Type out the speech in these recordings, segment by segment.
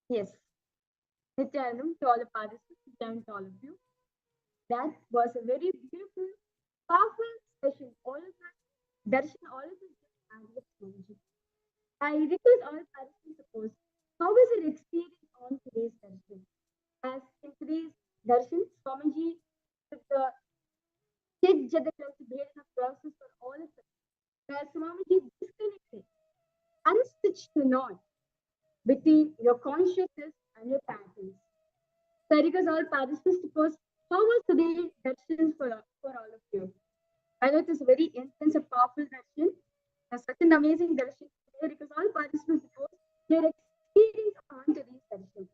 Yes. Nithyananda to all the participants, Nithyananda to all of you. That was a very beautiful, powerful session. All of us, darshan, all of us just had with Swamiji. I request all participants, suppose, how was your experience on today's darshan? As in today's darshan, Swamiji took the kid Jadakanti behaved in a process for all of us, where Swamiji disconnected, unstitched the knot between your consciousness and your patterns. So I request all participants to post how was today's darshan for all of you. I know it is a very intense and powerful darshan. Such an amazing darshan today because all participants to post their experience on today's darshan.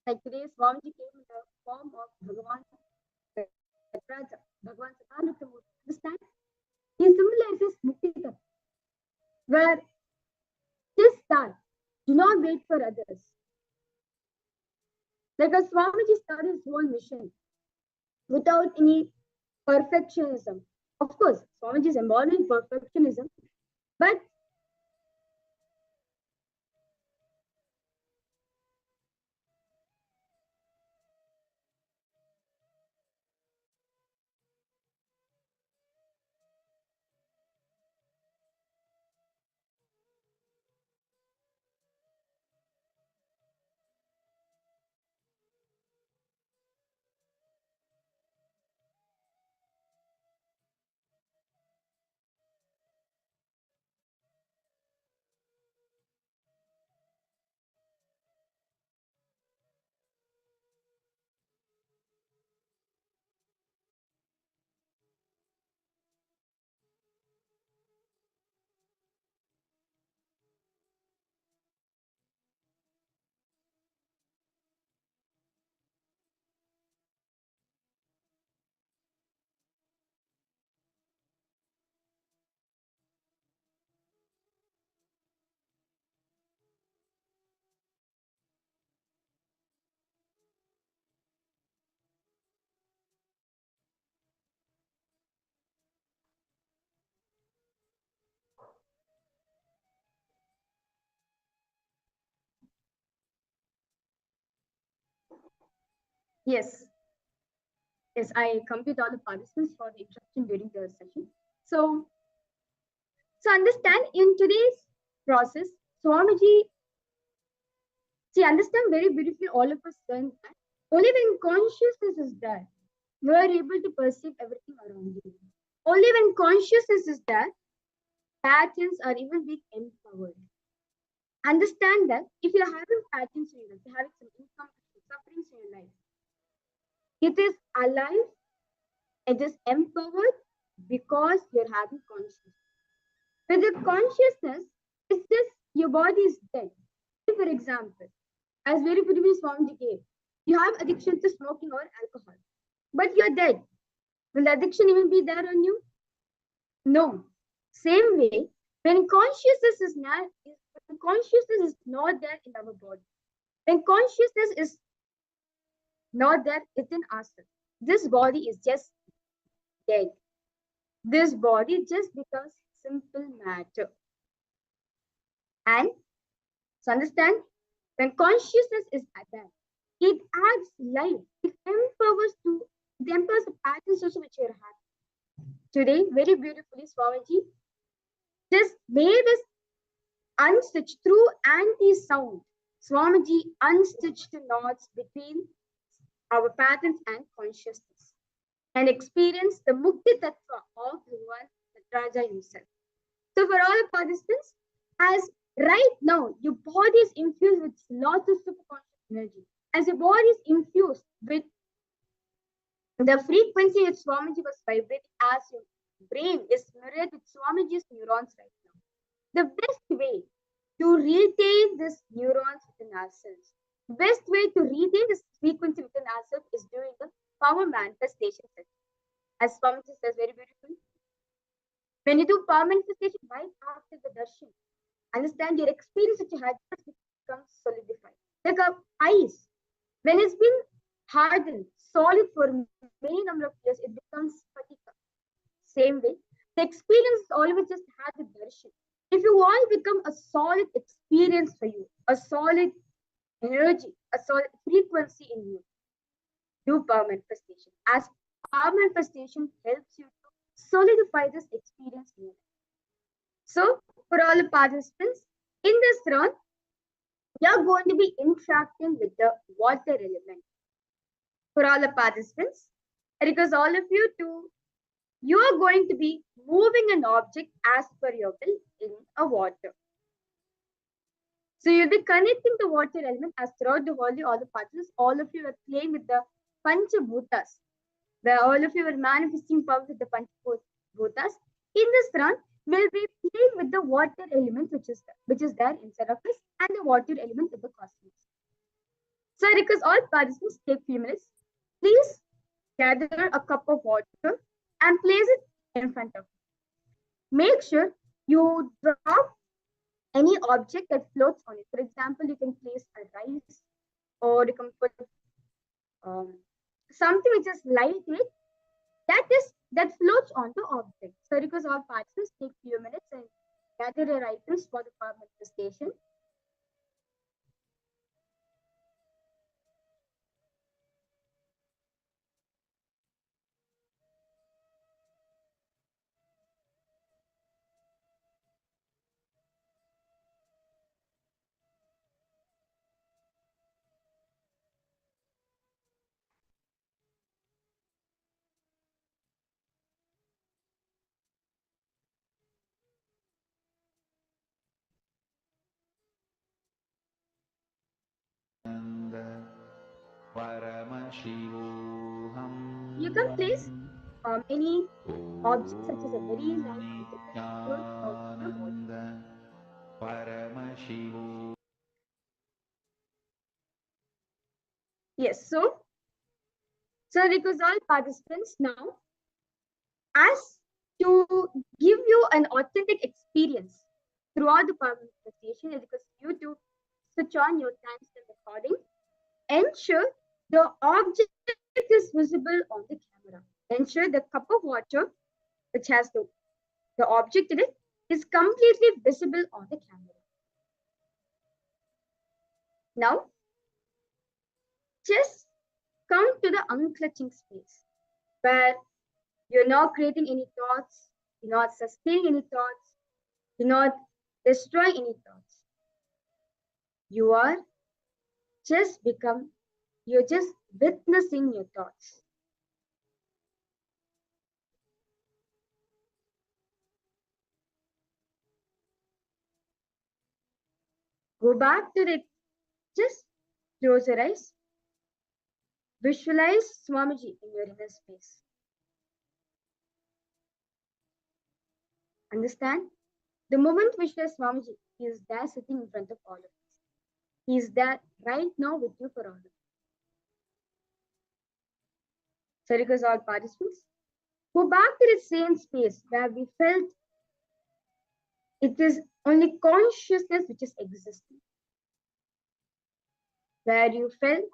Like today, Swamiji came in the form of Bhagavan Raja, Bhagavan Satanathamurti. Understand? He symbolizes Mukti, where just start. Do not wait for others. Like a Swamiji started his whole mission without any perfectionism. Of course, Swamiji is embodying perfectionism, but yes, yes, I complete all the participants for the instruction during the session. So, so understand in today's process, Swamiji, see, understand very beautifully all of us learn that only when consciousness is there, you are able to perceive everything around you. Only when consciousness is there, patterns are even being empowered. Understand that if you're having patterns in your life, you're having some income sufferings in your life, it is alive, it is empowered because you're having consciousness. With the consciousness, it's just your body is dead. For example, as very beautifully Swamiji gave, you have addiction to smoking or alcohol, but you're dead. Will the addiction even be there on you? No. Same way, when consciousness is not, when consciousness is not there in our body, when consciousness is not there within ourselves, this body is just dead. This body just becomes simple matter. And so understand, when consciousness is there, it adds life. It empowers the patterns also which you have. Today, very beautifully, Swamiji just made us unstitch through anti-sound. Swamiji unstitched the knots between our patterns and consciousness and experience the Mukti Tattva of Bhagavan Nataraja himself. So for all the participants, as right now your body is infused with lots of superconscious energy, as your body is infused with the frequency that Swamiji was vibrating, as your brain is mirrored with Swamiji's neurons right now. The best way to retain this neurons within ourselves, best way to retain this frequency within ourselves is doing the power manifestation session. As Swamiji says very beautifully, When you do power manifestation, right after the darshan, understand your experience that you had just becomes solidified. Like a ice, when it's been hardened, solid for many number of years, it becomes spatika. Same way, the experience is always just had the darshan. If you want to become a solid experience for you, a solid energy, a solid frequency in you, do power manifestation. As power manifestation helps you to solidify this experience in you. So, for all the participants, in this round, we are going to be interacting with the water element. For all the participants, because all of you too, you are going to be moving an object as per your will in a water. So you'll be connecting the water element as throughout the whole, all the participants, all of you are playing with the Panchabhutas, where all of you are manifesting power with the Panchabhutas. In this round, we'll be playing with the water element, which is there inside of us, and the water element of the cosmos. So, because all participants take few minutes, please gather a cup of water and place it in front of you. Make sure you drop any object that floats on it. For example, you can place a rice, or you can put something which is lightweight that floats on the object. So, because all participants take few minutes and gather your items for the power manifestation. Paramashivoham. You can place any object such as a very light object that floats out in the water. Paramashivoham. Yes, so because all participants now, as to give you an authentic experience throughout the power manifestation, because you to switch on your timestamp recording, ensure the object is visible on the camera. Ensure the cup of water, which has the object in it, is completely visible on the camera. Now, just come to the unclutching space where you're not creating any thoughts, you're not sustaining any thoughts, you're not destroying any thoughts. You are you're just witnessing your thoughts. Go back to it. Just close your eyes. Visualize Swamiji in your inner space. Understand? The moment visualize Swamiji, he is there sitting in front of all of us. He is there right now with you for all of us. So, because all participants, go back to the same space where we felt it is only consciousness which is existing. Where you felt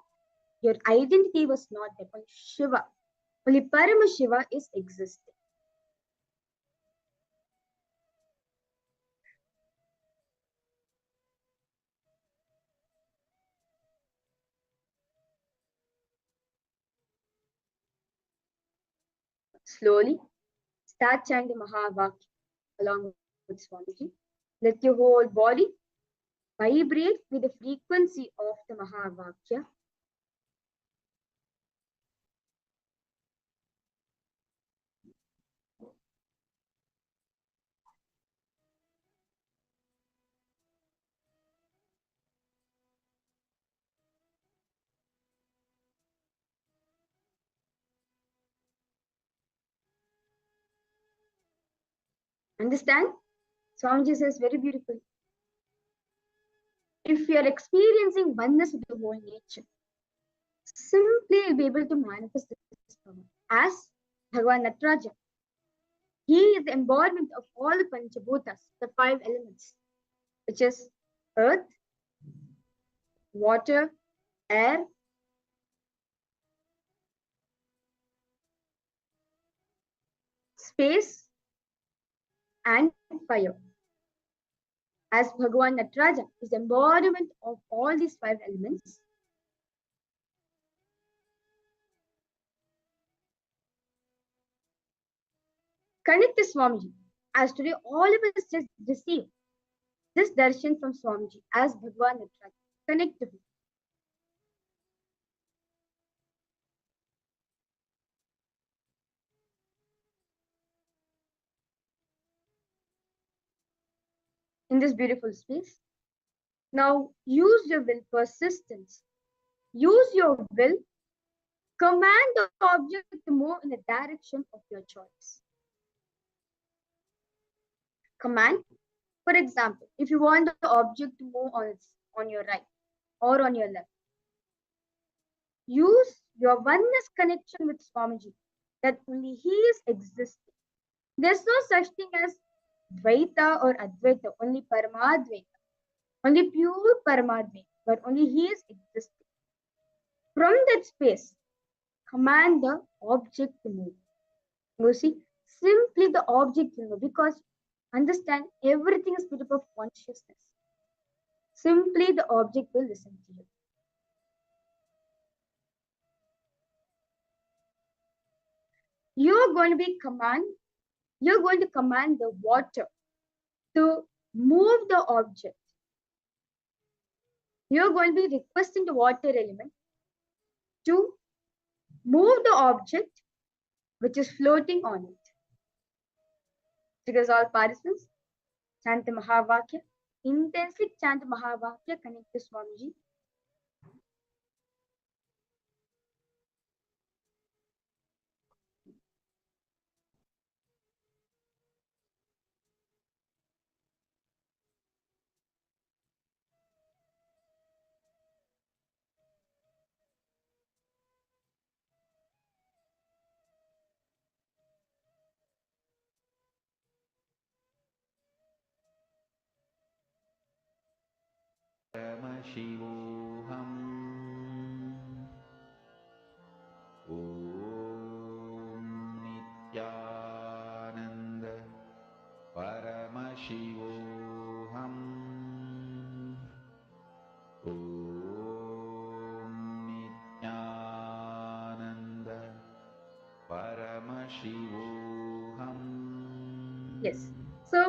your identity was not there. Only Shiva, only Paramashiva is existing. Slowly, start chanting Mahavakya along with Swamiji. Let your whole body vibrate with the frequency of the Mahavakya. Understand? Swamiji says very beautiful. If you are experiencing oneness with the whole nature, simply you'll be able to manifest this power. As Bhagavan Nataraja, he is the embodiment of all the Panchabhutas, the 5 elements, which is earth, water, air, space, and fire. As Bhagavan Nataraja is the embodiment of all these 5 elements, connect to Swamiji. As today, all of us just receive this darshan from Swamiji as Bhagavan Nataraja. Connect to him. In this beautiful space. Now use your will, persistence. Use your will. Command the object to move in the direction of your choice. Command. For example, if you want the object to move on your right or on your left, use your oneness connection with Swamiji, that only he is existing. There's no such thing as Dvaita or Advaita, only Paramadvaita, only pure Paramadvaita, but only he is existing. From that space, command the object to move. You see, simply the object will move, because understand everything is made up of consciousness. Simply the object will listen to you. You're going to command the water to move the object. You're going to be requesting the water element to move the object which is floating on it. Because all participants chant the Mahavakya, intensely chant the Mahavakya, connect to Swamiji. Paramashivoham Om Nithyananda Paramashivoham Om Nithyananda Paramashivoham. Yes. So,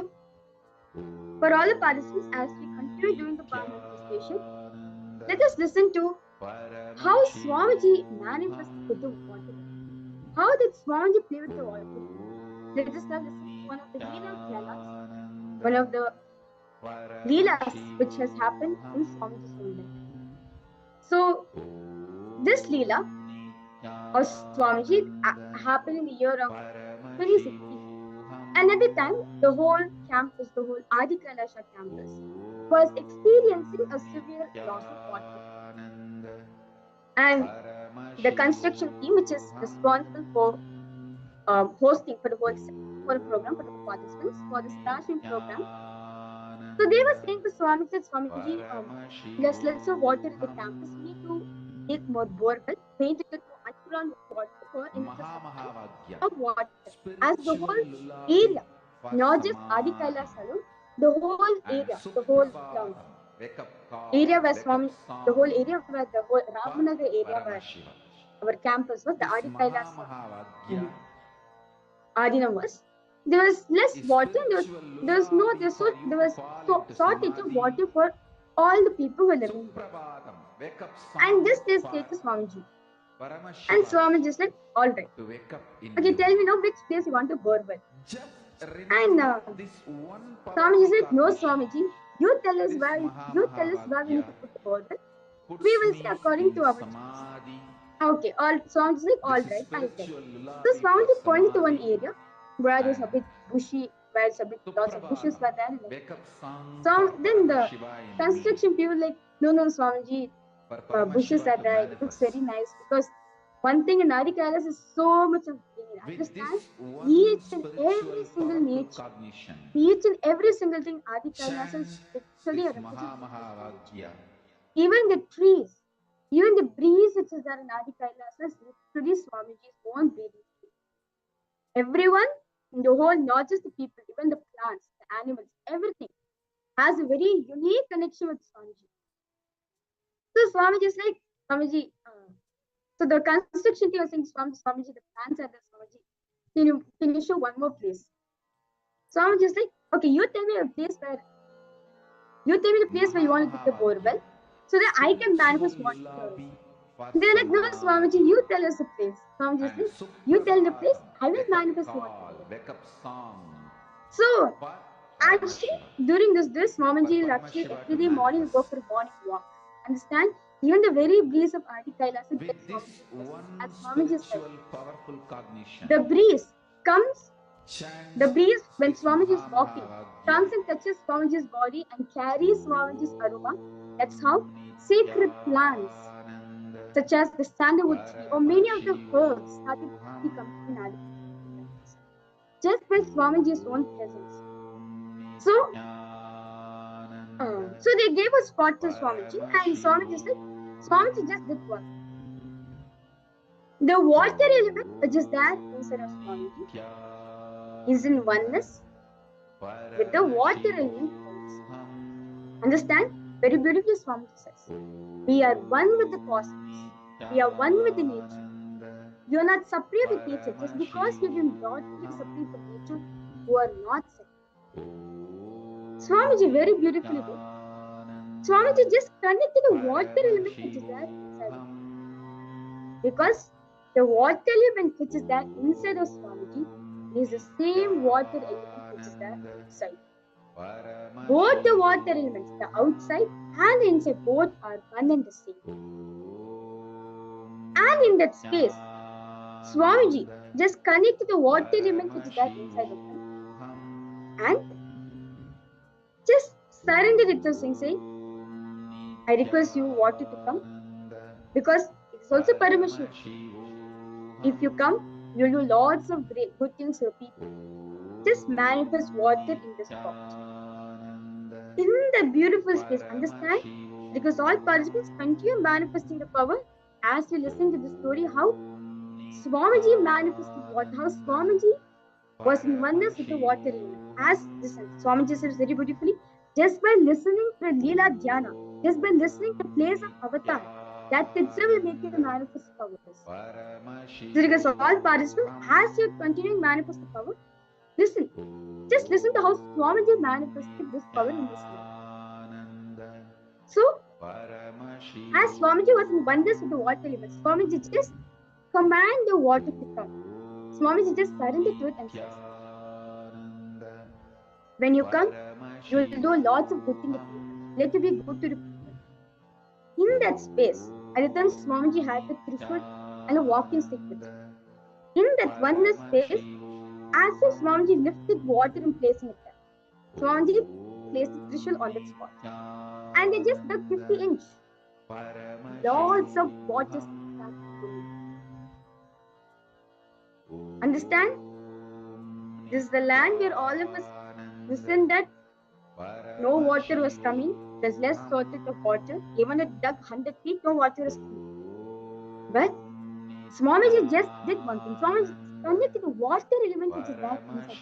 for all the participants, as we continue doing the power manifestation, let us listen to how Swamiji manifested the water. How did Swamiji play with the water? Let us now listen to one of the Leelas which has happened in Swamiji's own life. So, this Leela of Swamiji happened in the year of 2016. And at the time, the whole campus, the whole Adi KAILASA campus, was experiencing a severe loss of water. And the construction team, which is responsible for hosting for the whole program for the participants for the starting program, so they were saying to Swamiji, Swamiji, there's lots of water in the campus. We need to make more borewell, paint it to underground water for infrastructure of water, as the whole area, not just Adi KAILASA, the whole area, the whole area where Swami, the whole area where the whole Ramanagar area where our campus was, the Adi KAILASA Adinam was, there was less water. There was shortage of water for all the people who were living there. And this they say to Swamiji. And Swamiji just said, all right. Okay, tell me now which place you want to bore with. And Swamiji said, no, Swamiji, you tell us where we need to put the bore with. We will see according to our choice. Okay, Swamiji said, all right, I'll tell. So Swamiji pointed to one area where there's a bit bushy, where it's a bit lots of bushes were there. So then the construction people like, no, Swamiji, bushes are there. It looks very nice, because one thing in Adi KAILASA is so much of green. understand this one each and spiritual every single powerful nature, cognition, each and every single thing. Adi Kailasa is chants literally this a representative of Swamiji. Mahavagya. Even the trees, even the breeze which is there in Adi Kailasa is literally Swamiji's own breathing. Everyone in the whole, not just the people, even the plants, the animals, everything has a very unique connection with Swamiji. So Swamiji is like, Swamiji, so the construction team was saying, Swamiji, the plants are there, Swamiji. Can you show one more place? Swamiji is like, okay, you tell me the place where you want to dig the borewell, so that I can manifest water here. They're like, no, Swamiji, you tell us the place. Swamiji is like, you tell the place, I will manifest water. Wake up song So for actually, Paramashiva. during this Swamiji will actually Paramashiva to every day morning go manifest. for a morning walk. Understand? Even the very breeze of Adi Kailasa With gets this Swamiji's presence. one As Swamiji said, spiritual powerful cognition, the breeze comes, the chants breeze when this Swamiji is walking Mahavagya. comes and touches Swamiji's body and carries Swamiji's aroma. That's how sacred plants such as the sandalwood tree or many of the herbs started to come in Adi Kailasa just by Swamiji's own presence. So they gave a spot to Swamiji, and Swamiji said, Swamiji just did one. The water element, which is there inside of Swamiji, is in oneness with the water element also. Understand? Very beautifully Swamiji says. We are one with the cosmos. We are one with the nature. You are not separate with nature. Just because you've been brought to be separate from nature, you are not separate. Swamiji very beautifully did. Swamiji just connected the water element which is there inside of him. Because the water element which is there inside of Swamiji is the same water element which is there outside. Both the water elements, the outside and the inside, both are one and the same. And in that space, Swamiji just connected the water element which is there inside of him and just surrendered it to saying, I request you water to come, because it is also Paramashiva. If you come, you'll do lots of great good things for people. Just manifest water in this spot. In the beautiful space, understand? Because all participants continue manifesting the power as we listen to the story how Swamiji manifested water, how Swamiji was in oneness with the water element. As listen, Swamiji says very beautifully, just by listening to Leela Dhyana, just by listening to the place of avatar, that itself will make you manifest powers. So because all participants, as you continue to manifest the power, listen. Just listen to how Swamiji manifested this power in this life. So, as Swamiji was in oneness with the water element, Swamiji just command the water to come. Swamiji just surrendered to it and says, when you come, you will do lots of good things to people. Let it be good to the people. In that space, at the time Swamiji had the Trishul and a walking stick with him. In that oneness space, as if Swamiji lifted water and placing it there, Swamiji placed the Trishul on that spot. And they just dug 50 inch. Lots of water started flowing. Understand? This is the land where all of us listened that no water was coming. There's less shortage of water. Even at dug 100 feet, no water is coming. But Swamiji just did one thing. Swamiji connected the water element which is there inside.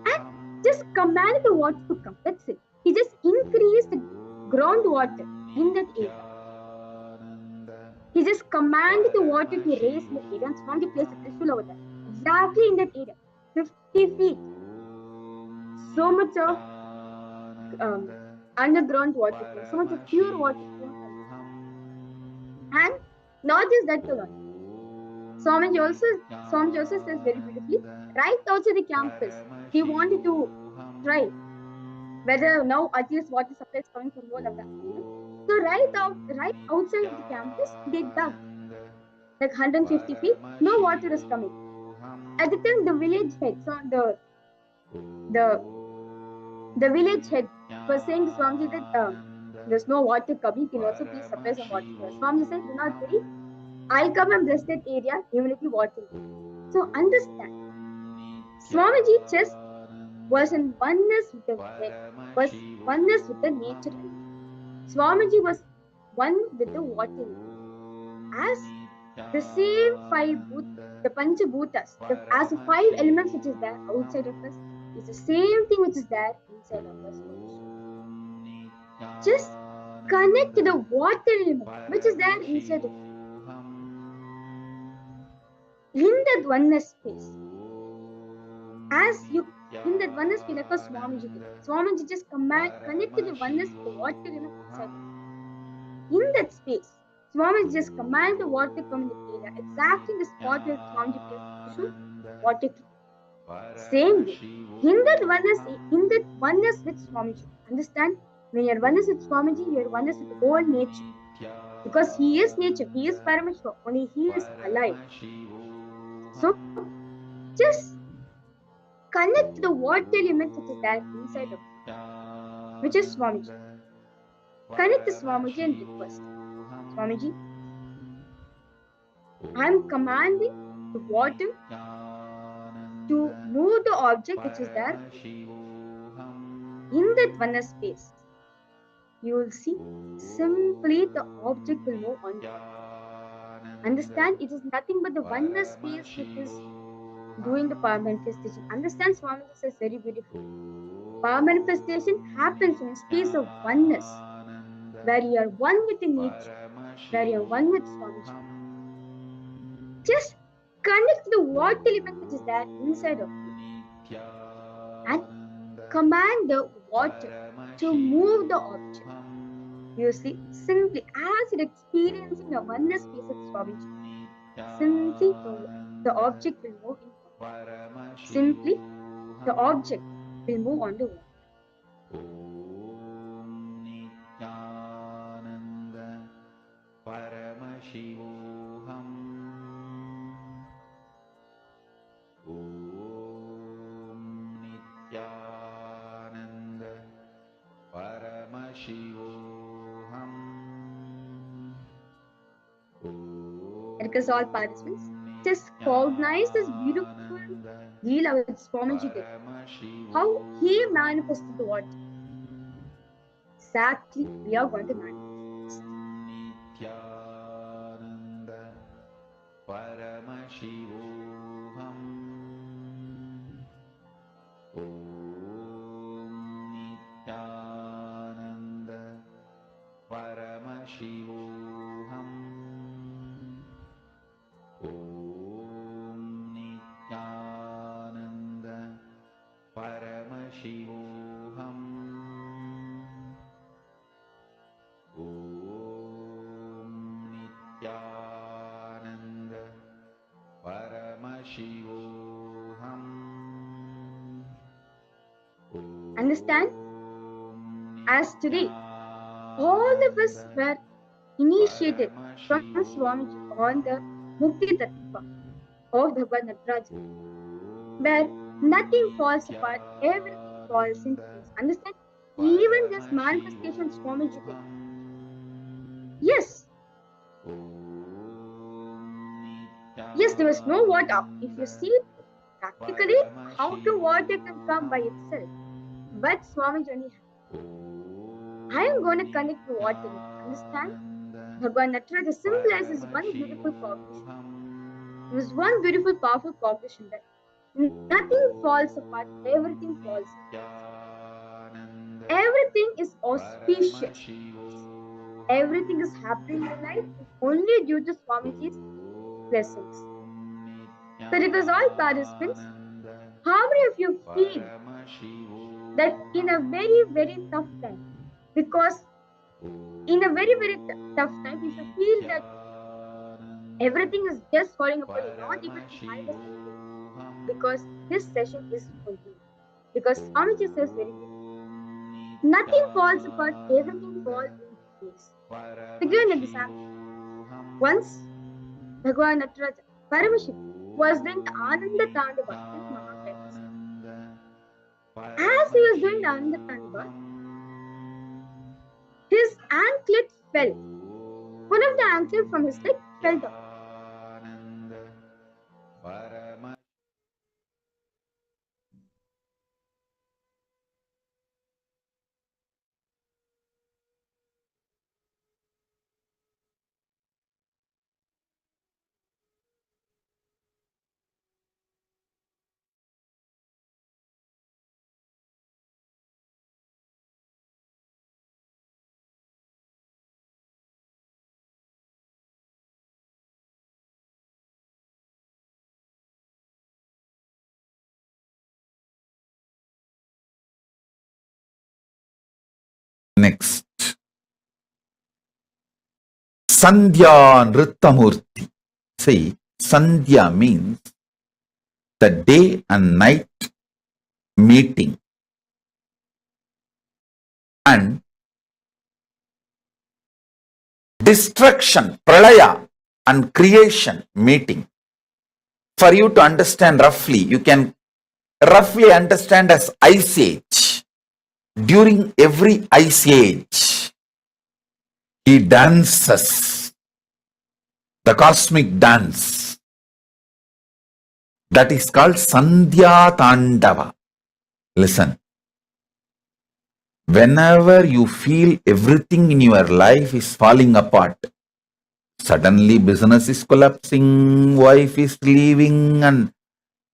And just commanded the water to come. That's it. He just increased the groundwater in that area. He just commanded the water to raise in the area, and Swamiji placed a Trishul over there. Exactly in that area. 50 feet. So much of underground water flow, so much of pure water flow. And not just that alone. Swamiji also says very beautifully, right outside the campus, he wanted to try whether now at least water supply is coming from whole of that. So right outside of the campus, they dug like 150 feet, no water is coming. At the time, the village head, so the village head was saying to Swamiji that there's no water coming, can also please supply some water to us. Swamiji said, do not worry, I'll come and bless that area immediately water. So understand, Swamiji just was in oneness with the nature element. Swamiji was one with the water element. As the same the Panchabhutas, as the 5 elements which is there outside of us, is the same thing which is there inside of us also. Just connect to the water element which is there inside of you. In that oneness space, as you in that oneness space, like a Swamiji did. Swamiji just connect to the oneness with the water element inside of you. In that space, Swamiji just command the water come in the area, exactly in the spot where Swamiji placed water came. Same way, in that oneness with Swamiji. Understand? When you're oneness with Swamiji, you're oneness with the whole nature. Because he is nature, he is Paramashiva, only he is alive. So just connect to the water element which is there inside of you, which is Swamiji. Connect to Swamiji and request, Swamiji, I am commanding the water to move the object which is there in that oneness space. You will see simply the object will move on. Understand, it is nothing but the oneness space which is doing the power manifestation. Understand, Swami says very beautiful. Power manifestation happens in a space of oneness, where you are one with the nature, where you are one with Swamiji. Just connect to the water element which is there inside of you and command the water to move the object. You see, simply as you're experiencing the oneness space of Swamiji, simply the object will move in water. Simply the object will move on the water. Nithyananda Paramashivoham Nithyananda Paramashivoham. Because all participants just cognize this beautiful Leela which Swamiji did. How he manifested the water. Exactly, we are going to manifest. Nithyananda Paramashivoham Nithyananda Paramashivoham Nithyananda Paramashivoham Nithyananda Paramashivoham. Understand? As today, all of us were initiated from Swamiji on the Mukti Tattva of Bhagwan Nataraja, where nothing falls apart, everything falls in place. Understand? Even this manifestation Swamiji did. Yes, there was no water. If you see practically how the water can come by itself, but Swamiji only had. I am going to connect to water. Understand? Bhagwan Nataraja symbolizes one beautiful cognition. It was one beautiful, powerful cognition that nothing falls apart, everything falls in place. Everything is auspicious. Everything is happening in life only due to Swamiji's blessings. So, because all participants, how many of you feel that in a very, very tough time, because in a very, very tough time, if you feel that everything is just falling apart, you're not able to manifest anything, because this session is for you. Because Swamiji says very beautifully, nothing falls apart, everything falls in place. To give an example, once Bhagwan Nataraja, Paramashiva, was doing the Ananda Tandava in Mahakailasa. As he was doing the Ananda Tandava, his anklet fell. One of the anklet from his leg fell down. Next, Sandhya Nrittamurti. See, Sandhya means the day and night meeting, and destruction, pralaya, and creation meeting. For you to understand roughly, you can roughly understand as ice age. During every ice age, he dances the cosmic dance. That is called Sandhya Tandava. Listen. Whenever you feel everything in your life is falling apart, suddenly business is collapsing, wife is leaving, and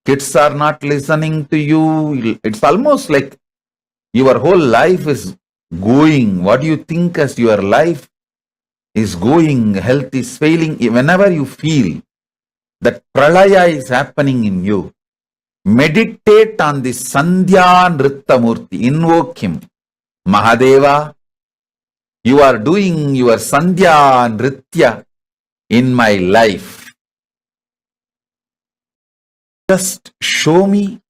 kids are not listening to you. It's almost like your whole life is going. What you think as your life is going, health is failing. Whenever you feel that pralaya is happening in you, meditate on the Sandhya Nrittamurti. Invoke him. Mahadeva, you are doing your Sandhya Nritya in my life. Just show me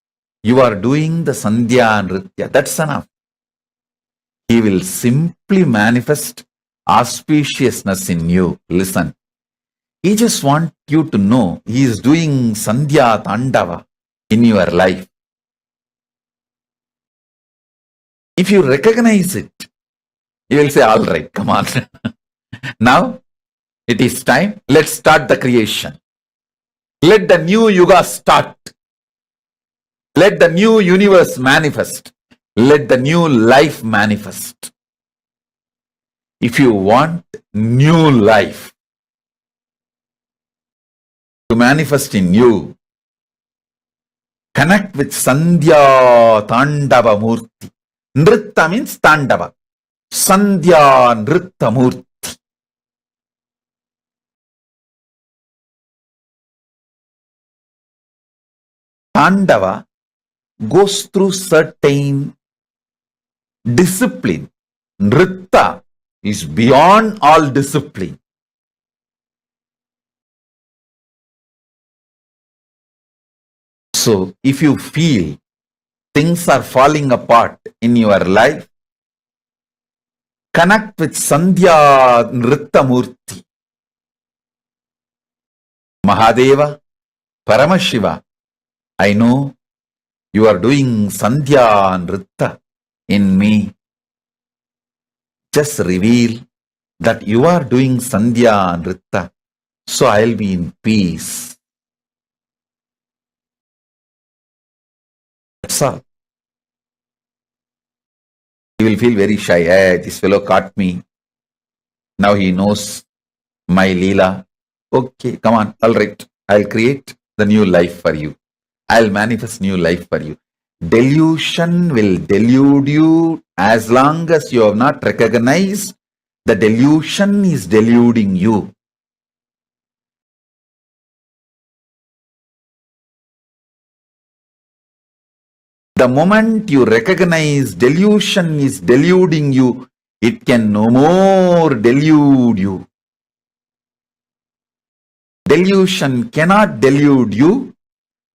you are doing the Sandhya Nritya. That's enough. He will simply manifest auspiciousness in you. Listen. He just wants you to know he is doing Sandhya Tandava in your life. If you recognize it, you will say, all right, come on. Now, it is time. Let's start the creation. Let the new yuga start. Let the new universe manifest. Let the new life manifest. If you want new life to manifest in you, connect with Sandhya Tandava Murti. Nritta means Tandava. Sandhya Nritta Murti. Tandava goes through certain discipline. Nritta is beyond all discipline. So, if you feel things are falling apart in your life, connect with Sandhya Nritta Murti. Mahadeva, Paramashiva, I know you are doing Sandhya Nritta in me. Just reveal that you are doing Sandhya Nritta, so I'll be in peace. That's all. You will feel very shy. Hey, this fellow caught me. Now he knows my Leela. Okay, come on. All right. I'll create the new life for you. I'll manifest new life for you. Delusion will delude you as long as you have not recognized the delusion is deluding you. The moment you recognize delusion is deluding you, it can no more delude you. Delusion cannot delude you.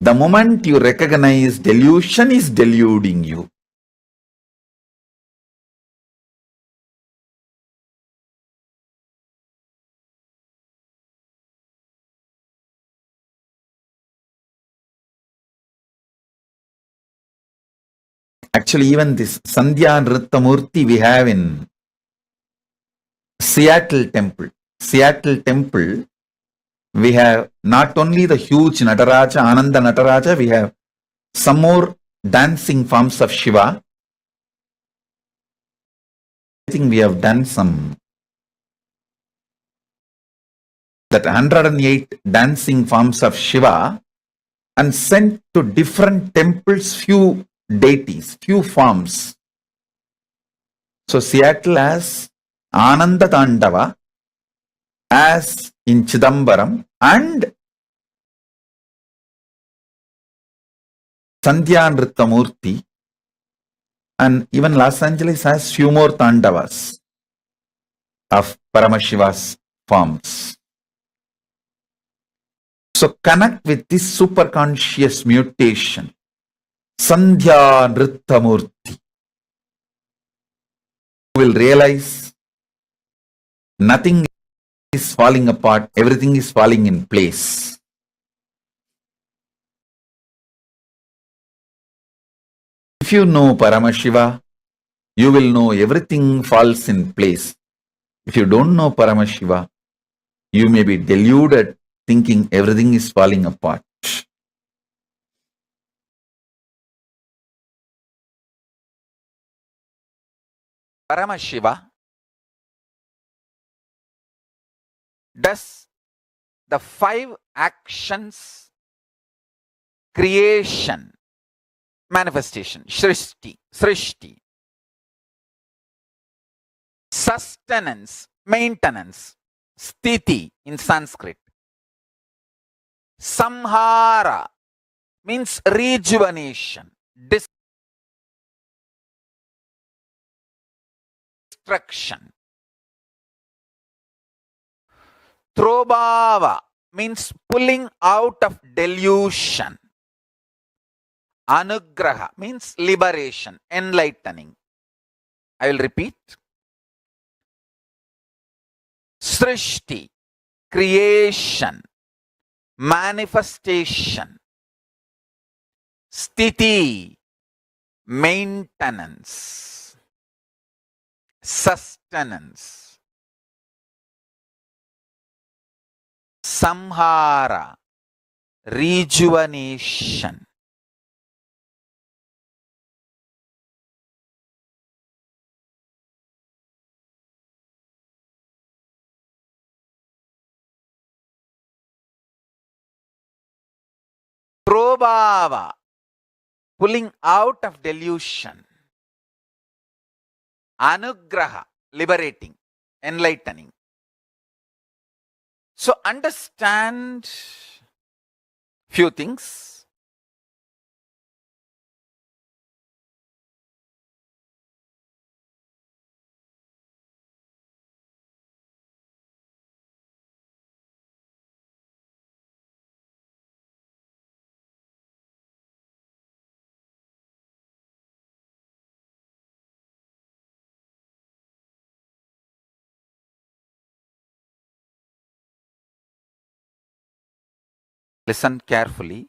The moment you recognize delusion is deluding you. Actually, even this Sandhya Nritta Murti we have in Seattle Temple. Seattle Temple, we have not only the huge Nataraja, Ananda Nataraja, we have some more dancing forms of Shiva. I think we have done some, that 108 dancing forms of Shiva, and sent to different temples few deities, few forms. So Seattle has Ananda Tandava, as in Chidambaram, and Sandhya Nritta Murti, And even Los Angeles has few more Tandavas of Paramashiva's forms. So connect with this superconscious mutation, Sandhya Nrittamurti. You will realize nothing is falling apart, everything is falling in place. If you know Paramashiva, you will know everything falls in place. If you don't know Paramashiva, you may be deluded thinking everything is falling apart. Paramashiva does the 5 actions: creation, manifestation, srishti, sustenance, maintenance, sthiti in Sanskrit, samhara means rejuvenation, destruction, throbhava means pulling out of delusion, anugraha means liberation, enlightening. I will repeat. Srishti, creation, manifestation, sthiti, maintenance, sustenance, samhara, rejuvenation, throbhava, pulling out of delusion, anugraha, liberating, enlightening. So understand few things. Listen carefully.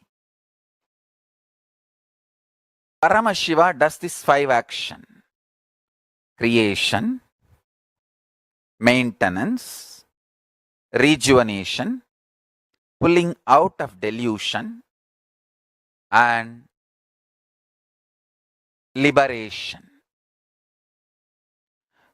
Paramashiva does this 5 action: creation, maintenance, rejuvenation, pulling out of delusion, and liberation.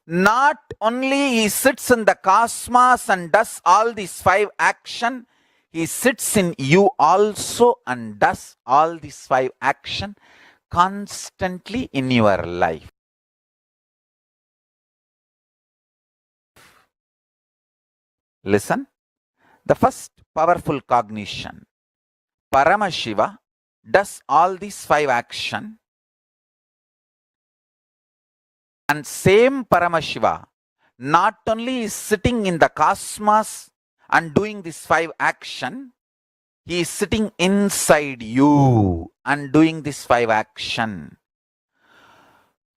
Not only he sits in the cosmos and does all these 5 action, he sits in you also and does all these 5 action constantly in your life. Listen, the first powerful cognition, Paramashiva does all these 5 action, and same Paramashiva not only is sitting in the cosmos and doing this 5 action, he is sitting inside you and doing this 5 action.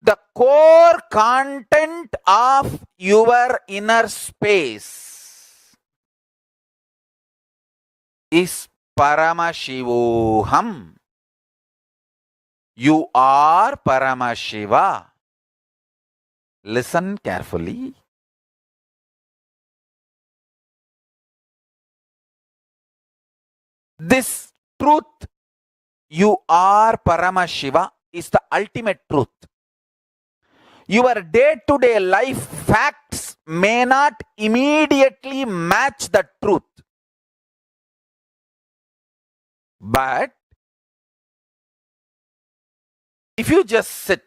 The core content of your inner space is Paramashivoham. You are Paramashiva. Listen carefully. This truth, you are Paramashiva, is the ultimate truth. Your day-to-day life facts may not immediately match the truth. But if you just sit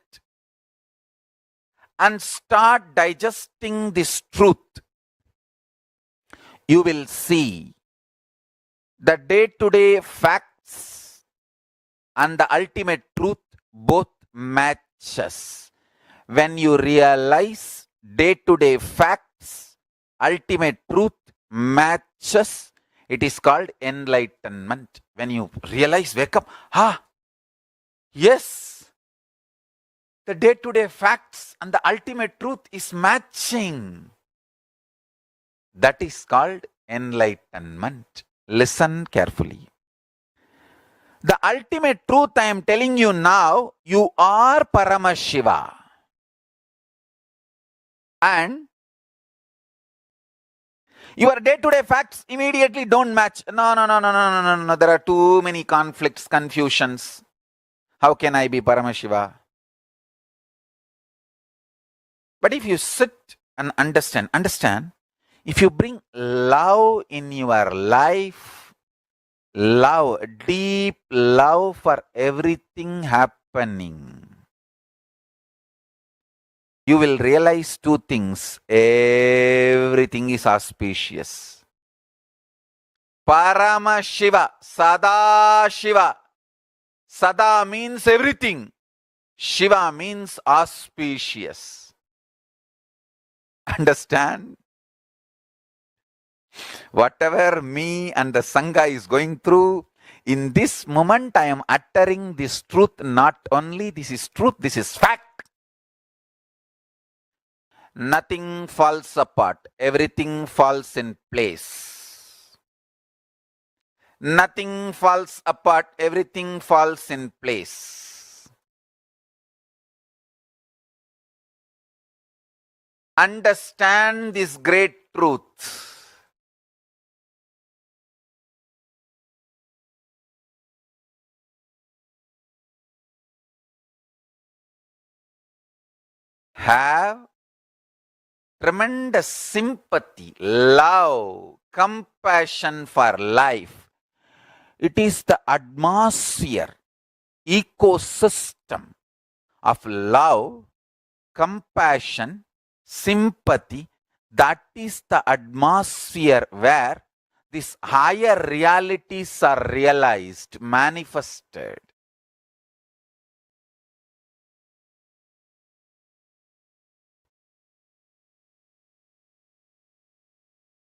and start digesting this truth, you will see the day-to-day facts and the ultimate truth both matches. When you realize day-to-day facts, ultimate truth matches, it is called enlightenment. When you realize, wake up, yes, the day-to-day facts and the ultimate truth is matching. That is called enlightenment. Listen carefully. The ultimate truth I am telling you now, you are Paramashiva. And your day-to-day facts immediately don't match. No. There are too many conflicts, confusions. How can I be Paramashiva? But if you sit and understand, if you bring love in your life, love, deep love for everything happening, you will realize two things. Everything is auspicious. Paramashiva, Sada Shiva. Sada means everything. Shiva means auspicious. Understand? Whatever me and the Sangha is going through, in this moment I am uttering this truth. Not only this is truth, this is fact. Nothing falls apart. Everything falls in place. Nothing falls apart. Everything falls in place. Understand this great truth. Have tremendous sympathy, love, compassion for life. It is the atmosphere, ecosystem of love, compassion, sympathy. That is the atmosphere where these higher realities are realized, manifested.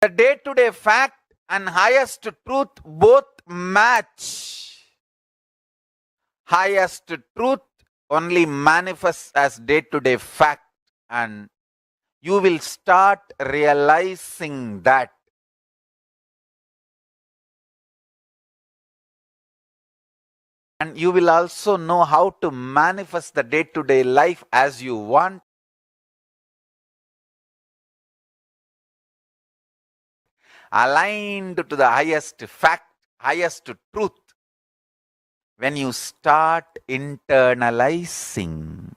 The day-to-day fact and highest truth both match. Highest truth only manifests as day-to-day fact, and you will start realizing that. And you will also know how to manifest the day-to-day life as you want. Aligned to the highest fact, highest truth. When you start internalizing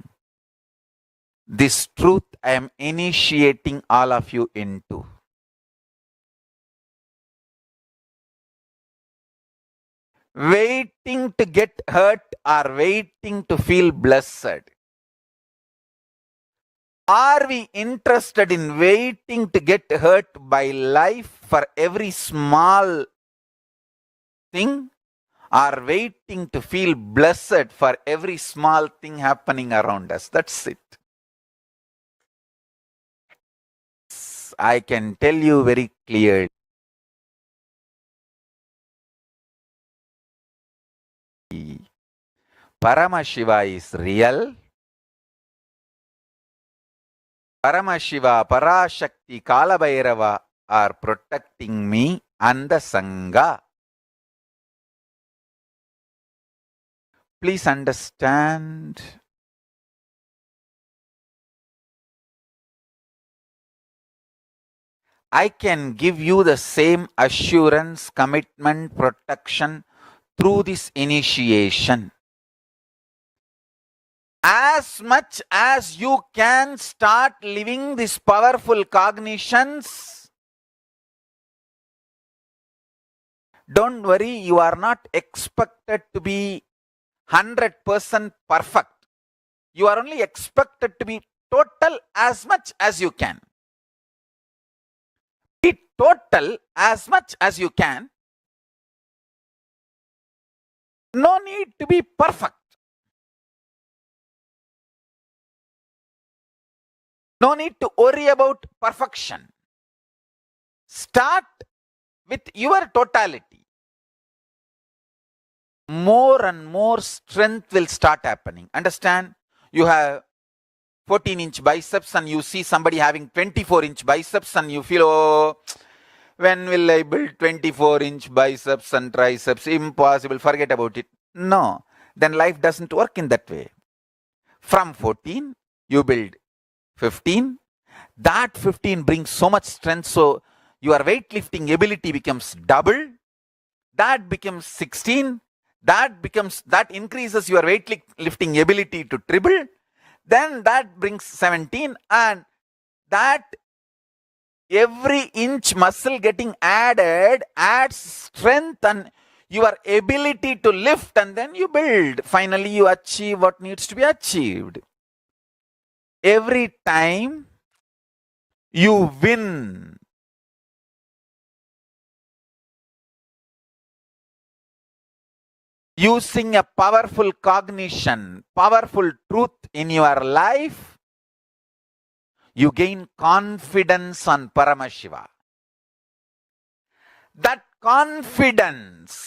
this truth, I am initiating all of you into. Waiting to get hurt or waiting to feel blessed. Are we interested in waiting to get hurt by life for every small thing, or waiting to feel blessed for every small thing happening around us? That's it. I can tell you very clearly. Paramashiva is real. Paramashiva, Parashakti, Kalabhairava are protecting me and the Sangha. Please understand. I can give you the same assurance, commitment, protection through this initiation. As much as you can start living these powerful cognitions, don't worry, you are not expected to be 100% perfect. You are only expected to be total as much as you can. Be total as much as you can. No need to be perfect. No need to worry about perfection. Start with your totality. More and more strength will start happening. Understand? You have 14-inch biceps and you see somebody having 24-inch biceps and you feel, oh, when will I build 24-inch biceps and triceps? Impossible, forget about it. No, then life doesn't work in that way. From 14, you build 15. That 15 brings so much strength, so your weightlifting ability becomes double. That becomes 16. That increases your weightlifting ability to triple. Then that brings 17, and that every inch muscle getting added adds strength and your ability to lift, and then you build. Finally, you achieve what needs to be achieved. Every time you win, using a powerful cognition, powerful truth in your life, you gain confidence on Paramashiva. That confidence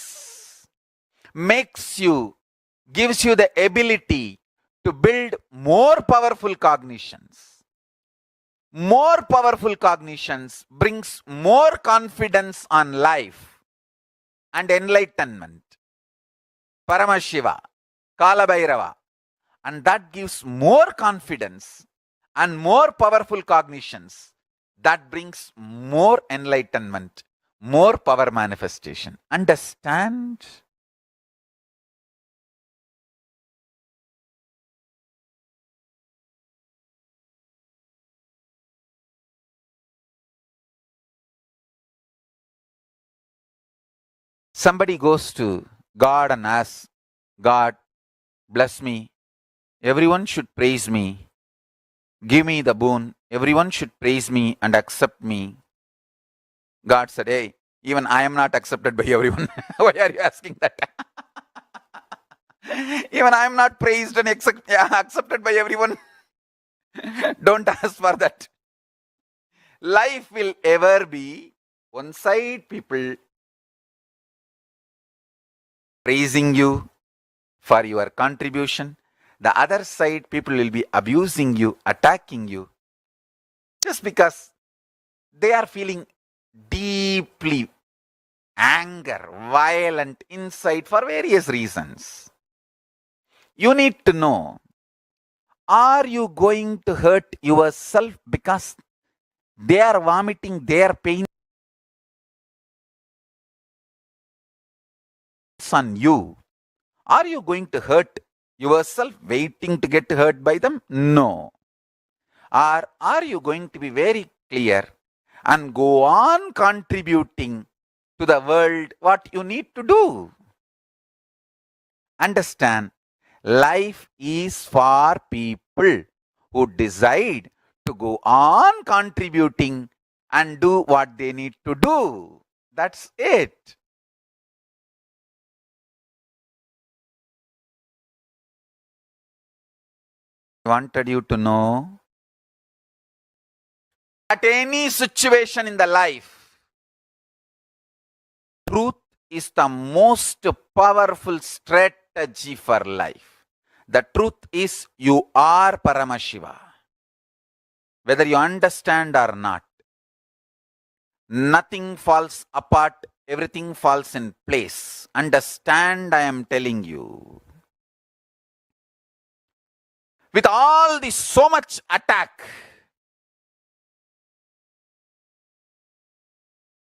gives you the ability to build more powerful cognitions. More powerful cognitions brings more confidence on life and enlightenment. Paramashiva, Kalabhairava, and that gives more confidence and more powerful cognitions. That brings more enlightenment, more power manifestation. Understand? Somebody goes to God and asks, God, bless me. Everyone should praise me. Give me the boon. Everyone should praise me and accept me. God said, hey, even I am not accepted by everyone. Why are you asking that? Even I am not praised and accepted by everyone. Don't ask for that. Life will ever be one side people praising you for your contribution. The other side, people will be abusing you, attacking you, just because they are feeling deeply anger, violent inside for various reasons. You need to know, are you going to hurt yourself because they are vomiting their pain on you? Are you going to hurt yourself waiting to get hurt by them? No. Or are you going to be very clear and go on contributing to the world what you need to do? Understand, life is for people who decide to go on contributing and do what they need to do. That's it. I wanted you to know, at any situation in the life, truth is the most powerful strategy for life. The truth is you are Paramashiva. Whether you understand or not, nothing falls apart, everything falls in place. Understand, I am telling you. With all this so much attack,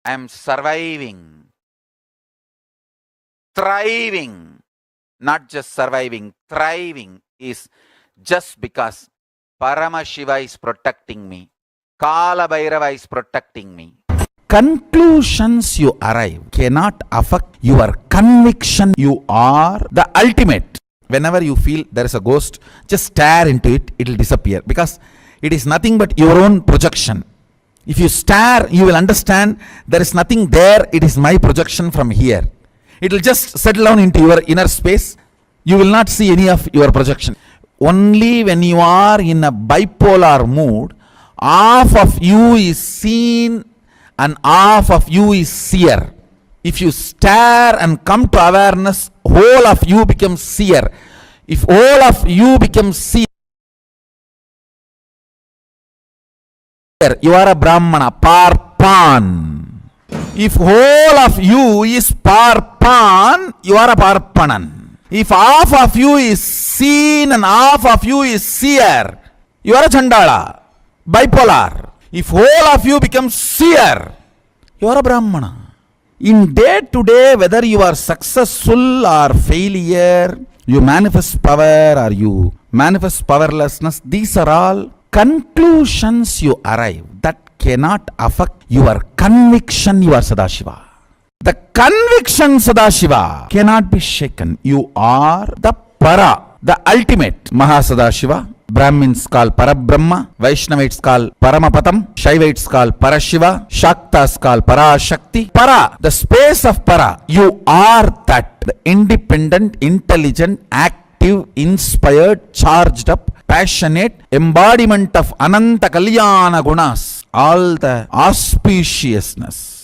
I am surviving, thriving, not just surviving, thriving is just because Paramashiva is protecting me. Kalabhairava is protecting me. Conclusions you arrive cannot affect your conviction you are the ultimate. Whenever you feel there is a ghost, just stare into it, it will disappear because it is nothing but your own projection. If you stare, you will understand there is nothing there, it is my projection from here. It will just settle down into your inner space. You will not see any of your projection. Only when you are in a bipolar mood, Half of you is seen and half of you is seer. If you stare and come to awareness, whole of you becomes seer. If whole of you becomes seer, you are a Brahmana, Parpan. If whole of you is Parpan, you are a Parpanan. If half of you is seen and half of you is seer, you are a Chandala, bipolar. If whole of you becomes seer, you are a Brahmana. In day to day, whether you are successful or failure, you manifest power or you manifest powerlessness, these are all conclusions you arrive that cannot affect your conviction, you are Sadashiva. The conviction Sadashiva cannot be shaken. You are the Para, the ultimate. Mahasadashiva, Brahmins call Parabrahma, Vaishnavites call Paramapatam, Shaivites call Parashiva, Shaktas call Parashakti. Para, the space of Para, you are that, the independent, intelligent, active, inspired, charged up, passionate embodiment of Ananta Kalyana Gunas, all the auspiciousness.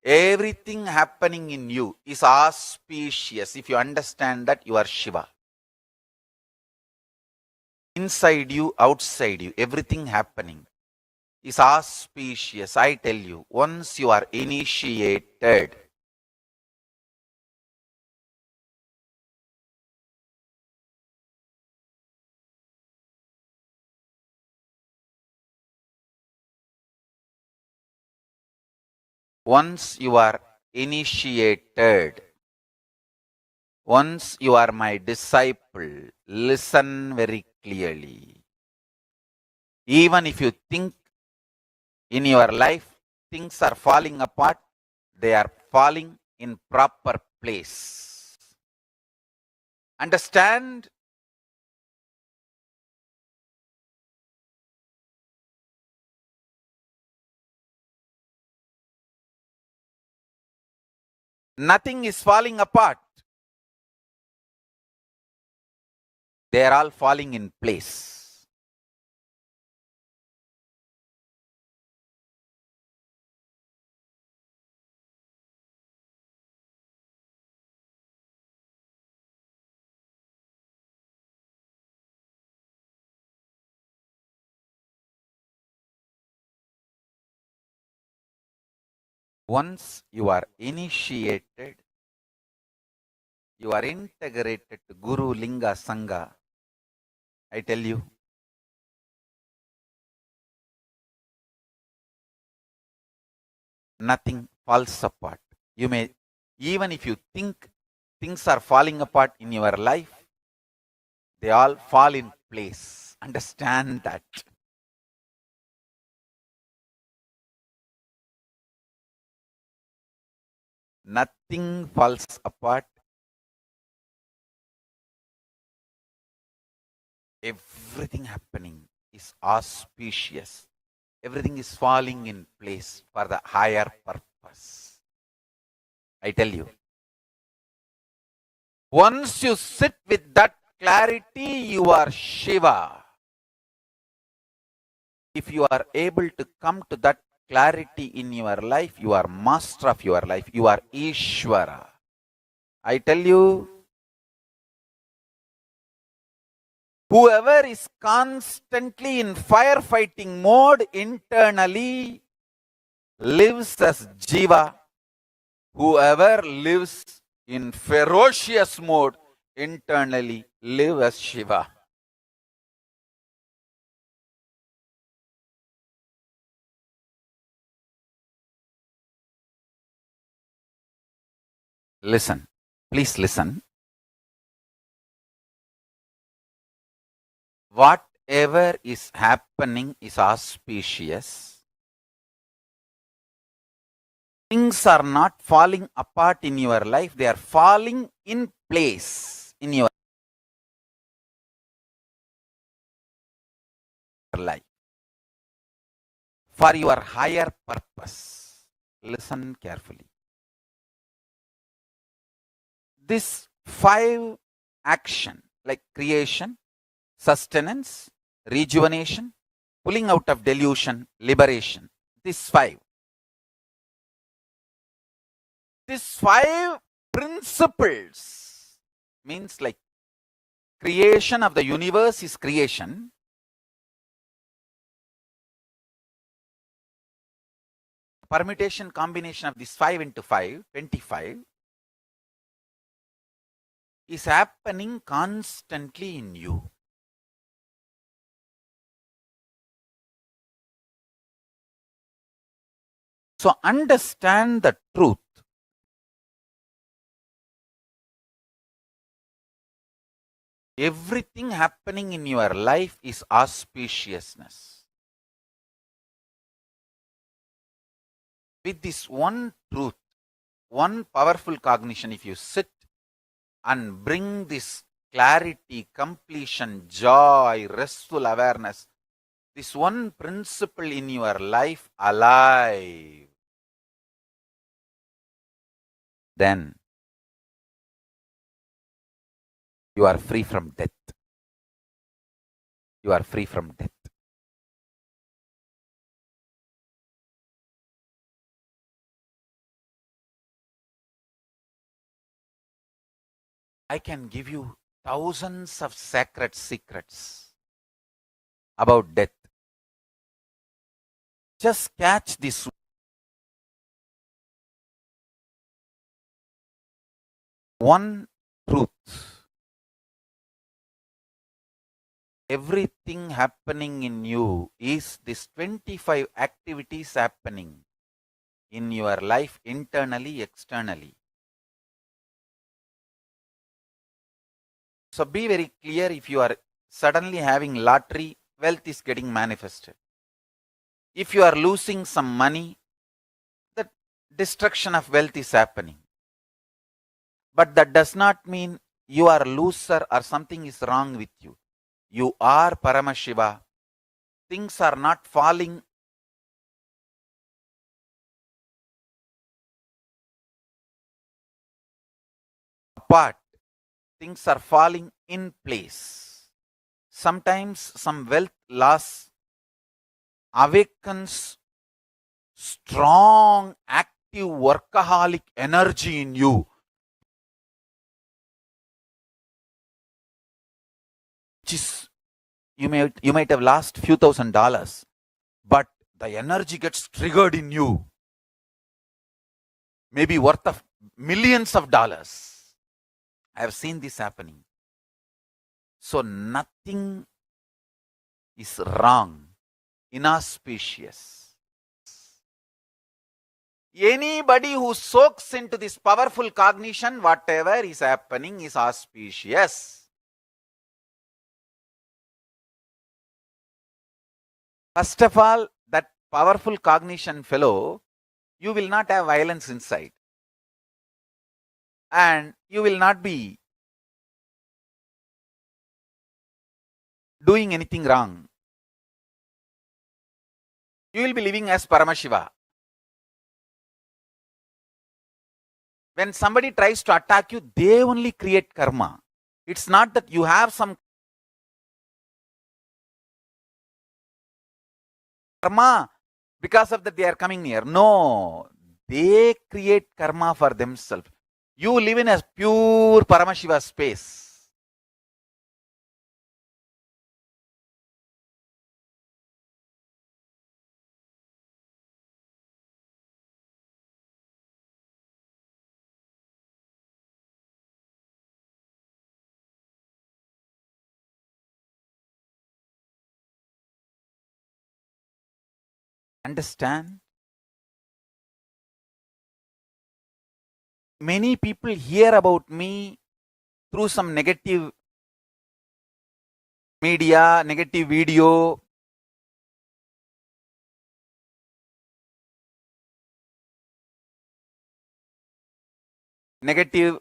Everything happening in you is auspicious. If you understand that, you are Shiva. Inside you, outside you, everything happening is auspicious. I tell you, once you are initiated, once you are initiated, once you are my disciple, listen very clearly. Even if you think in your life things are falling apart, they are falling in proper place. Understand? Nothing is falling apart. They are all falling in place. Once you are initiated, you are integrated to Guru, Linga, Sangha. I tell you, nothing falls apart. You may, even if you think things are falling apart in your life, they all fall in place. Understand that. Nothing falls apart. Everything happening is auspicious. Everything is falling in place for the higher purpose. I tell you. Once you sit with that clarity, you are Shiva. If you are able to come to that clarity in your life, you are master of your life. You are Ishvara. I tell you, whoever is constantly in firefighting mode internally lives as Jiva. Whoever lives in ferocious mode internally lives as Shiva. Listen, please listen. Whatever is happening is auspicious. Things are not falling apart in your life, they are falling in place in your life for your higher purpose. Listen carefully. This 5 action like creation, sustenance, rejuvenation, pulling out of delusion, liberation. These five principles means like creation of the universe is creation. Permutation combination of this 5 into 5, 25, is happening constantly in you. So understand the truth. Everything happening in your life is auspiciousness. With this one truth, one powerful cognition, if you sit and bring this clarity, completion, joy, restful awareness, this one principle in your life alive, then you are free from death. You are free from death. I can give you thousands of sacred secrets about death. Just catch this one truth. Everything happening in you is this 25 activities happening in your life, internally, externally. So be very clear. If you are suddenly having lottery, wealth is getting manifested. If you are losing some money, the destruction of wealth is happening. But that does not mean you are a loser or something is wrong with you. You are Paramashiva. Things are not falling apart. Things are falling in place. Sometimes some wealth loss awakens strong, active, workaholic energy in you, which is you might have lost few $1,000s, but the energy gets triggered in you, maybe worth of millions of dollars. I have seen this happening. So nothing is wrong, inauspicious. Anybody who soaks into this powerful cognition, whatever is happening is auspicious. First of all, that powerful cognition fellow, you will not have violence inside. And you will not be doing anything wrong. You will be living as Paramashiva. When somebody tries to attack you, they only create karma. It's not that you have some karma, because of that they are coming near. No, they create karma for themselves. You live in a pure Paramashiva space. Understand? Many people hear about me through some negative media, negative video, negative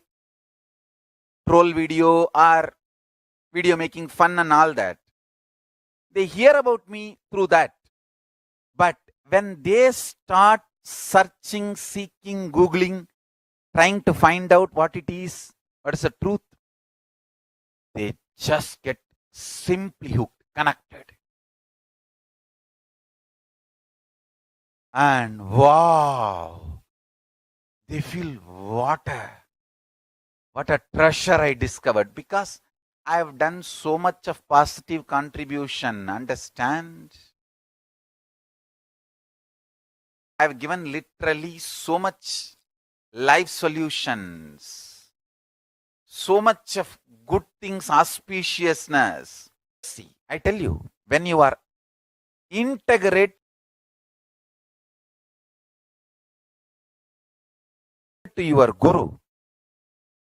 troll video, or video making fun and all that. They hear about me through that. But when they start searching, seeking, Googling, trying to find out what it is, what is the truth, they just get simply hooked, connected. And wow, they feel what a treasure I discovered, because I have done so much of positive contribution, understand? I have given literally so much life solutions, so much of good things, auspiciousness. See, I tell you, when you are integrate to your guru,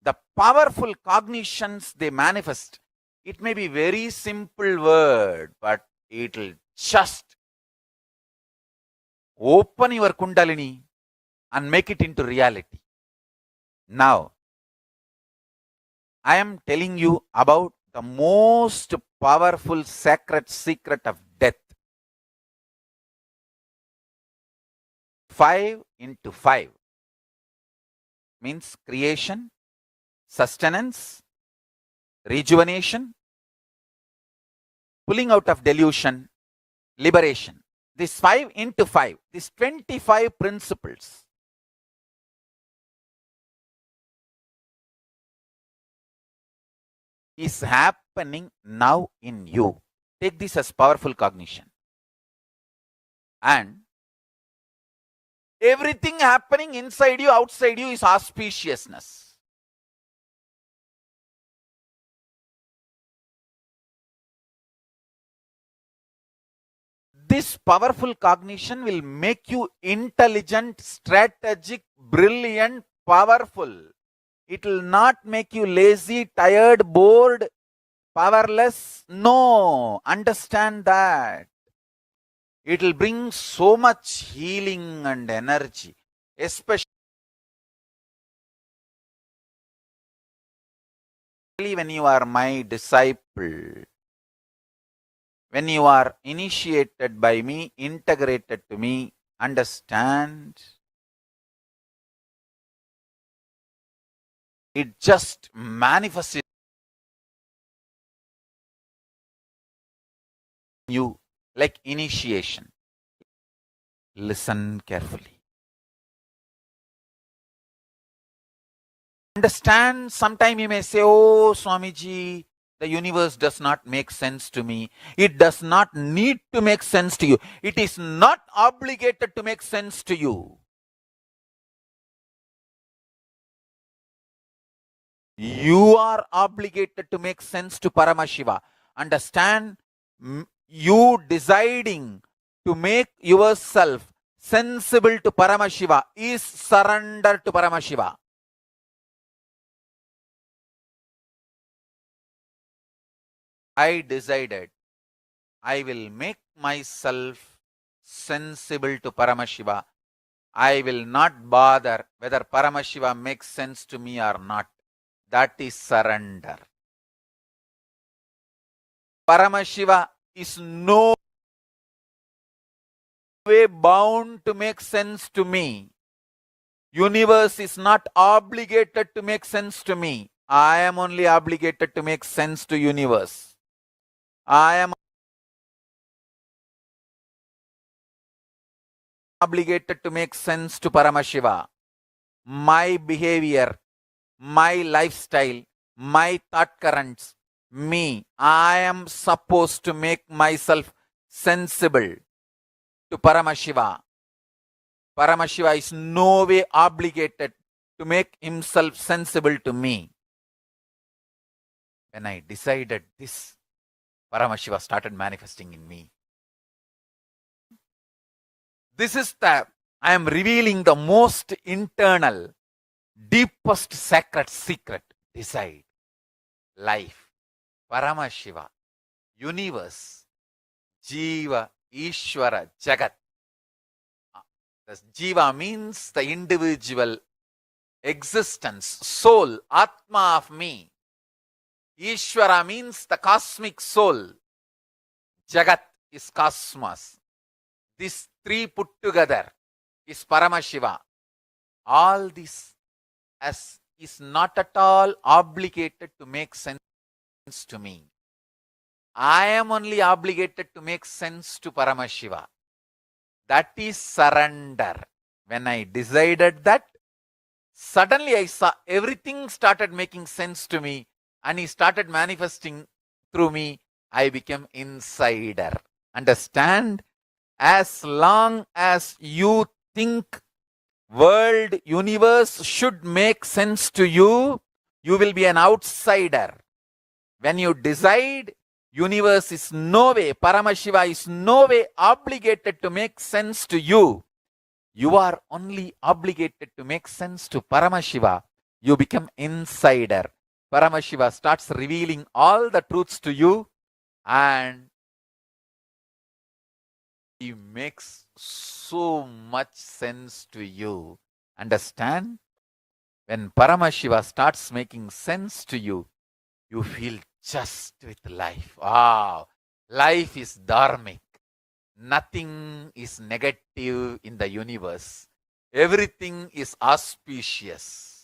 the powerful cognitions they manifest, it may be very simple word, but it will just open your Kundalini and make it into reality. Now, I am telling you about the most powerful sacred secret of death. 5 into 5 means creation, sustenance, rejuvenation, pulling out of delusion, liberation. This 5 into 5, these 25 principles is happening now in you. Take this as powerful cognition. And everything happening inside you, outside you is auspiciousness. This powerful cognition will make you intelligent, strategic, brilliant, powerful. It will not make you lazy, tired, bored, powerless. No, understand that. It will bring so much healing and energy, especially when you are my disciple. When you are initiated by me, integrated to me, understand? It just manifests in you like initiation. Listen carefully. Understand, sometime you may say, oh, Swamiji, the universe does not make sense to me. It does not need to make sense to you. It is not obligated to make sense to you. You are obligated to make sense to Paramashiva. Understand, you deciding to make yourself sensible to Paramashiva is surrender to Paramashiva. I decided I will make myself sensible to Paramashiva. I will not bother whether Paramashiva makes sense to me or not. That is surrender. Paramashiva is no way bound to make sense to me. Universe is not obligated to make sense to me. I am only obligated to make sense to universe. I am obligated to make sense to Paramashiva. My behavior, my lifestyle, my thought currents, me, I am supposed to make myself sensible to Paramashiva. Paramashiva is no way obligated to make himself sensible to me. When I decided this, Paramashiva started manifesting in me. This is I am revealing the most internal, deepest sacred secret. Decide. Life, Paramashiva, universe, Jiva, Ishvara, Jagat. The Jiva means the individual existence, soul, Atma of me. Ishvara means the cosmic soul. Jagat is cosmos. These three put together is Paramashiva. All this is not at all obligated to make sense. sense to me. I am only obligated to make sense to Paramashiva. That is surrender. When I decided that, suddenly I saw everything started making sense to me and he started manifesting through me. I became insider. Understand? As long as you think world, universe should make sense to you, you will be an outsider. When you decide universe is no way, Paramashiva is no way obligated to make sense to you, you are only obligated to make sense to Paramashiva. You become insider. Paramashiva starts revealing all the truths to you and he makes so much sense to you. Understand? When Paramashiva starts making sense to you, you feel just with life. Wow, life is dharmic. Nothing is negative in the universe. Everything is auspicious.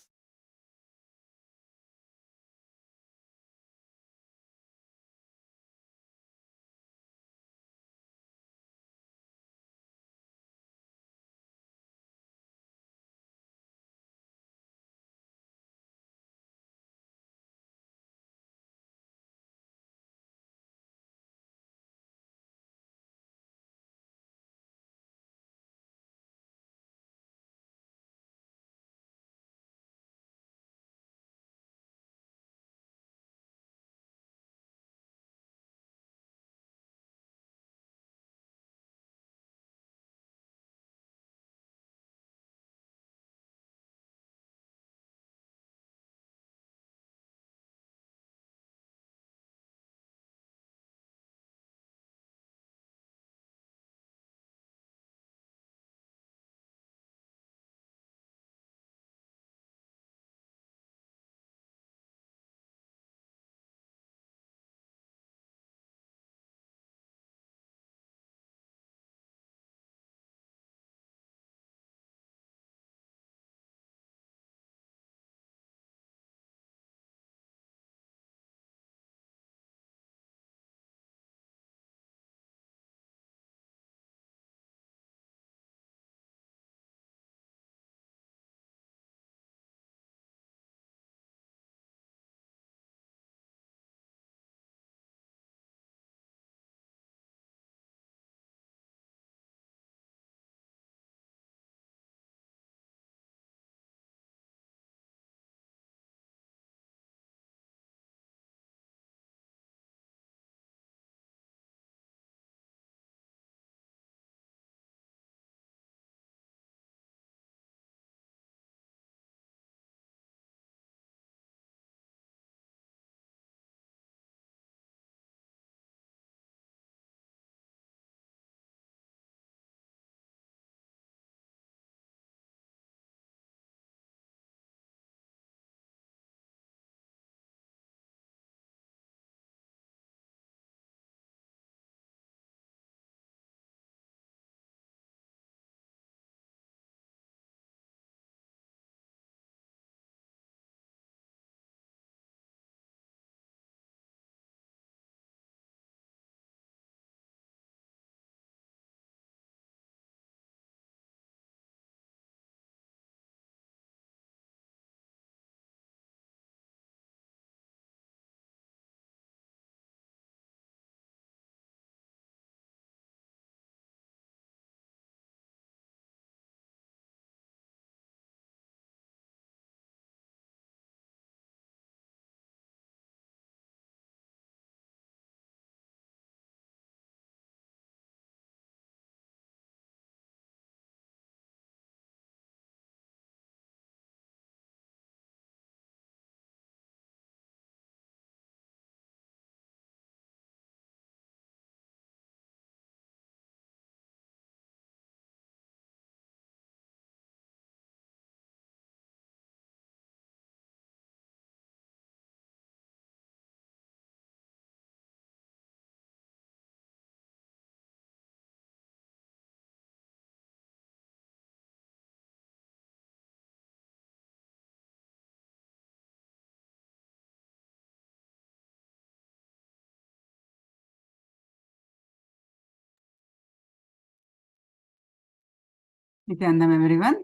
Nithyanandam, everyone.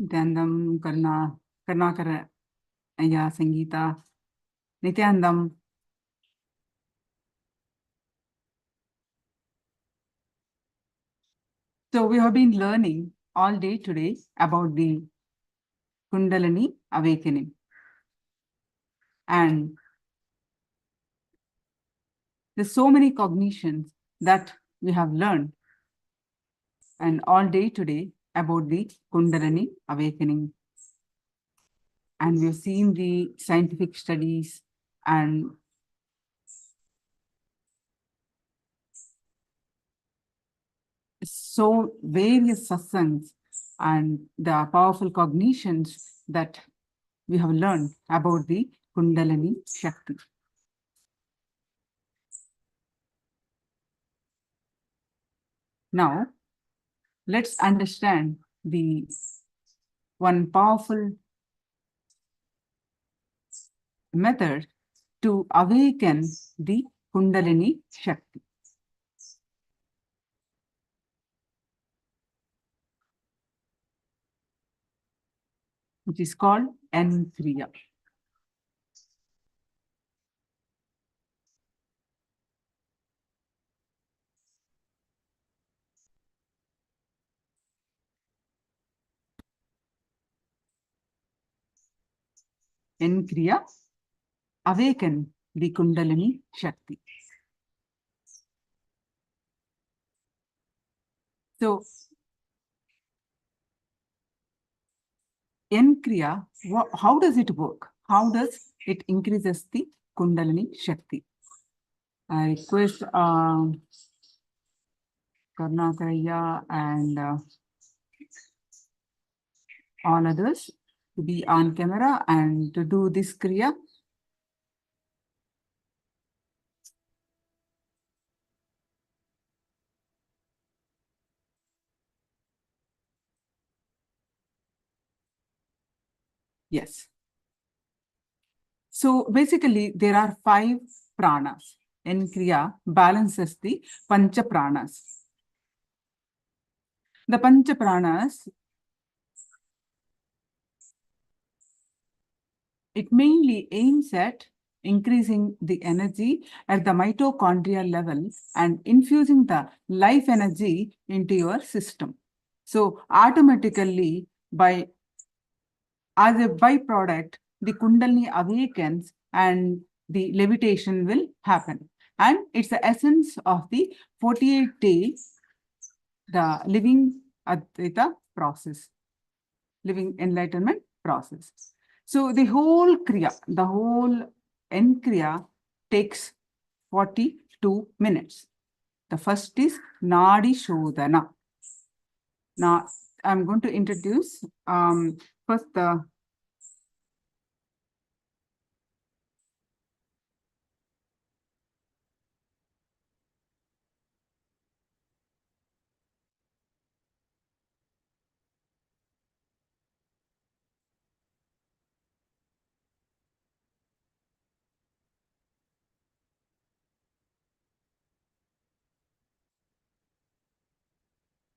Nithyanandam, Karnakara, Aya, Sangeeta. Nithyanandam. So we have been learning all day today about the Kundalini awakening. And there's so many cognitions that we have learned and all day today about the Kundalini awakening. And we've seen the scientific studies and so various satsangs and the powerful cognitions that we have learned about the Kundalini Shakti. Now, let's understand the one powerful method to awaken the Kundalini Shakti. Which is called N-kriya. N-kriya, awaken the Kundalini Shakti. So, N-kriya, how does it work? How does it increases the Kundalini Shakti? I request Karnakaya and all others to be on camera and to do this kriya. Yes. So basically, there are 5 pranas. N-kriya balances the pancha pranas. The pancha pranas, it mainly aims at increasing the energy at the mitochondrial level and infusing the life energy into your system. So automatically, as a byproduct, the Kundalini awakens and the levitation will happen. And it's the essence of the 48 days, the living Advaita process, living enlightenment process. So the whole kriya, the whole N-kriya takes 42 minutes. The first is Nadi Shodhana. Now, I'm going to introduce first the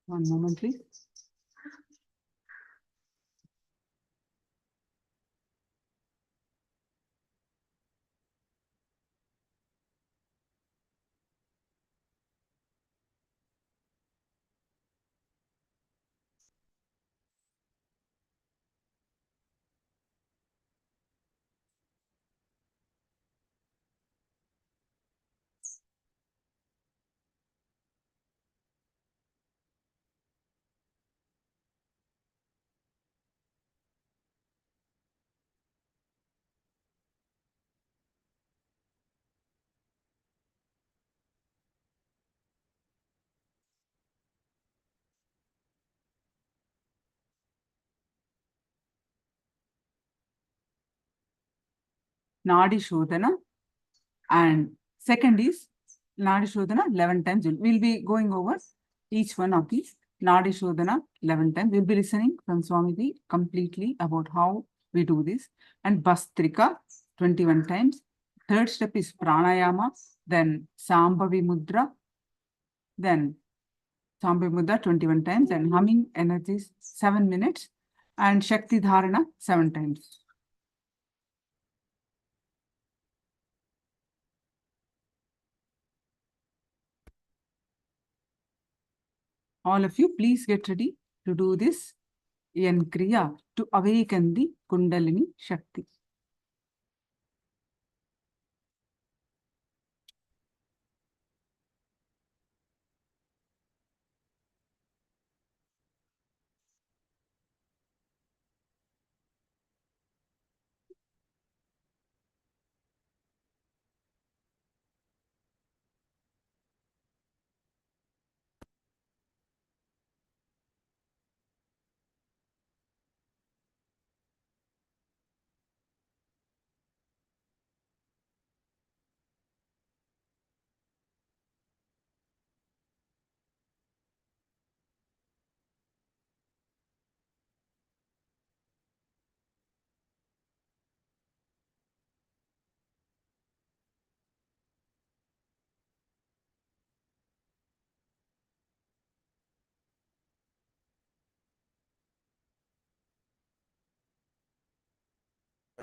one moment, please. Nadi Shodhana, and second is Nadi Shodhana 11 times. We'll be going over each one of these. Nadi Shodhana 11 times. We'll be listening from Swami completely about how we do this. And Bastrika 21 times. Third step is Pranayama, then Sambhavi Mudra, then Sambe Mudra 21 times, and humming energies 7 minutes, and Shakti Dharana 7 times. All of you, please get ready to do this N-kriya to awaken the Kundalini Shakti.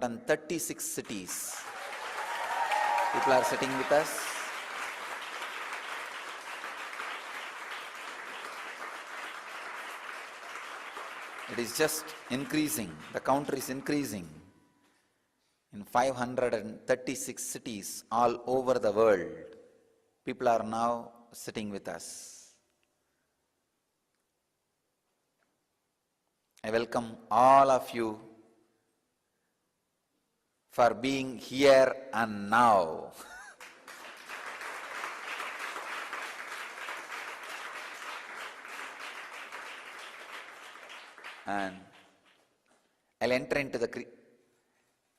And 36 cities. People are sitting with us. It is just increasing. The counter is increasing. In 536 cities all over the world, people are now sitting with us. I welcome all of you for being here and now. And I'll enter into the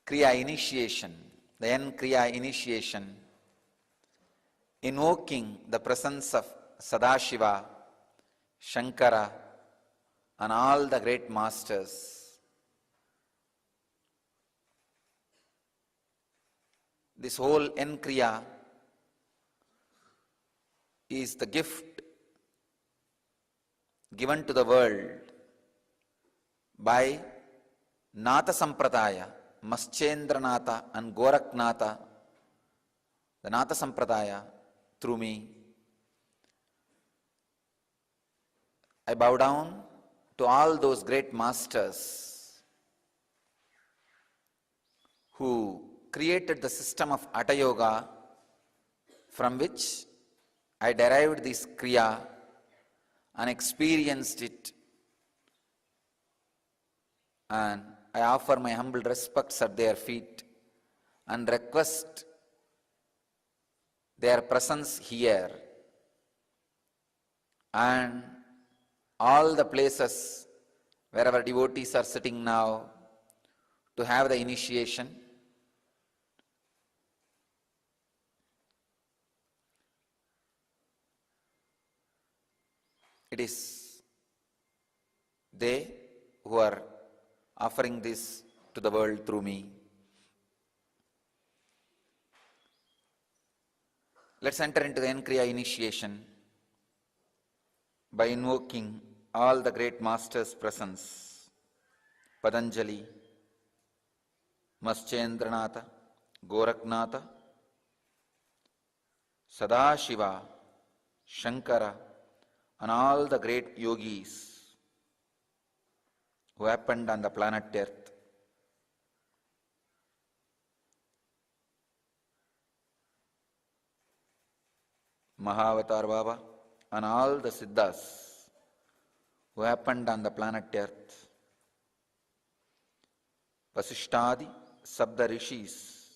Kriya initiation, the N-kriya initiation, invoking the presence of Sadashiva, Shankara, and all the great masters. This whole N-kriya is the gift given to the world by Natha Sampradaya, Maschendranatha and Goraknatha, the Natha Sampradaya, through me. I bow down to all those great masters who created the system of Hatha Yoga, from which I derived this Kriya and experienced it, and I offer my humble respects at their feet and request their presence here and all the places wherever devotees are sitting now to have the initiation. It is they who are offering this to the world through me. Let's enter into the N-kriya initiation by invoking all the great masters' presence. Patanjali, Maschendranatha, Goraknatha, Sadashiva, Shankara, and all the great yogis who happened on the planet Earth. Mahavatar Baba and all the Siddhas who happened on the planet Earth. Vasishtadi, Sabda Rishis.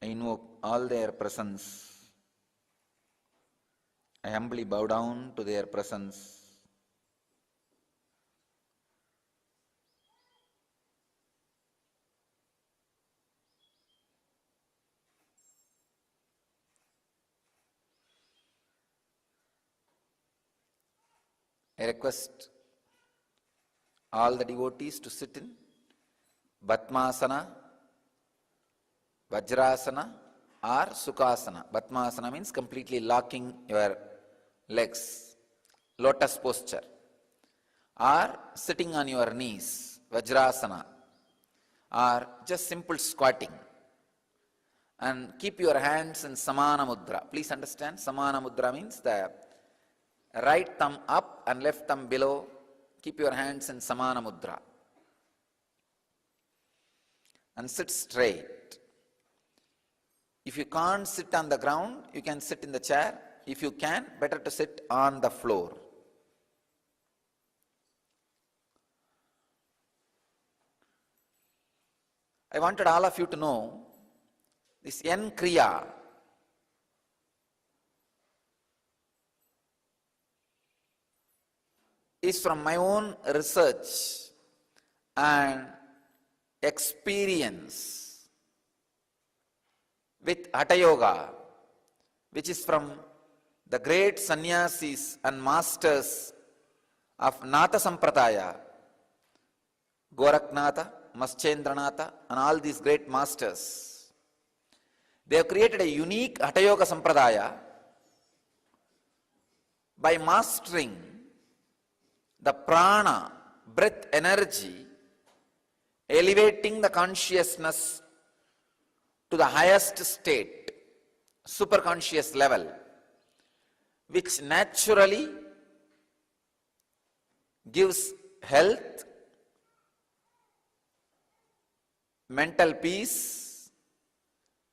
I invoke all their presence. I humbly bow down to their presence. I request all the devotees to sit in Batmasana, Vajrasana or Sukhasana. Batmasana means completely locking your legs, lotus posture, or sitting on your knees, Vajrasana, or just simple squatting. And keep your hands in Samana Mudra. Please understand, Samana Mudra means the right thumb up and left thumb below. Keep your hands in Samana Mudra. And sit straight. If you can't sit on the ground, you can sit in the chair. If you can, better to sit on the floor. I wanted all of you to know this N-kriya is from my own research and experience with Hatha Yoga, which is from the great sannyasis and masters of Natha Sampradaya, Goraknatha, Maschendranatha, and all these great masters. They have created a unique Hatha Yoga Sampradaya by mastering the prana, breath energy, elevating the consciousness to the highest state, superconscious level, which naturally gives health, mental peace,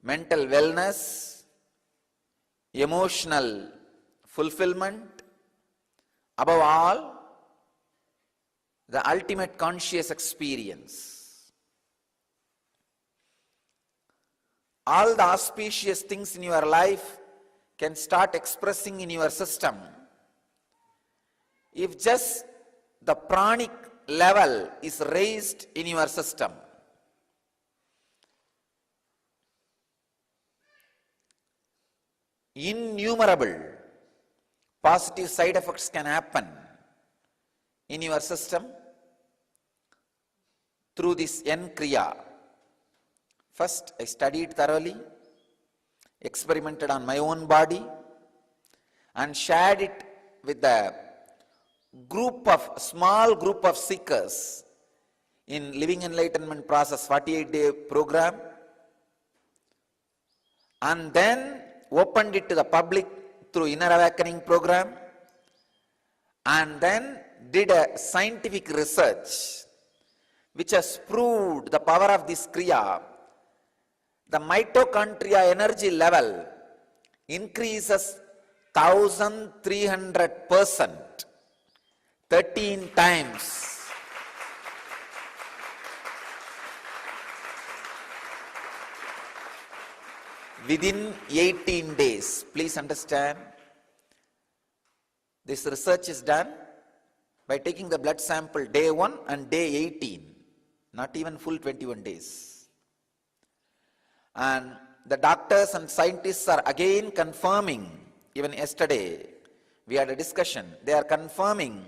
mental wellness, emotional fulfillment, above all, the ultimate conscious experience. All the auspicious things in your life can start expressing in your system if just the pranic level is raised in your system. Innumerable positive side effects can happen in your system through this N-kriya. First, I studied thoroughly, experimented on my own body, and shared it with the small group of seekers in Living Enlightenment Process 48-day program, and then opened it to the public through Inner Awakening program, and then did a scientific research which has proved the power of this kriya. The mitochondria energy level increases 1300%, 13 times. Within 18 days. Please understand, this research is done by taking the blood sample day 1 and day 18, not even full 21 days. And the doctors and scientists are again confirming, even yesterday we had a discussion, they are confirming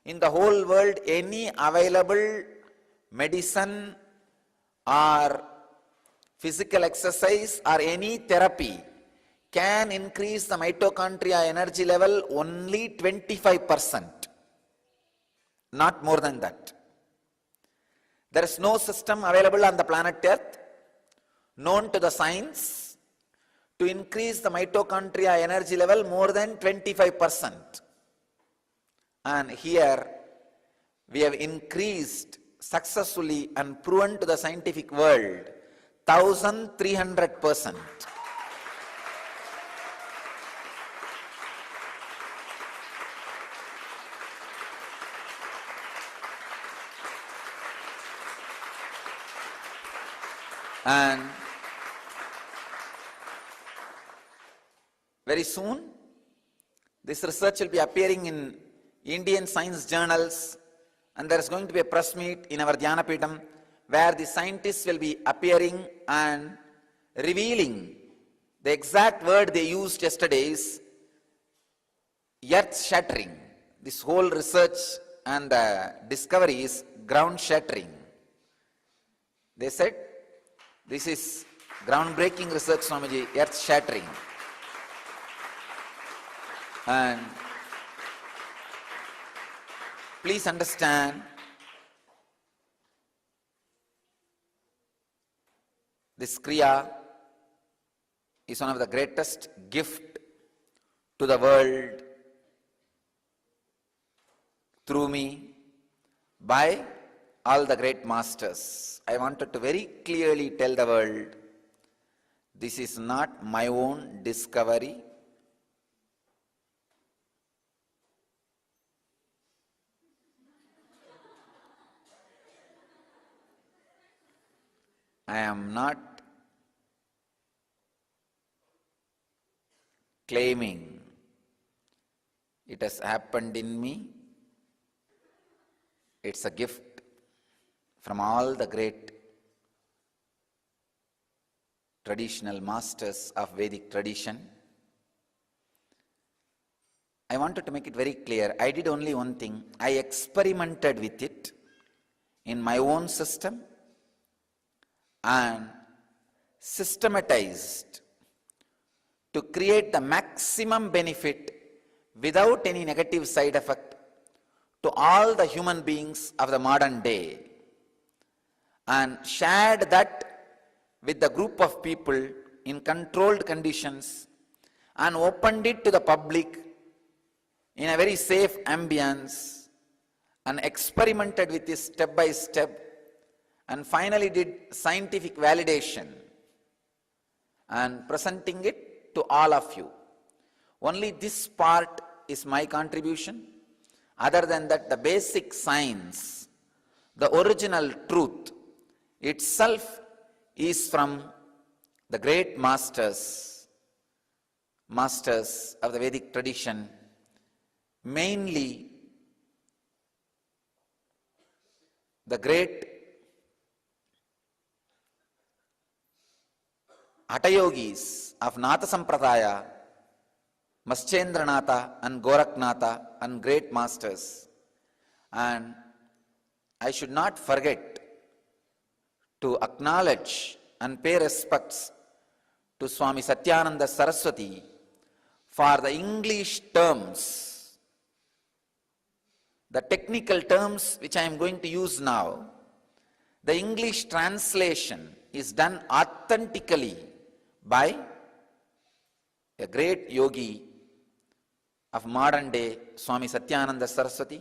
in the whole world any available medicine or physical exercise or any therapy can increase the mitochondria energy level only 25%, not more than that. There is no system available on the planet Earth known to the science to increase the mitochondria energy level more than 25%. And here we have increased successfully and proven to the scientific world 1300%. And very soon this research will be appearing in Indian science journals, and there is going to be a press meet in our Dhyanapeetham where the scientists will be appearing and revealing the exact word they used yesterday is earth shattering. This whole research and the discovery is ground shattering. They said, this is groundbreaking research, Swamiji, earth shattering. And please understand, this Kriya is one of the greatest gift to the world through me by all the great masters. I wanted to very clearly tell the world, this is not my own discovery. I am not claiming it has happened in me. It's a gift from all the great traditional masters of Vedic tradition. I wanted to make it very clear. I did only one thing. I experimented with it in my own system and systematized to create the maximum benefit without any negative side effect to all the human beings of the modern day, and shared that with the group of people in controlled conditions and opened it to the public in a very safe ambience and experimented with this step by step, and finally did scientific validation and presenting it to all of you. Only this part is my contribution. Other than that, the basic science, the original truth itself is from the great masters of the Vedic tradition, mainly the great Hatayogis of Natha Sampradaya, Maschendranatha and Goraknatha and great masters. And I should not forget to acknowledge and pay respects to Swami Satyananda Saraswati for the English terms, the technical terms which I am going to use now. The English translation is done authentically by a great yogi of modern day, Swami Satyananda Saraswati.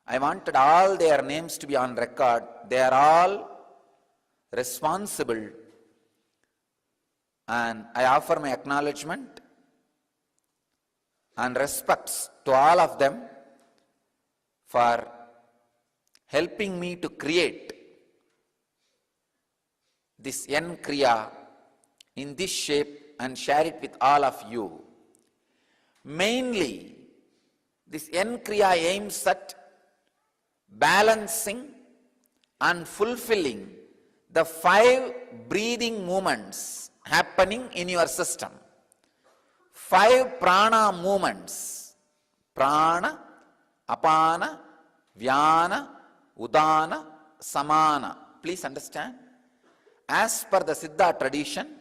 I wanted all their names to be on record. They are all responsible, and I offer my acknowledgement and respects to all of them for helping me to create this N-kriya in this shape and share it with all of you. Mainly, this N-kriya aims at balancing and fulfilling the 5 breathing movements happening in your system. 5 prana movements: prana, apana, vyana, udana, samana. Please understand, as per the Siddha tradition,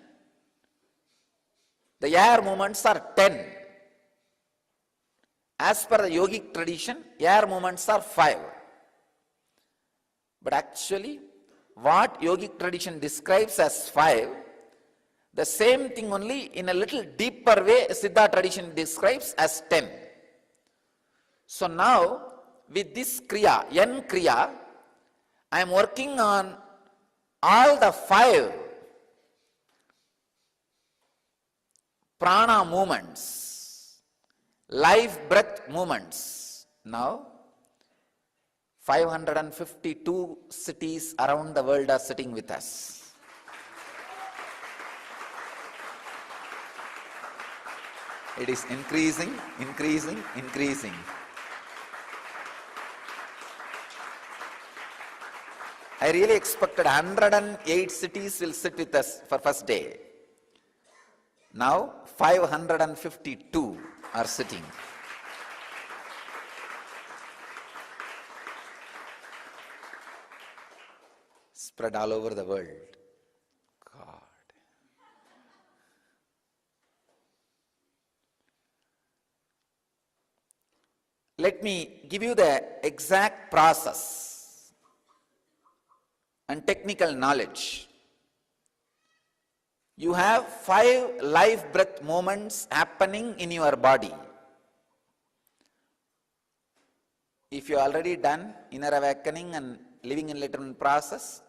the air movements are 10. As per the yogic tradition, air movements are 5. But actually, what yogic tradition describes as 5, the same thing only in a little deeper way Siddha tradition describes as 10. So now, with this kriya, N-kriya, I am working on all the 5 prana movements, life breath movements. Now, 552 cities around the world are sitting with us. It is increasing, increasing, increasing. I really expected 108 cities will sit with us for first day. Now 552 are sitting. Spread all over the world. God. let me give you the exact process and technical knowledge. You have 5 life breath moments happening in your body. If you already done inner awakening and living enlightenment process,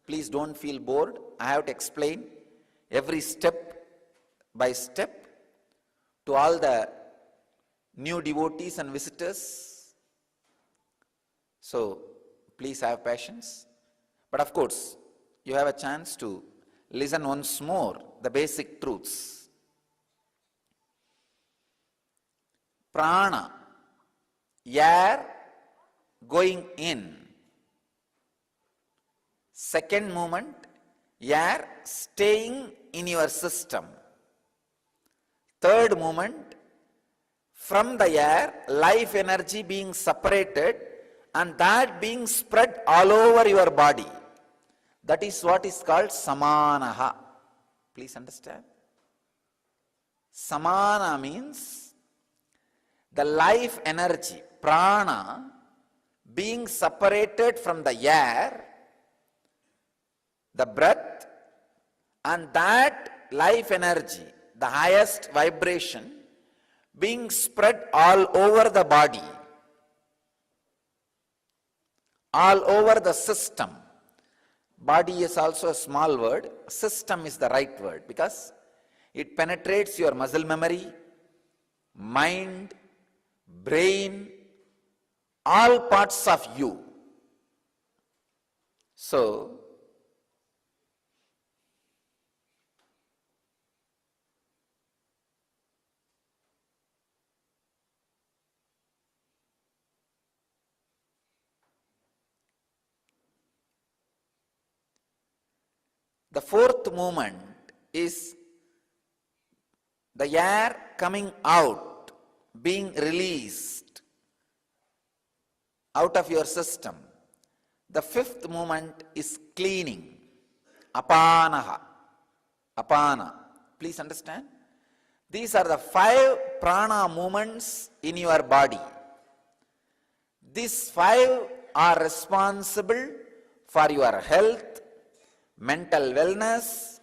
please don't feel bored. I have to explain every step by step to all the new devotees and visitors. So please have patience. But of course, you have a chance to listen once more the basic truths. Prana, air going in. Second movement, air staying in your system. Third movement, from the air, life energy being separated and that being spread all over your body. That is what is called samanaha. Please understand. Samana means the life energy, prana, being separated from the air, the breath, and that life energy, the highest vibration, being spread all over the body, all over the system. Body is also a small word. System is the right word because it penetrates your muscle memory, mind, brain, all parts of you. So, the fourth movement is the air coming out, being released out of your system. The fifth movement is cleaning, apanaha, apana. Please understand. These are the 5 prana movements in your body. These 5 are responsible for your health, mental wellness,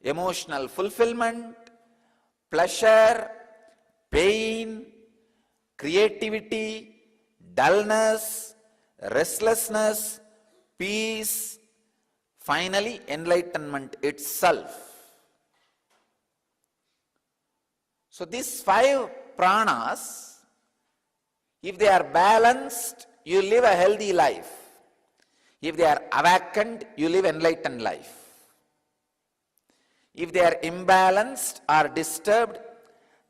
emotional fulfillment, pleasure, pain, creativity, dullness, restlessness, peace, finally enlightenment itself. So these 5 pranas, if they are balanced, you live a healthy life. If they are awakened, you live enlightened life. If they are imbalanced or disturbed,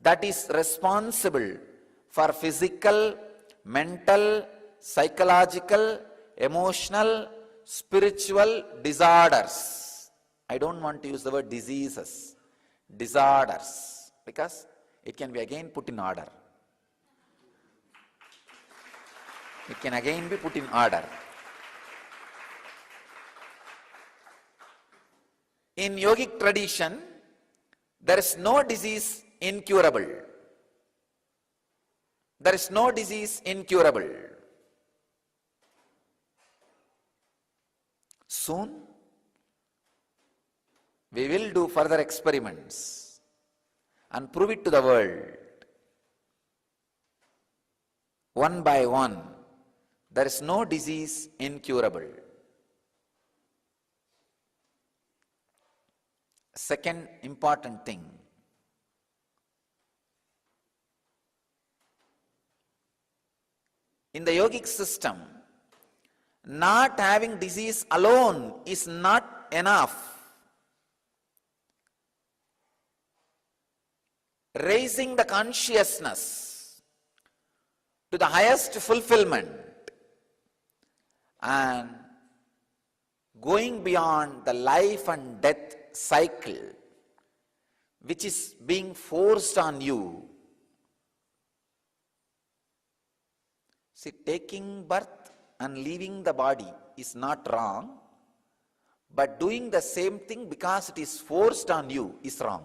that is responsible for physical, mental, psychological, emotional, spiritual disorders. I don't want to use the word diseases, disorders, because it can be again put in order. It can again be put in order. In yogic tradition, there is no disease incurable. There is no disease incurable. Soon, we will do further experiments and prove it to the world. One by one, there is no disease incurable. Second important thing, in the yogic system, not having disease alone is not enough. Raising the consciousness to the highest fulfillment and going beyond the life and death cycle which is being forced on you. See, taking birth and leaving the body is not wrong, but doing the same thing because it is forced on you is wrong.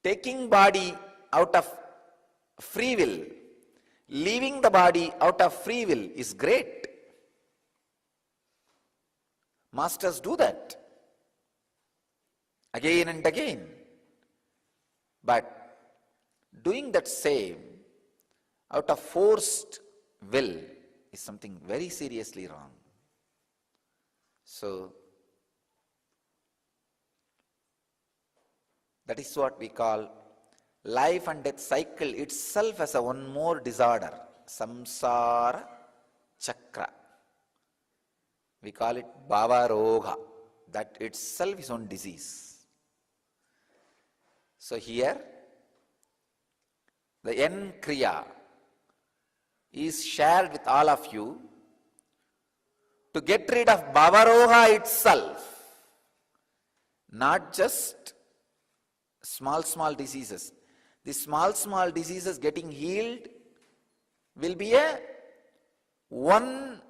Taking body out of free will. Leaving the body out of free will is great. Masters do that again and again. But doing that same out of forced will is something very seriously wrong. So, that is what we call life and death cycle itself as a one more disorder, samsara chakra. We call it bhava roga. That itself is one disease. So here, the N-kriya is shared with all of you to get rid of bhava roga itself, not just small diseases. The small diseases getting healed will be a one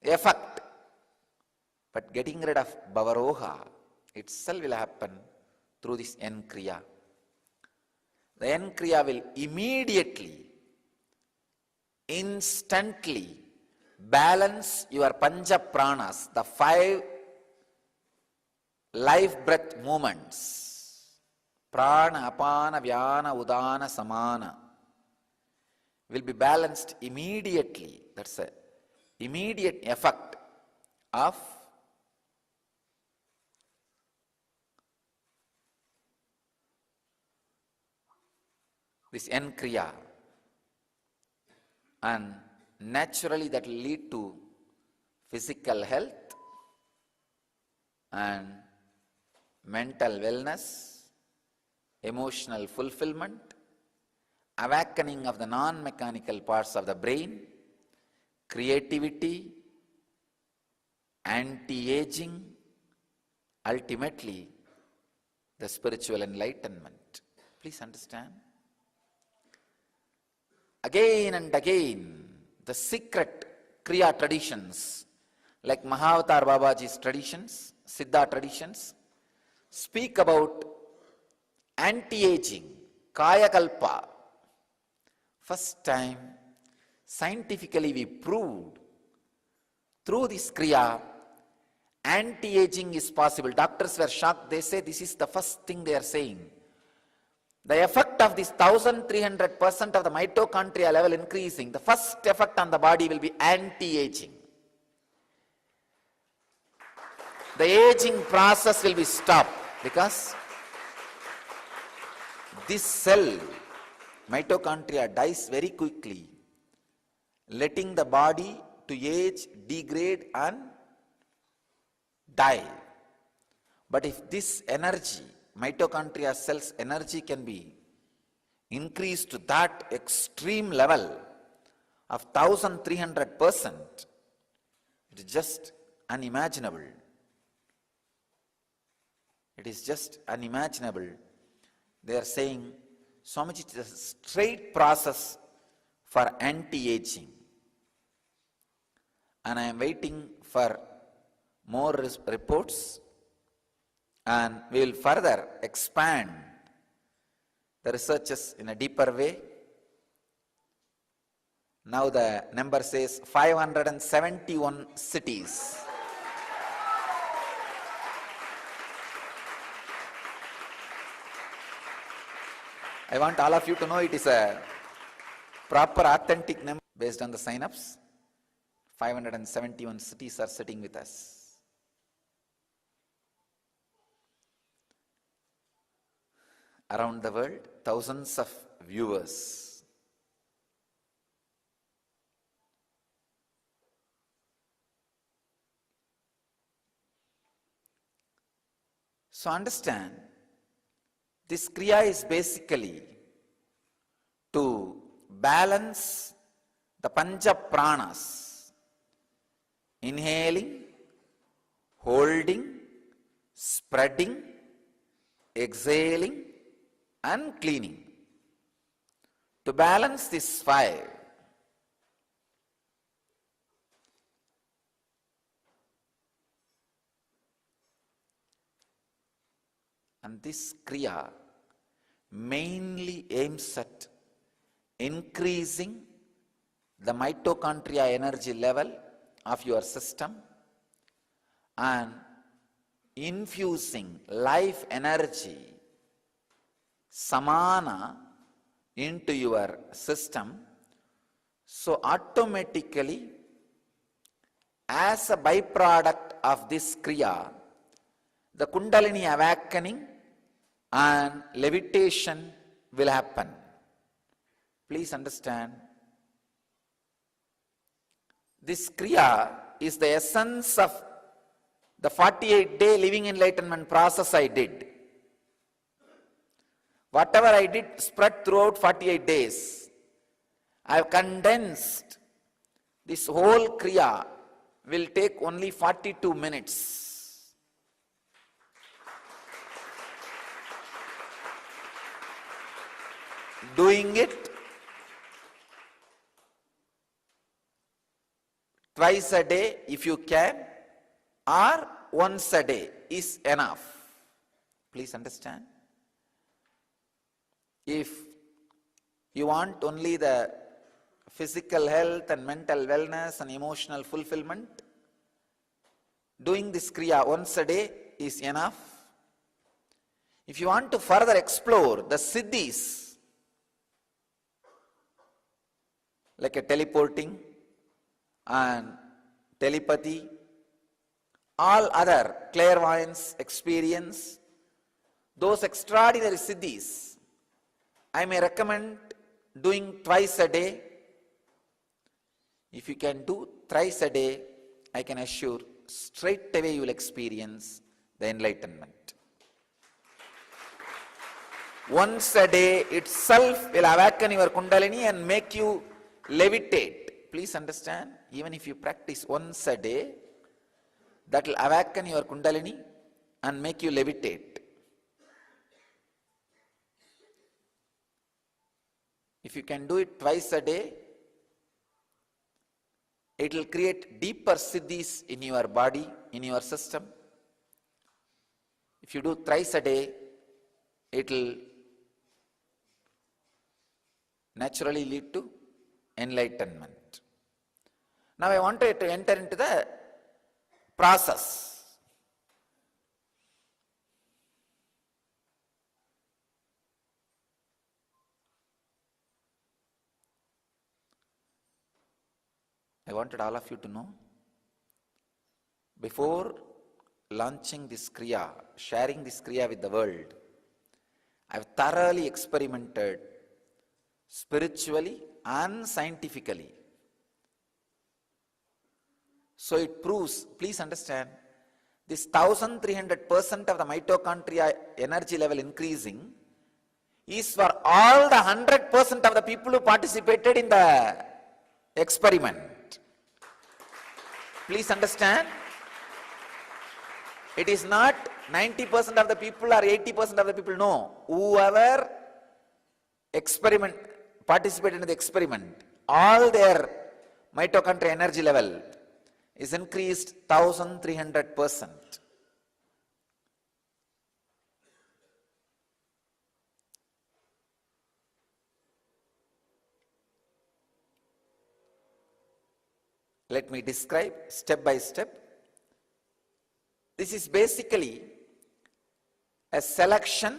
effect, but getting rid of bhava roga itself will happen through this N-kriya. The N-kriya will immediately, instantly balance your pancha pranas, the 5 life breath movements. Prana, apana, vyana, udana, samana will be balanced immediately. That's an immediate effect of this N-kriya, and naturally that will lead to physical health and mental wellness, emotional fulfillment, awakening of the non-mechanical parts of the brain, creativity, anti-aging, ultimately the spiritual enlightenment. Please understand. Again and again, the secret Kriya traditions, like Mahavatar Babaji's traditions, Siddha traditions, speak about anti-aging, Kaya Kalpa. First time, scientifically we proved through this Kriya, anti-aging is possible. Doctors were shocked. They say this is the first thing they are saying. The effect of this 1300% of the mitochondria level increasing, the first effect on the body will be anti-aging. The aging process will be stopped because this cell, mitochondria, dies very quickly, letting the body to age, degrade and die. But if this energy, mitochondria cells energy can be increased to that extreme level of 1300%, it is just unimaginable. It is just unimaginable. They are saying, Swamiji, it is a straight process for anti-aging. And I am waiting for more reports, and we will further expand the researches in a deeper way. Now the number says 571 cities. I want all of you to know it is a proper authentic number based on the sign-ups. 571 cities are sitting with us. Around the world, thousands of viewers. So understand, this Kriya is basically to balance the Pancha Pranas. Inhaling, holding, spreading, exhaling and cleaning. To balance this 5, and this Kriya mainly aims at increasing the mitochondria energy level of your system and infusing life energy, samana, into your system. So automatically, as a byproduct of this kriya, the Kundalini awakening and levitation will happen. Please understand. This kriya is the essence of the 48-day living enlightenment process I did. Whatever I did spread throughout 48 days. I have condensed. This whole kriya will take only 42 minutes. Doing it twice a day if you can, or once a day is enough. Please understand. If you want only the physical health and mental wellness and emotional fulfillment, doing this kriya once a day is enough. If you want to further explore the siddhis, like a teleporting and telepathy, all other clairvoyance experience, those extraordinary siddhis, I may recommend doing twice a day. If you can do thrice a day, I can assure straight away you will experience the enlightenment. Once a day itself will awaken your Kundalini and make you levitate. Please understand, even if you practice once a day, that will awaken your Kundalini and make you levitate. If you can do it twice a day, it will create deeper siddhis in your body, in your system. If you do thrice a day, it will naturally lead to enlightenment. Now I wanted to enter into the process. I wanted all of you to know, before launching this kriya, sharing this kriya with the world, I have thoroughly experimented spiritually and scientifically. So it proves, please understand, this 1300% of the mitochondria energy level increasing is for all the 100% of the people who participated in the experiment. Please understand, it is not 90% of the people or 80% of the people. No, whoever participated in the experiment, all their mitochondria energy level is increased 1300%. Let me describe step by step. This is basically a selection,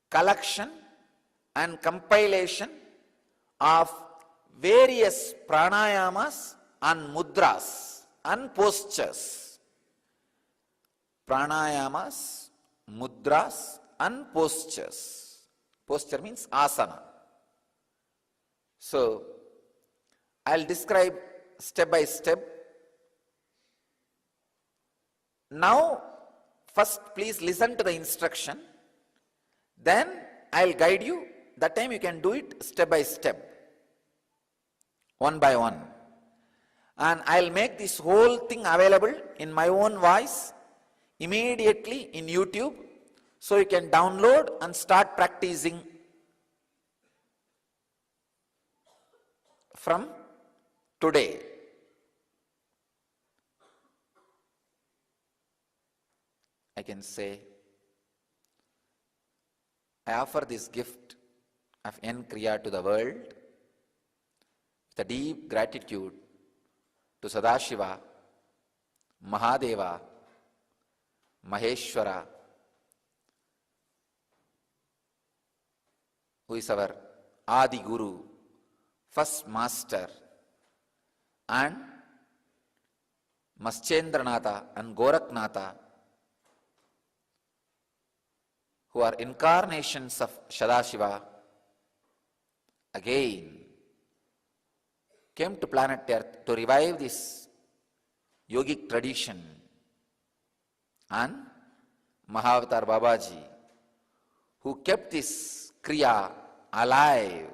collection and compilation of various pranayamas and mudras and postures. Pranayamas, mudras and postures. Posture means asana. So, I'll describe step by step. Now, first please listen to the instruction. Then I'll guide you. That time you can do it step by step, one by one. And I'll make this whole thing available in my own voice immediately in YouTube, so you can download and start practicing from today. I can say, I offer this gift of N-kriya to the world with a deep gratitude to Sadashiva, Mahadeva, Maheshwara, who is our Adi Guru, first master, and Maschendranatha and Goraknatha, who are incarnations of Sadashiva, again came to planet Earth to revive this yogic tradition, and Mahavatar Babaji, who kept this kriya alive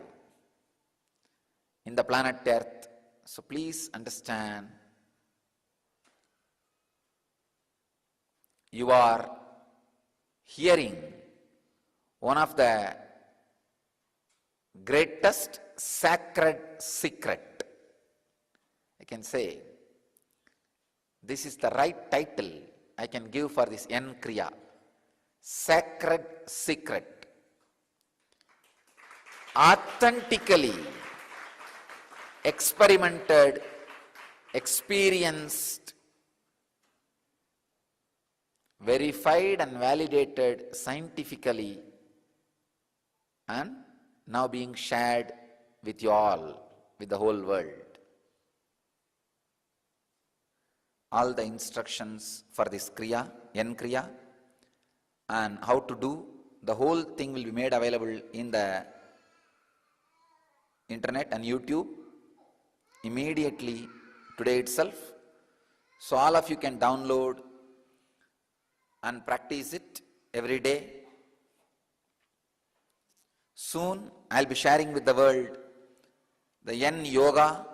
in the planet Earth. So please understand, you are hearing one of the greatest sacred secret. I can say, this is the right title I can give for this N-kriya. Sacred secret. Authentically experimented, experienced, verified and validated scientifically, and now being shared with you all, with the whole world. All the instructions for this kriya, N-kriya, and how to do, the whole thing will be made available in the internet and YouTube immediately today itself. So all of you can download and practice it every day. Soon I'll be sharing with the world the N Yoga,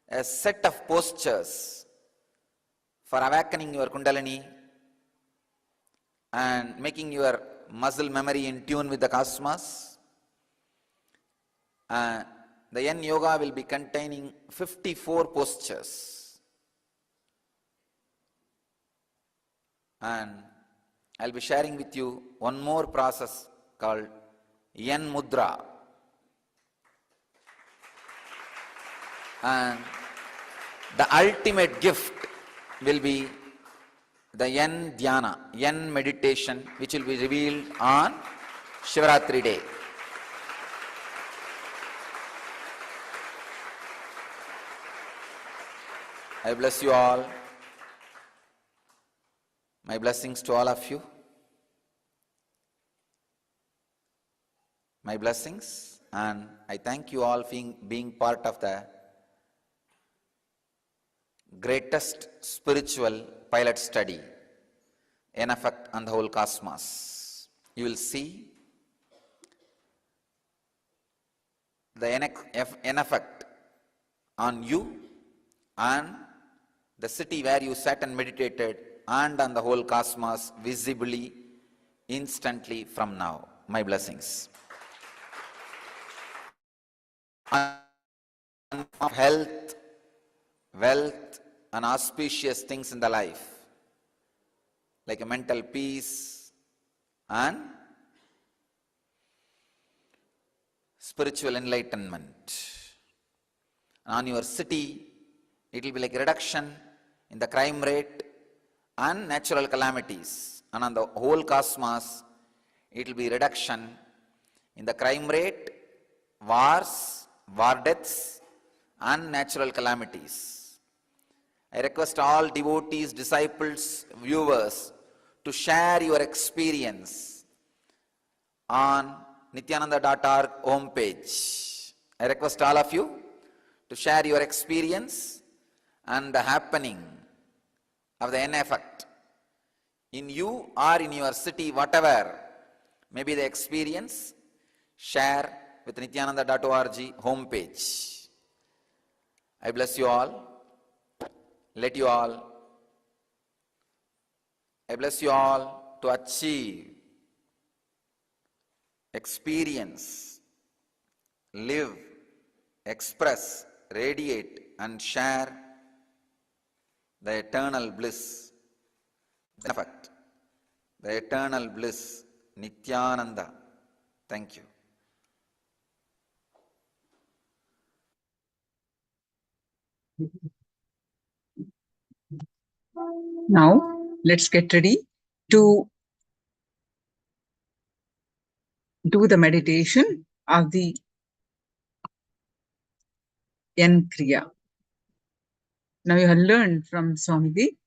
a set of postures for awakening your Kundalini and making your muscle memory in tune with the cosmos. The N Yoga will be containing 54 postures, and I'll be sharing with you one more process called N Mudra, and the ultimate gift will be the N Dhyana, N meditation, which will be revealed on Shivaratri day. I bless you all. My blessings to all of you. My blessings, and I thank you all for being part of the greatest spiritual pilot study, an effect on the whole cosmos. You will see the an effect on you and the city where you sat and meditated, and on the whole cosmos visibly, instantly from now. My blessings. Of health, wealth, and auspicious things in the life, like a mental peace and spiritual enlightenment. On your city, it will be like reduction in the crime rate and natural calamities. And on the whole cosmos, it will be reduction in the crime rate, wars, war deaths, and natural calamities. I request all devotees, disciples, viewers to share your experience on Nithyananda.org homepage. I request all of you to share your experience and the happening of the N effect in you or in your city, whatever may be the experience, share with Nithyananda.org homepage. I bless you all. Let you all, I bless you all to achieve, experience, live, express, radiate, and share the eternal bliss, the effect, the eternal bliss, Nithyananda. Thank you. Now, let's get ready to do the meditation of the N-kriya. Now, you have learned from Swami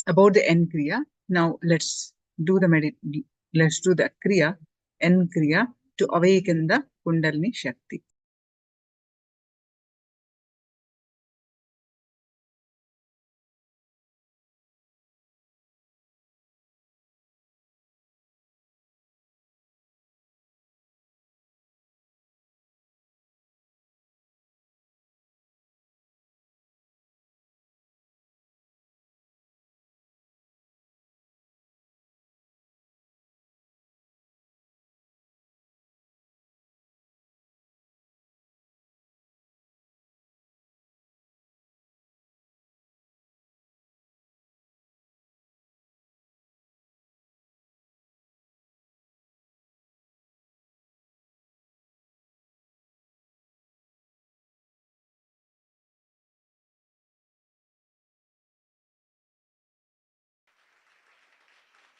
about the N-kriya. Now, let's do the kriya, N-kriya, to awaken the Kundalini Shakti.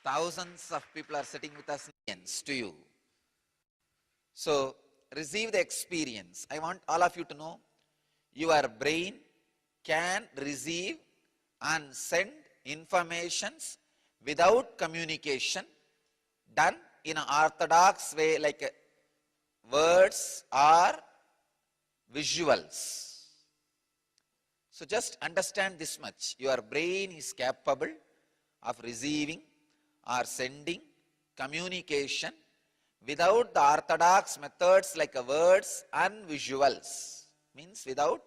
Thousands of people are sitting with us to you. So receive the experience. I want all of you to know your brain can receive and send informations without communication done in an orthodox way, like words or visuals. So just understand this much. Your brain is capable of receiving or sending communication without the orthodox methods like words and visuals. Means without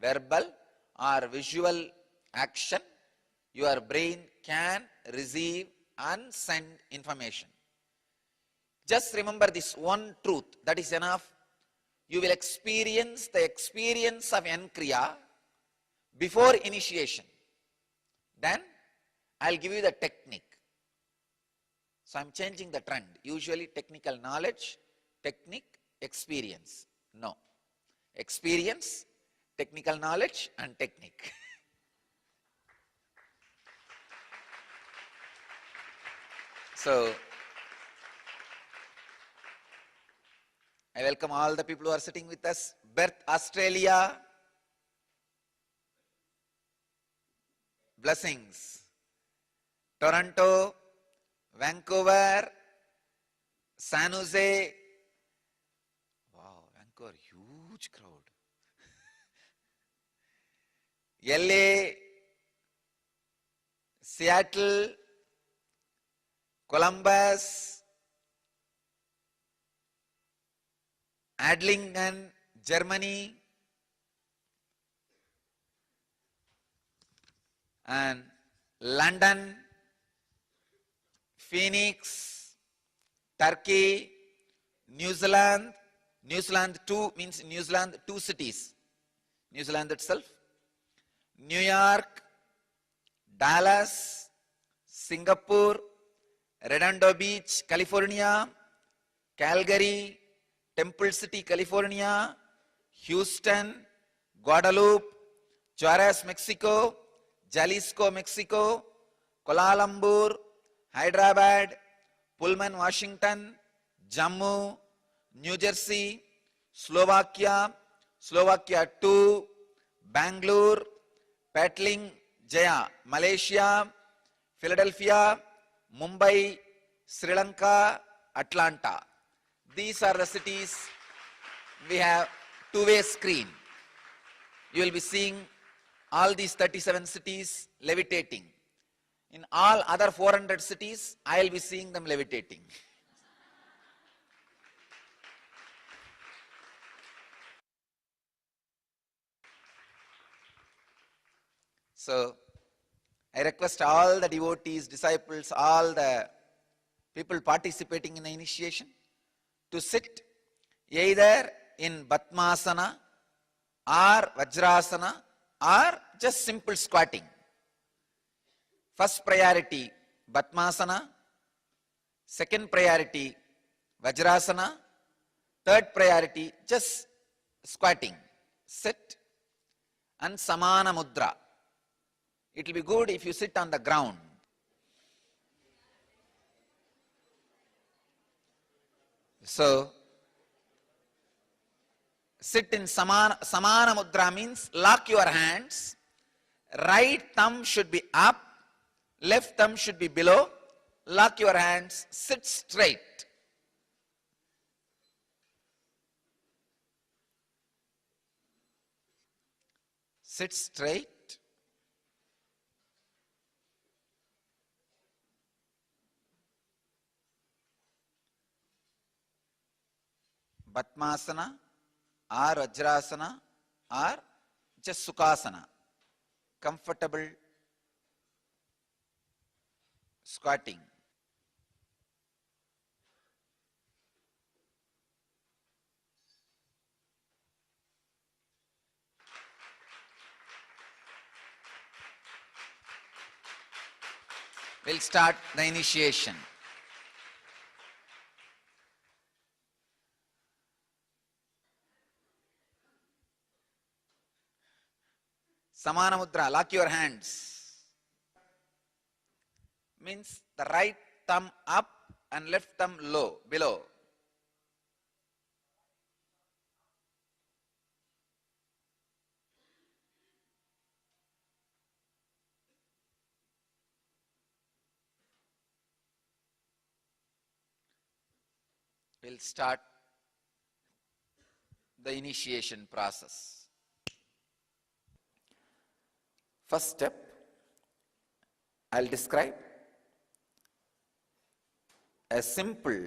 verbal or visual action, your brain can receive and send information. Just remember this one truth, that is enough. You will experience the experience of N-kriya before initiation. Then I'll give you the technique. So I'm changing the trend. Usually technical knowledge, technique, experience. No. Experience, technical knowledge and technique. So I welcome all the people who are sitting with us. Perth, Australia. Blessings. Toronto, Vancouver, San Jose. Wow, Vancouver, huge crowd. LA, Seattle, Columbus, Adlingen, Germany, and London, Phoenix, Turkey, New Zealand. New Zealand 2 means New Zealand 2 cities. New Zealand itself. New York, Dallas, Singapore, Redondo Beach, California, Calgary, Temple City, California, Houston, Guadalupe, Juarez, Mexico, Jalisco, Mexico, Kuala Lumpur, Hyderabad, Pullman, Washington, Jammu, New Jersey, Slovakia, Slovakia 2, Bangalore, Patling, Jaya, Malaysia, Philadelphia, Mumbai, Sri Lanka, Atlanta. These are the cities we have two-way screen. You will be seeing all these 37 cities levitating. In all other 400 cities, I will be seeing them levitating. So, I request all the devotees, disciples, all the people participating in the initiation to sit either in Batmasana or Vajrasana or just simple squatting. First priority Batmasana, second priority Vajrasana, third priority just squatting, sit, and samana mudra. It will be good if you sit on the ground. So, sit in samana mudra means lock your hands. Right thumb should be up, left thumb should be below. Lock your hands, sit straight. Sit straight. Padmasana or Vajrasana or just Sukhasana. Comfortable squatting. We'll start the initiation. Samana mudra, lock your hands. Means the right thumb up and left thumb low, below. We'll start the initiation process. First step, I'll describe a simple,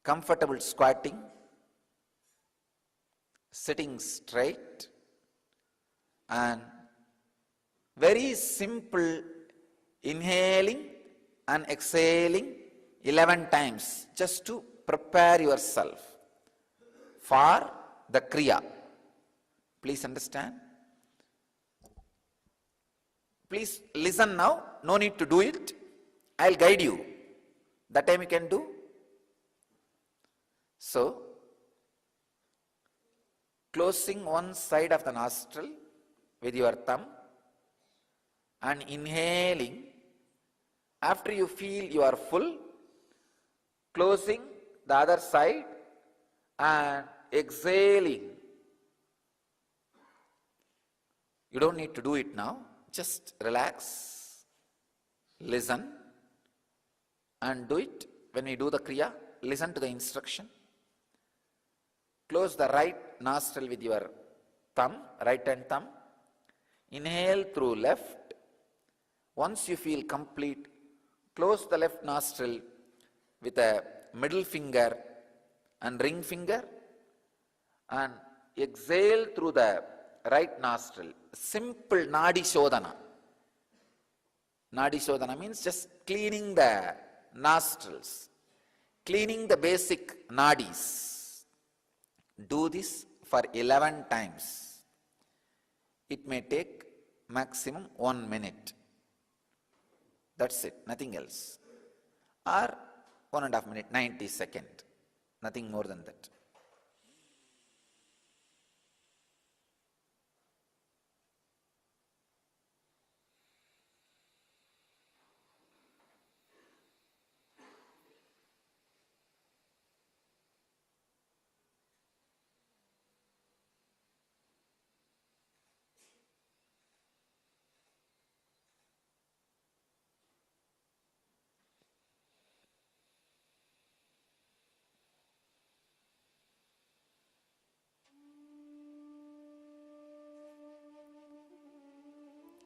comfortable squatting, sitting straight, and very simple inhaling and exhaling 11 times just to prepare yourself for the kriya. Please understand. Please listen now. No need to do it. I'll guide you. That time you can do. So, closing one side of the nostril with your thumb and inhaling. After you feel you are full, closing the other side and exhaling. You don't need to do it now. Just relax, listen, and do it. When we do the kriya, listen to the instruction. Close the right nostril with your thumb, right hand thumb. Inhale through left. Once you feel complete, close the left nostril with a middle finger and ring finger and exhale through the right nostril. Simple nadi shodhana. Nadi shodhana means just cleaning the nostrils, cleaning the basic nadis. Do this for 11 times. It may take maximum 1 minute. That's it, nothing else. Or 1.5 minutes, 90 seconds. Nothing more than that.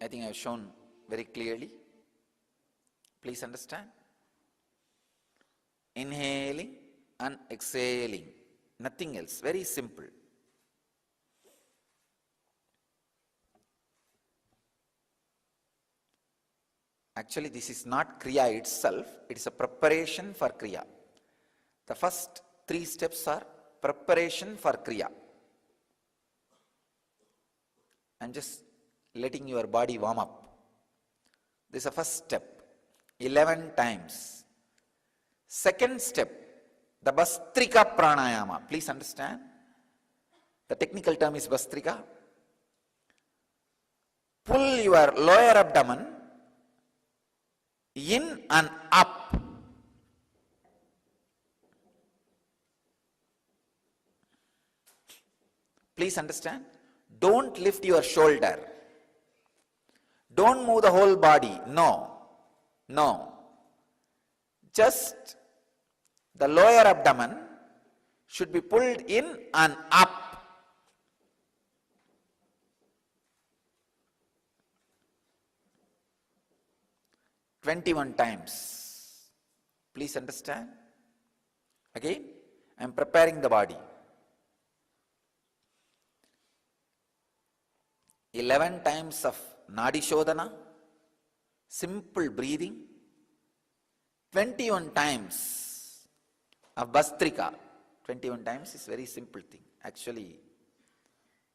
I think I have shown very clearly. Please understand. Inhaling and exhaling. Nothing else. Very simple. Actually, this is not kriya itself. It is a preparation for kriya. The first 3 steps are preparation for kriya. And just letting your body warm up. This is the first step. 11 times. Second step, the Bastrika Pranayama. Please understand. The technical term is Bastrika. Pull your lower abdomen in and up. Please understand. Don't lift your shoulder. Don't move the whole body. No. No. Just the lower abdomen should be pulled in and up. "21 times. Please understand. Again, I am preparing the body. 11 times of Nadi Shodhana, simple breathing. 21 times of Bastrika. 21 times is very simple thing. Actually,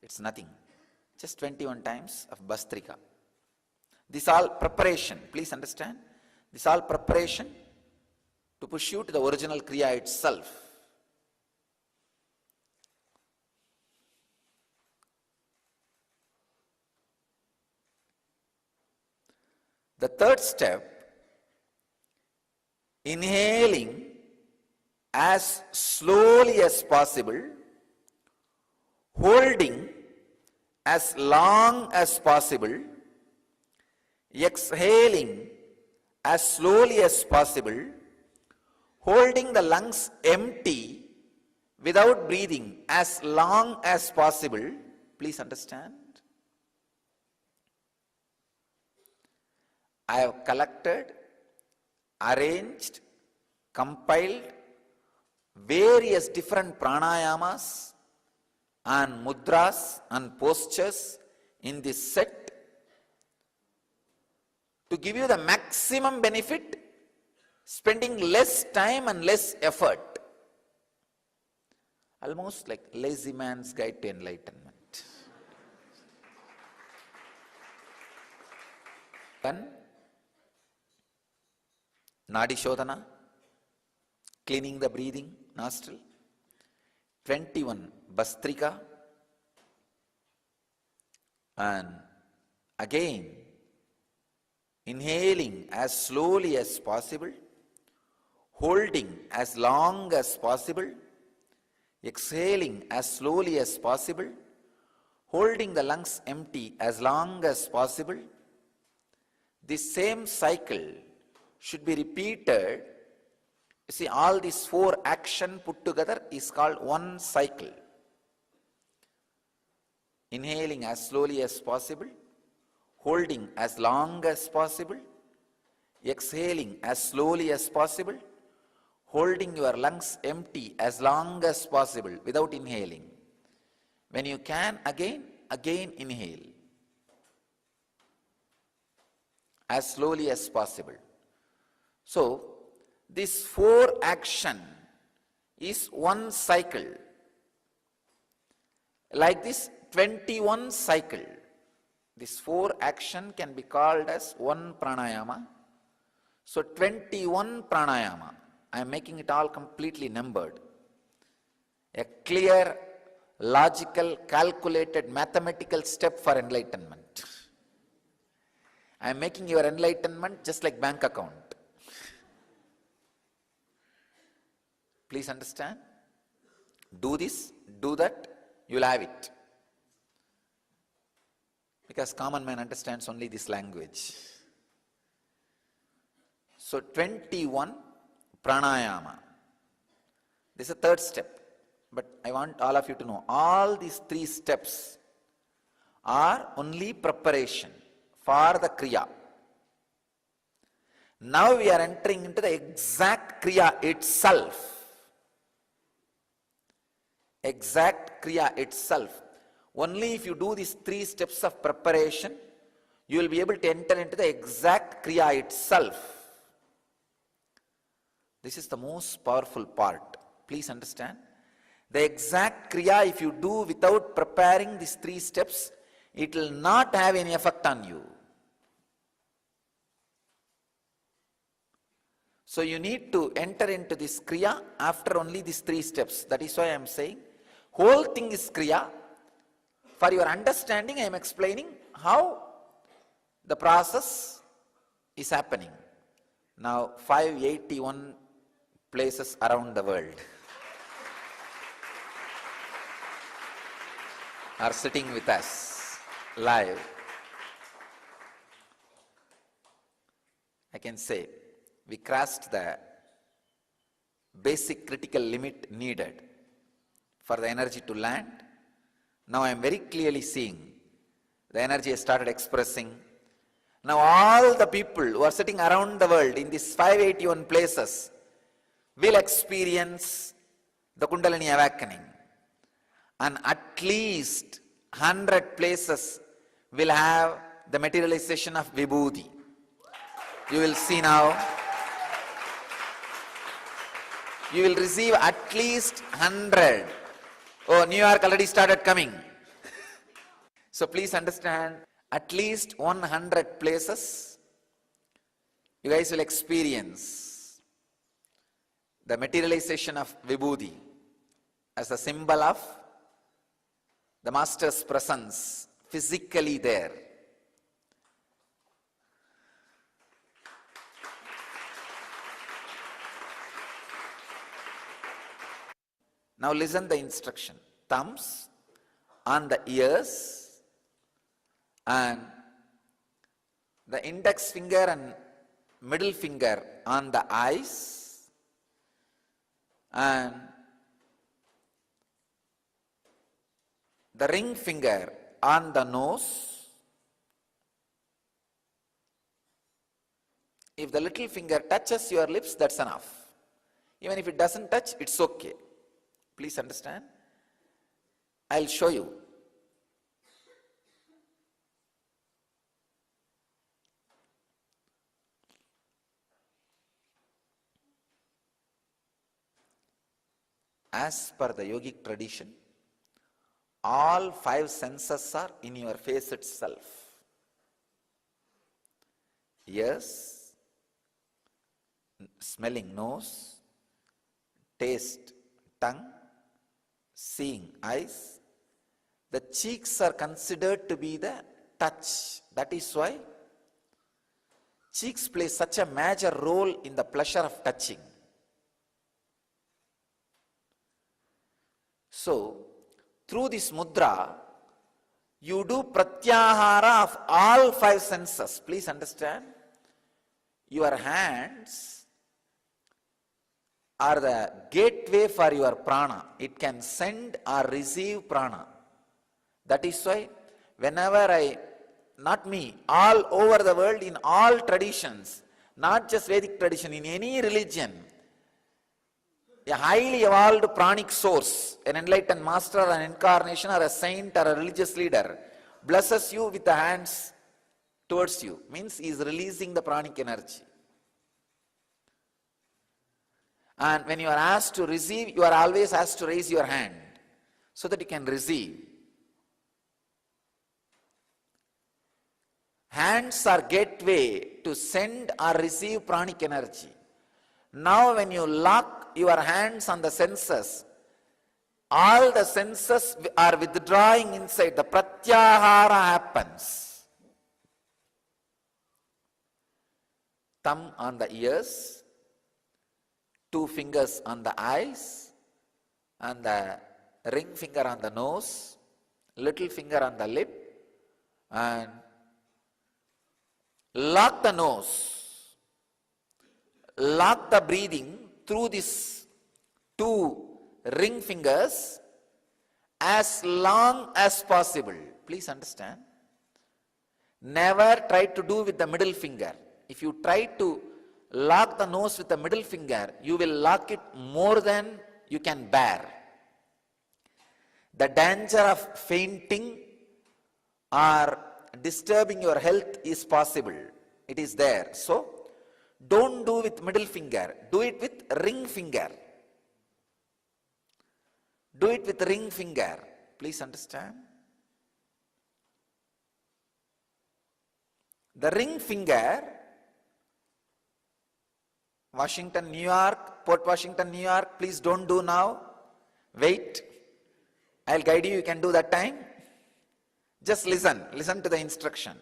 it's nothing. Just 21 times of Bastrika. This all preparation. Please understand. This all preparation to push you to the original Kriya itself. The third step, inhaling as slowly as possible, holding as long as possible, exhaling as slowly as possible, holding the lungs empty without breathing as long as possible. Please understand. I have collected, arranged, compiled various different pranayamas and mudras and postures in this set to give you the maximum benefit, spending less time and less effort. Almost like lazy man's guide to enlightenment. One, Nadi Shodhana, cleaning the breathing, nostril. 21, Bastrika. And again, inhaling as slowly as possible, holding as long as possible, exhaling as slowly as possible, holding the lungs empty as long as possible. This same cycle should be repeated. You see, all these 4 actions put together is called one cycle. Inhaling as slowly as possible, holding as long as possible, exhaling as slowly as possible, holding your lungs empty as long as possible without inhaling. When you can, again inhale as slowly as possible. So, this 4 action is one cycle. Like this 21 cycle. This 4 action can be called as one pranayama. So 21 pranayama. I am making it all completely numbered. A clear, logical, calculated, mathematical step for enlightenment. I am making your enlightenment just like bank account. Please understand. Do this, do that, you will have it. Because common man understands only this language. So 21 pranayama. This is the third step. But I want all of you to know, all these 3 steps are only preparation for the Kriya. Now we are entering into the exact Kriya itself. Exact Kriya itself. Only if you do these 3 steps of preparation, you will be able to enter into the exact Kriya itself. This is the most powerful part. Please understand. The exact Kriya, if you do without preparing these 3 steps, it will not have any effect on you. So you need to enter into this Kriya after only these 3 steps. That is why I am saying, whole thing is Kriya, For your understanding, I am explaining how the process is happening. Now, 581 places around the world are sitting with us live. I can say we crossed the basic critical limit needed for the energy to land. Now I am very clearly seeing the energy has started expressing. Now all the people who are sitting around the world in these 581 places will experience the Kundalini awakening. And at least 100 places will have the materialization of Vibhuti. You will see now. You will receive at least 100. Oh, New York already started coming. So please understand, at least 100 places you guys will experience the materialization of Vibhuti as a symbol of the Master's presence physically there. Now listen the instruction. Thumbs on the ears and the index finger and middle finger on the eyes and the ring finger on the nose. If the little finger touches your lips, that's enough. Even if it doesn't touch, it's okay. Please understand. I'll show you. As per the yogic tradition, all 5 senses are in your face itself. Ears, smelling nose, taste tongue, seeing eyes. The cheeks are considered to be the touch. That is why cheeks play such a major role in the pleasure of touching. So, through this mudra, you do pratyahara of all 5 senses. Please understand, your hands are the gateway for your prana. It can send or receive prana. That is why whenever not me, all over the world, in all traditions, not just Vedic tradition, in any religion, a highly evolved pranic source, an enlightened master, an incarnation, or a saint, or a religious leader, blesses you with the hands towards you. Means he is releasing the pranic energy. And when you are asked to receive, you are always asked to raise your hand so that you can receive. Hands are gateway to send or receive pranic energy. Now when you lock your hands on the senses, all the senses are withdrawing inside. The pratyahara happens. Thumb on the ears, 2 fingers on the eyes, and the ring finger on the nose, little finger on the lip, and lock the nose, lock the breathing through these 2 ring fingers as long as possible. Please understand. Never try to do with the middle finger. If you try to lock the nose with the middle finger, you will lock it more than you can bear. The danger of fainting or disturbing your health is possible. It is there. So, don't do with middle finger. Do it with ring finger. Do it with ring finger. Please understand. The ring finger, Washington, New York, Port Washington, New York, please don't do now. Wait. I'll guide you, you can do that time. Just listen. Listen to the instruction.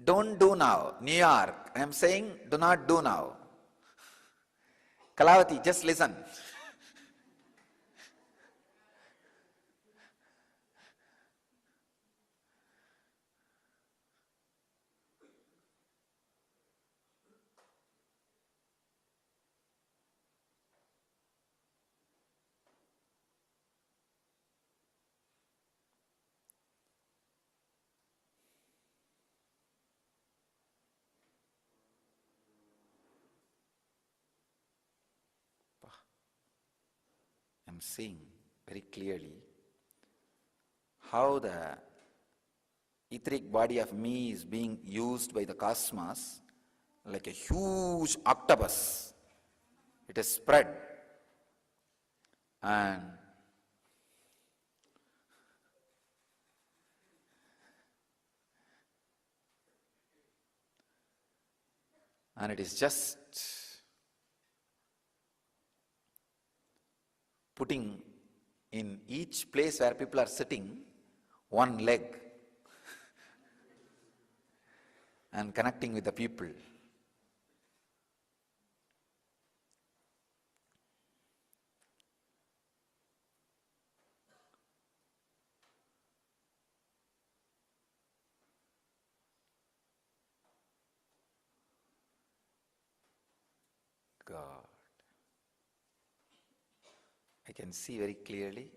Don't do now. New York, I am saying do not do now. Kalavati, just listen. I'm seeing very clearly how the etheric body of me is being used by the cosmos like a huge octopus. It is spread, and it is just putting in each place where people are sitting one leg and connecting with the people. God. I can see very clearly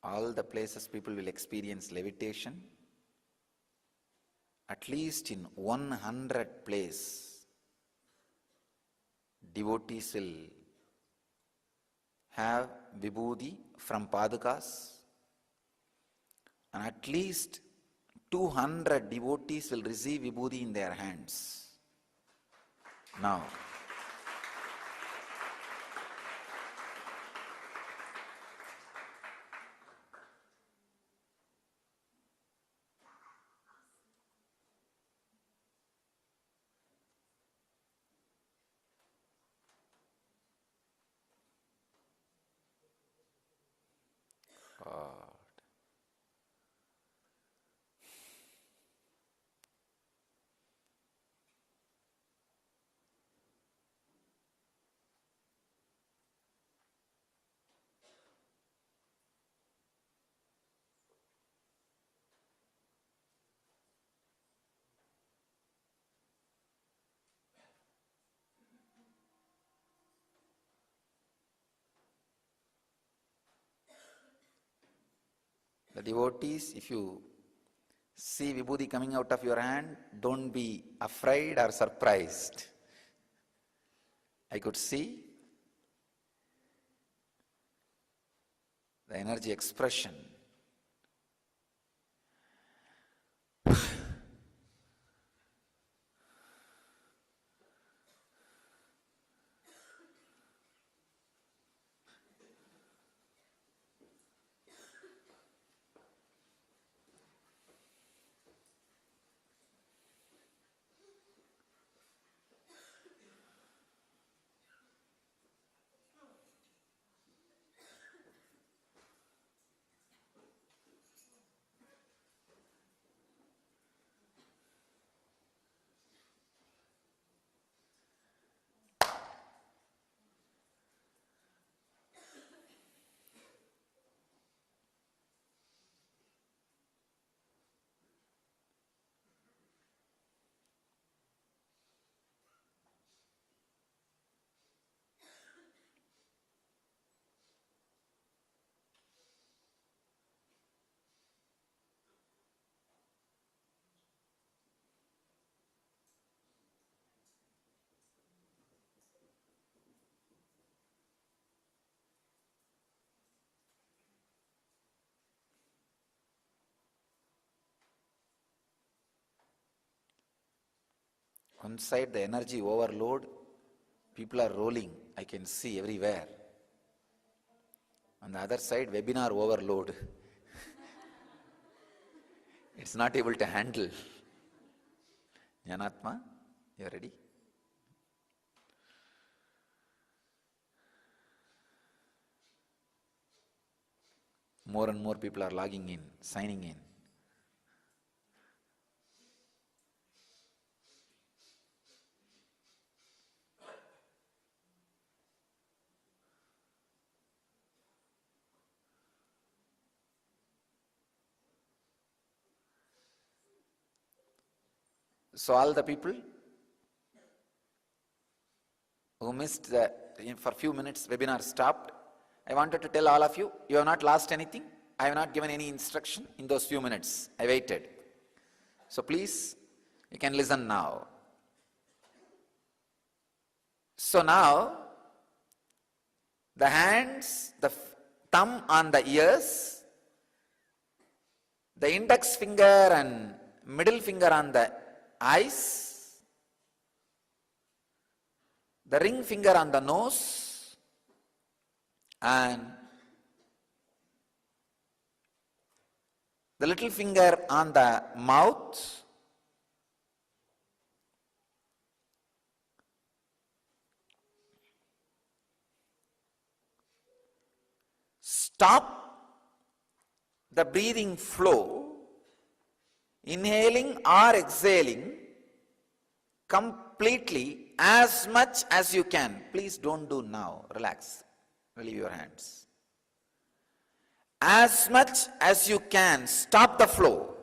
all the places people will experience levitation. At least in 100 places, devotees will have vibhuti from padukas, and at least 200 devotees will receive vibhuti in their hands. Now, the devotees, if you see vibhuti coming out of your hand, don't be afraid or surprised. I could see the energy expression. One side, the energy overload, people are rolling, I can see everywhere. On the other side, webinar overload. It's not able to handle. Jnanatma, you are ready? More and more people are logging in, signing in. So all the people who missed for a few minutes webinar stopped, I wanted to tell all of you, you have not lost anything. I have not given any instruction in those few minutes. I waited. So please, you can listen now. So now, the hands, the thumb on the ears, the index finger and middle finger on the eyes, the ring finger on the nose, and the little finger on the mouth, stop the breathing flow, inhaling or exhaling completely as much as you can. Please don't do now. Relax. Relieve your hands. As much as you can, stop the flow.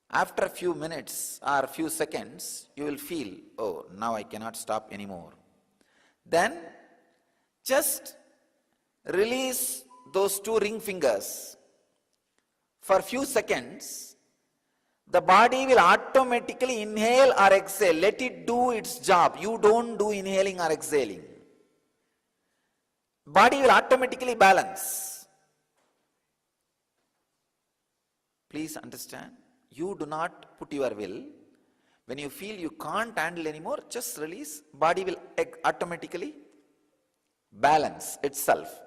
After a few minutes or a few seconds, you will feel, oh, now I cannot stop anymore. Then just release those two ring fingers. For a few seconds, the body will automatically inhale or exhale. Let it do its job. You don't do inhaling or exhaling. Body will automatically balance. Please understand, you do not put your will. When you feel you can't handle anymore, just release. Body will automatically balance itself.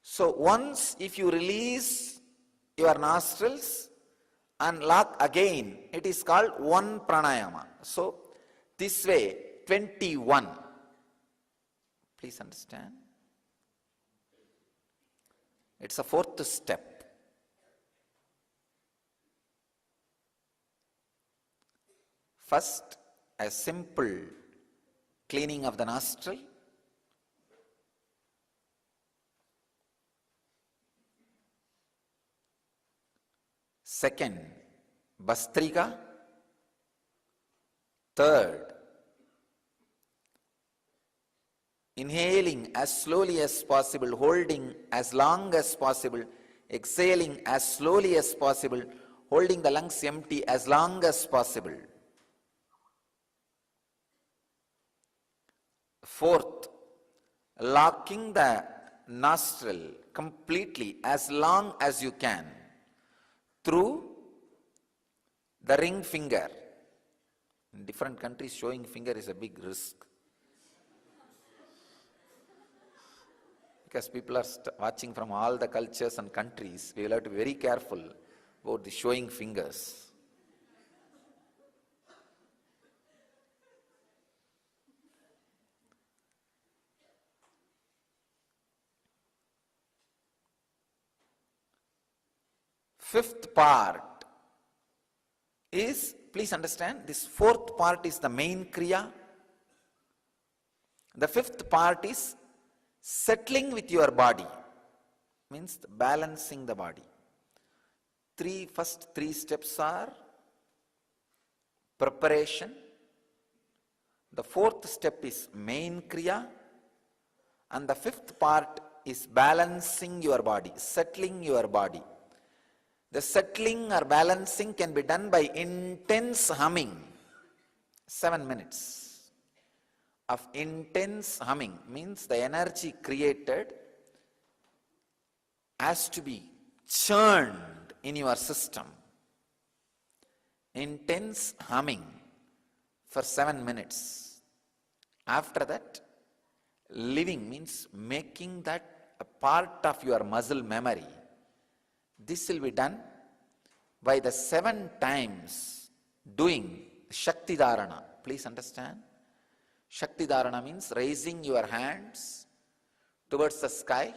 So once if you release your nostrils and lock again, it is called one pranayama. So this way, 21. Please understand. It's a fourth step. First, a simple cleaning of the nostril. Second, Bastrika. Third, inhaling as slowly as possible, holding as long as possible, exhaling as slowly as possible, holding the lungs empty as long as possible. Fourth, locking the nostril completely as long as you can through the ring finger. In different countries, showing finger is a big risk. Because people are watching from all the cultures and countries, we will have to be very careful about the showing fingers. Fifth part is, please understand, this fourth part is the main kriya. The fifth part is settling with your body, means balancing the body. First three steps are preparation. The fourth step is main kriya. And the fifth part is balancing your body, settling your body. The settling or balancing can be done by intense humming. 7 minutes of intense humming means the energy created has to be churned in your system. Intense humming for 7 minutes. After that, living means making that a part of your muscle memory. This will be done by the 7 times doing Shakti Dharana. Please understand. Shakti Dharana means raising your hands towards the sky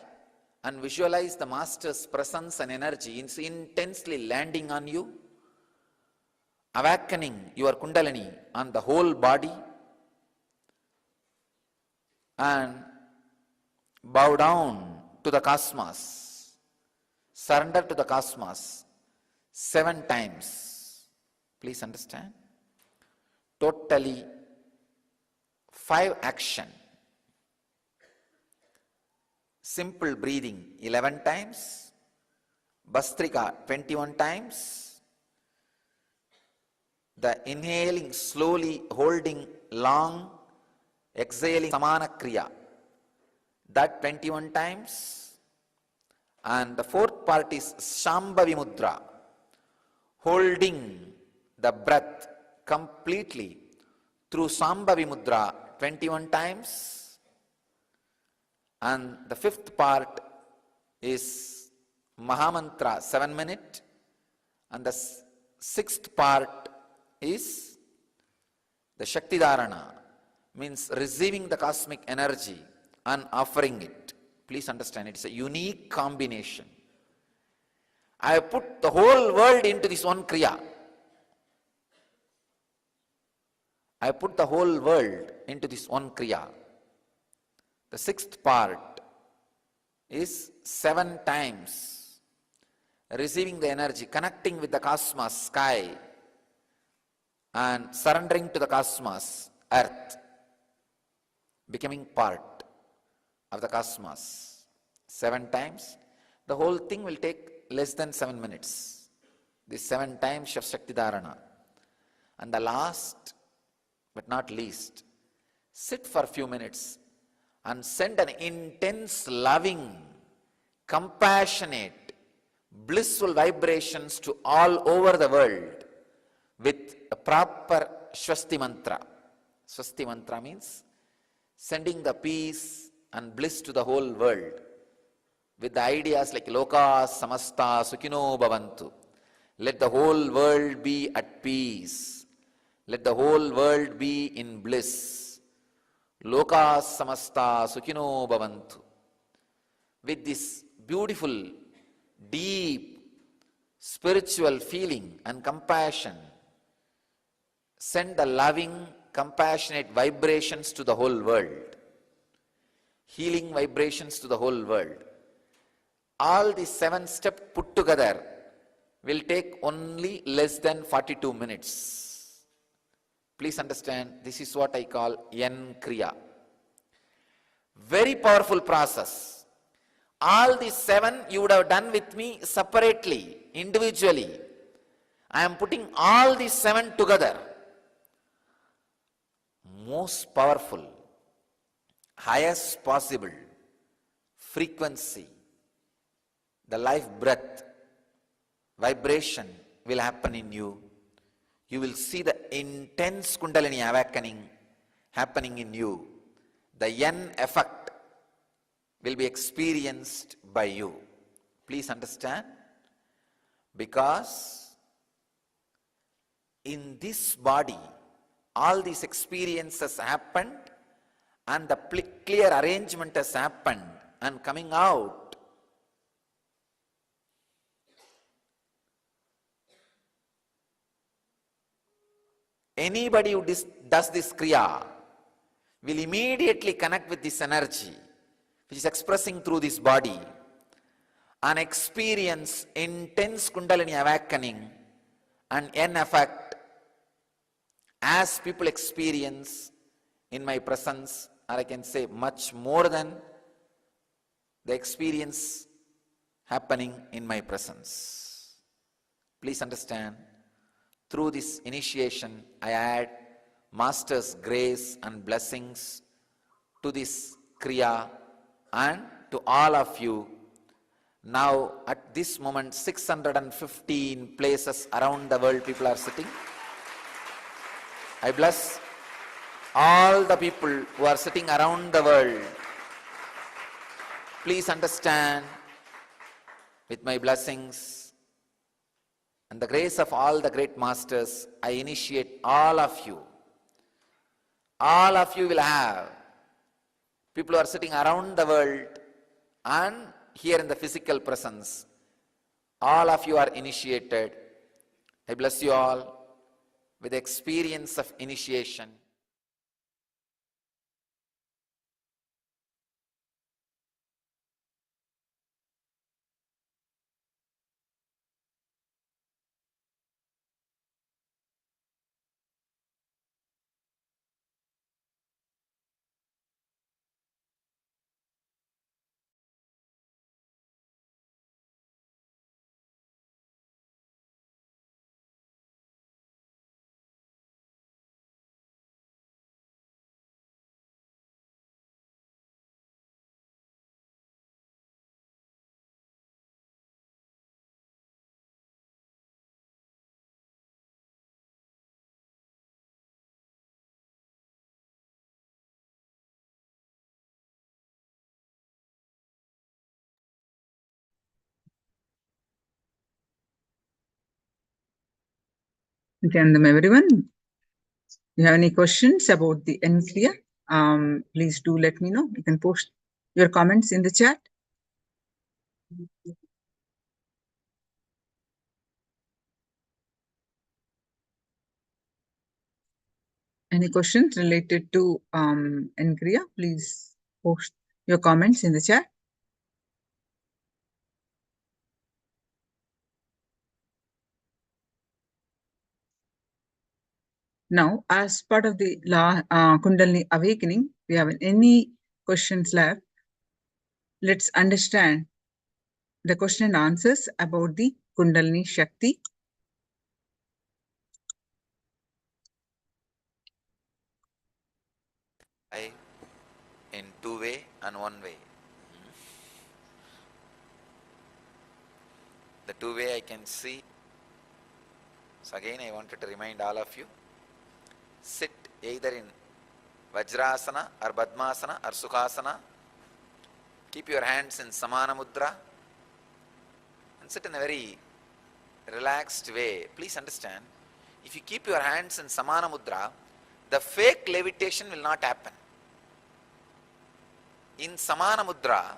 and visualize the Master's presence and energy is intensely landing on you, awakening your Kundalini on the whole body, and bow down to the cosmos, surrender to the cosmos 7 times. Please understand. Totally 5 action. Simple breathing 11 times, Bastrika 21 times, the inhaling slowly, holding long, exhaling Samana Kriya, that 21 times, and the 4th part is Shambhavi Mudra, holding the breath completely through Shambhavi Mudra 21 times. And the 5th part is Mahamantra 7 minutes, and the 6th part is the Shakti Dharana, means receiving the cosmic energy and offering it. Please understand, it's a unique combination. I have put the whole world into this one Kriya. I have put the whole world into this one Kriya. The 6th part is 7 times receiving the energy, connecting with the cosmos, sky, and surrendering to the cosmos, earth, becoming part of the cosmos. 7 times. The whole thing will take less than 7 minutes. This 7 times of Shakti Dharana. And the last but not least, sit for a few minutes and send an intense, loving, compassionate, blissful vibrations to all over the world with a proper Swasti Mantra. Swasti Mantra means sending the peace and bliss to the whole world with the ideas like Loka Samasta Sukhino Bhavantu. Let the whole world be at peace. Let the whole world be in bliss. Loka Samasta Sukhino Bhavantu. With this beautiful, deep, spiritual feeling and compassion, send the loving, compassionate vibrations to the whole world. Healing vibrations to the whole world. All these 7 steps put together will take only less than 42 minutes. Please understand, this is what I call N-kriya. Very powerful process. All these 7 you would have done with me separately, individually. I am putting all these 7 together. Most powerful, highest possible frequency, the life breath, vibration will happen in you. You will see the intense Kundalini awakening happening in you. The N effect will be experienced by you. Please understand, because in this body, all these experiences happened and the clear arrangement has happened, and coming out, anybody who does this Kriya will immediately connect with this energy which is expressing through this body and experience intense Kundalini awakening and N effect as people experience in my presence, or I can say much more than the experience happening in my presence. Please understand, through this initiation, I add Master's grace and blessings to this Kriya and to all of you. Now, at this moment, 615 places around the world people are sitting. I bless all the people who are sitting around the world. Please understand, with my blessings and the grace of all the great masters, I initiate all of you. All of you will have people who are sitting around the world and here in the physical presence, all of you are initiated. I bless you all with the experience of initiation. Nithyananda, everyone. You have any questions about the N-kriya? Please do let me know. You can post your comments in the chat. Any questions related to N-kriya? Please post your comments in the chat. Now, as part of the Kundalini awakening, we have any questions left. Let's understand the question and answers about the Kundalini Shakti. In two way and one way. The two way I can see. So again I wanted to remind all of you, sit either in Vajrasana or Padmasana or Sukhasana. Keep your hands in Samana Mudra and sit in a very relaxed way. Please understand, if you keep your hands in Samana Mudra, the fake levitation will not happen. In Samana Mudra,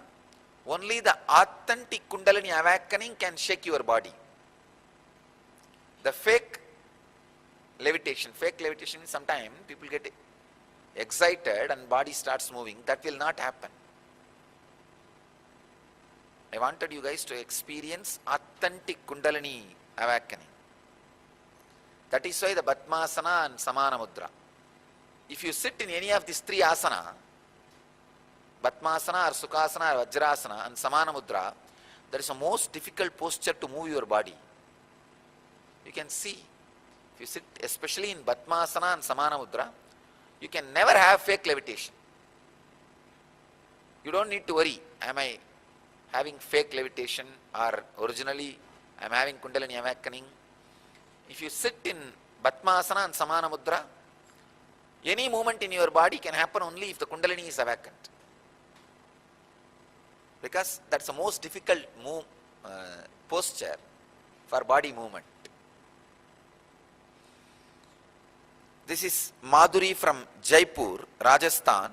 only the authentic Kundalini awakening can shake your body. The fake levitation means sometimes people get excited and body starts moving. That will not happen. I wanted you guys to experience authentic Kundalini awakening. That is why the Padmasana and Samana Mudra. If you sit in any of these three asana, Padmasana or Sukhasana or Vajrasana and Samana Mudra, that is the most difficult posture to move your body. You can see, if you sit especially in Padmasana and Samana Mudra, you can never have fake levitation. You don't need to worry, am I having fake levitation or originally I am having Kundalini awakening. If you sit in Padmasana and Samana Mudra, any movement in your body can happen only if the Kundalini is awakened. Because that's the most difficult posture for body movement. This is Madhuri from Jaipur, Rajasthan.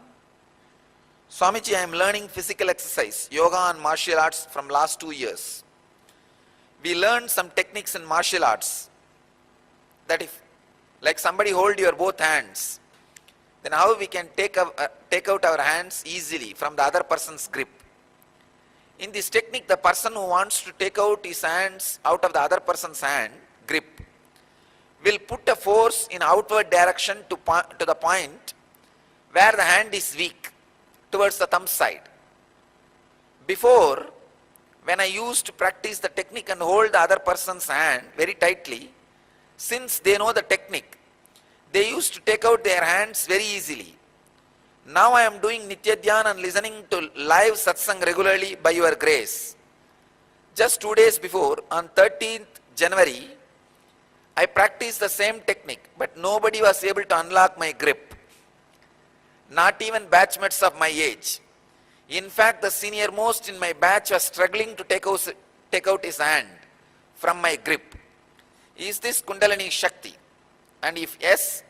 Swamiji, I am learning physical exercise, yoga and martial arts from last 2 years. We learned some techniques in martial arts that if like somebody hold your both hands, then how we can take out our hands easily from the other person's grip. In this technique, the person who wants to take out his hands out of the other person's hand grip will put a force in outward direction to the point where the hand is weak, towards the thumb side. Before, when I used to practice the technique and hold the other person's hand very tightly, since they know the technique, they used to take out their hands very easily. Now I am doing Nitya Dhyana and listening to live satsang regularly by your grace. Just 2 days before, on 13th January, I practiced the same technique, but nobody was able to unlock my grip. Not even batchmates of my age. In fact, the senior most in my batch was struggling to take out his hand from my grip. Is this Kundalini Shakti? And if yes,